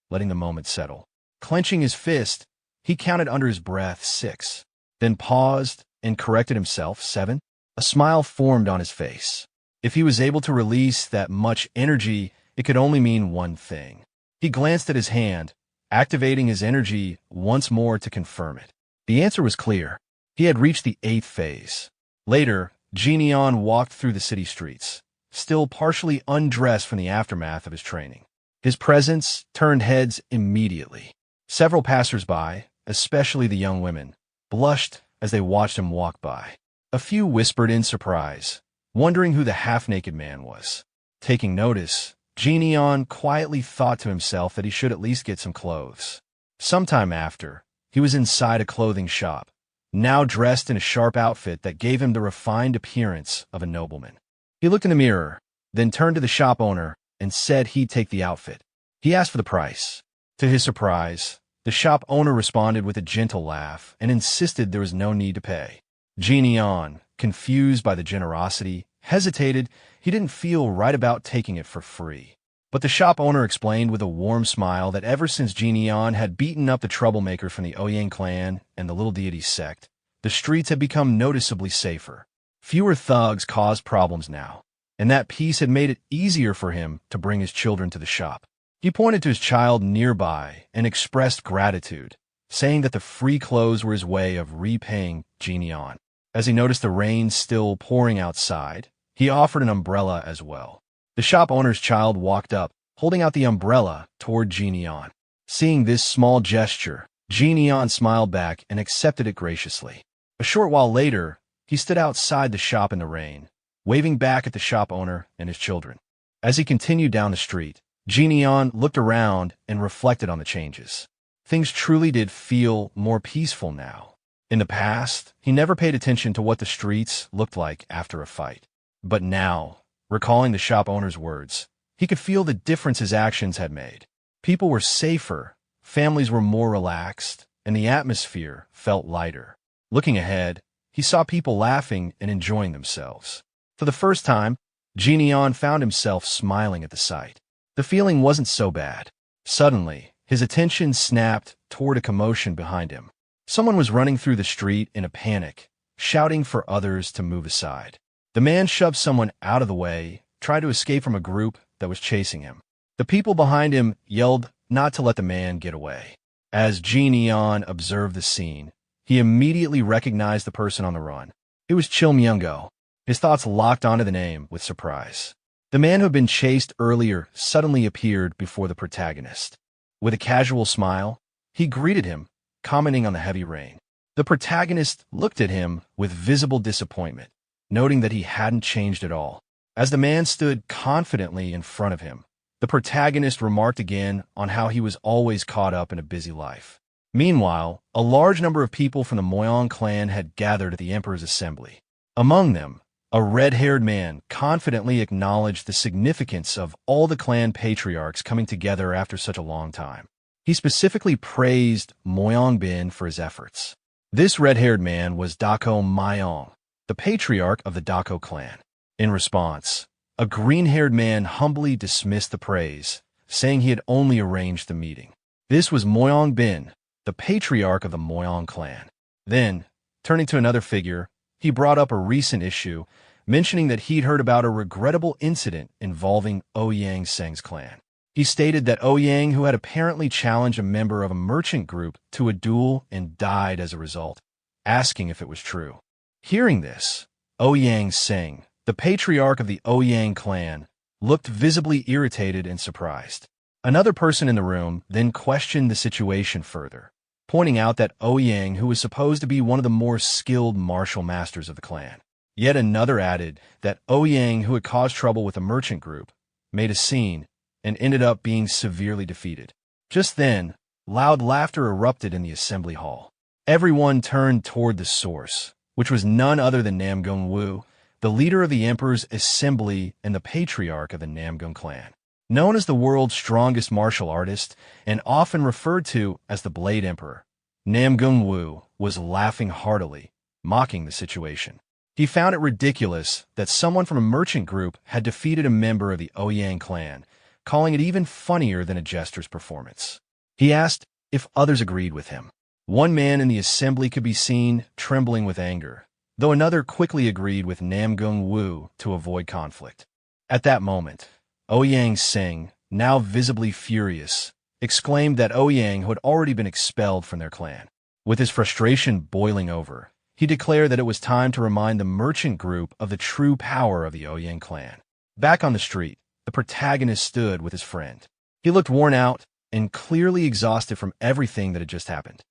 letting the moment settle. Clenching his fist, he counted under his breath 6, then paused and corrected himself 7. A smile formed on his face. If he was able to release that much energy, it could only mean one thing. He glanced at his hand, activating his energy once more to confirm it. The answer was clear. He had reached the 8th phase. Later, Jian walked through the city streets, still partially undressed from the aftermath of his training. His presence turned heads immediately. Several passers-by, especially the young women, blushed as they watched him walk by. A few whispered in surprise, wondering who the half-naked man was. Taking notice, Jian quietly thought to himself that he should at least get some clothes. Sometime after, he was inside a clothing shop, now dressed in a sharp outfit that gave him the refined appearance of a nobleman. He looked in the mirror, then turned to the shop owner and said he'd take the outfit. He asked for the price. To his surprise, the shop owner responded with a gentle laugh and insisted there was no need to pay. Jian, confused by the generosity, hesitated. He didn't feel right about taking it for free. But the shop owner explained with a warm smile that ever since Jian had beaten up the troublemaker from the Ouyang clan and the little deity sect, the streets had become noticeably safer. Fewer thugs caused problems now, and that peace had made it easier for him to bring his children to the shop. He pointed to his child nearby and expressed gratitude, saying that the free clothes were his way of repaying Jian. As he noticed the rain still pouring outside, he offered an umbrella as well. The shop owner's child walked up, holding out the umbrella toward Jian. Seeing this small gesture, Jian smiled back and accepted it graciously. A short while later, he stood outside the shop in the rain, waving back at the shop owner and his children. As he continued down the street, Jian looked around and reflected on the changes. Things truly did feel more peaceful now. In the past, he never paid attention to what the streets looked like after a fight. But now, recalling the shop owner's words, he could feel the difference his actions had made. People were safer, families were more relaxed, and the atmosphere felt lighter. Looking ahead, he saw people laughing and enjoying themselves. For the first time, Jian found himself smiling at the sight. The feeling wasn't so bad. Suddenly, his attention snapped toward a commotion behind him. Someone was running through the street in a panic, shouting for others to move aside. The man shoved someone out of the way, tried to escape from a group that was chasing him. The people behind him yelled not to let the man get away. As Jian observed the scene, he immediately recognized the person on the run. It was Chil Myung-go. His thoughts locked onto the name with surprise. The man who had been chased earlier suddenly appeared before the protagonist. With a casual smile, he greeted him, commenting on the heavy rain. The protagonist looked at him with visible disappointment, noting that he hadn't changed at all. As the man stood confidently in front of him, the protagonist remarked again on how he was always caught up in a busy life. Meanwhile, a large number of people from the Ouyang clan had gathered at the emperor's assembly. Among them, a red-haired man confidently acknowledged the significance of all the clan patriarchs coming together after such a long time. He specifically praised Ouyang Bin for his efforts. This red-haired man was Dako Myong, the patriarch of the Dako clan. In response, a green-haired man humbly dismissed the praise, saying he had only arranged the meeting. This was Ouyang Bin, the patriarch of the Ouyang clan. Then, turning to another figure, he brought up a recent issue, mentioning that he'd heard about a regrettable incident involving Ouyang Seng's clan. He stated that Ouyang, who had apparently challenged a member of a merchant group to a duel and died as a result, asking if it was true. Hearing this, Ouyang Seng, the patriarch of the Ouyang clan, looked visibly irritated and surprised. Another person in the room then questioned the situation further, pointing out that Ouyang, who was supposed to be one of the more skilled martial masters of the clan. Yet another added that Ouyang, who had caused trouble with a merchant group, made a scene and ended up being severely defeated. Just then, loud laughter erupted in the assembly hall. Everyone turned toward the source, which was none other than Nam Gong-woo, the leader of the Emperor's Assembly and the patriarch of the Namgun clan. Known as the world's strongest martial artist and often referred to as the Blade Emperor, Namgun Wu was laughing heartily, mocking the situation. He found it ridiculous that someone from a merchant group had defeated a member of the Ouyang clan, calling it even funnier than a jester's performance. He asked if others agreed with him. One man in the assembly could be seen trembling with anger, though another quickly agreed with Namgun Wu to avoid conflict. At that moment, Ouyang Sing, now visibly furious, exclaimed that Ouyang had already been expelled from their clan. With his frustration boiling over, he declared that it was time to remind the merchant group of the true power of the Ouyang clan. Back on the street, the protagonist stood with his friend. He looked worn out and clearly exhausted from everything that had just happened.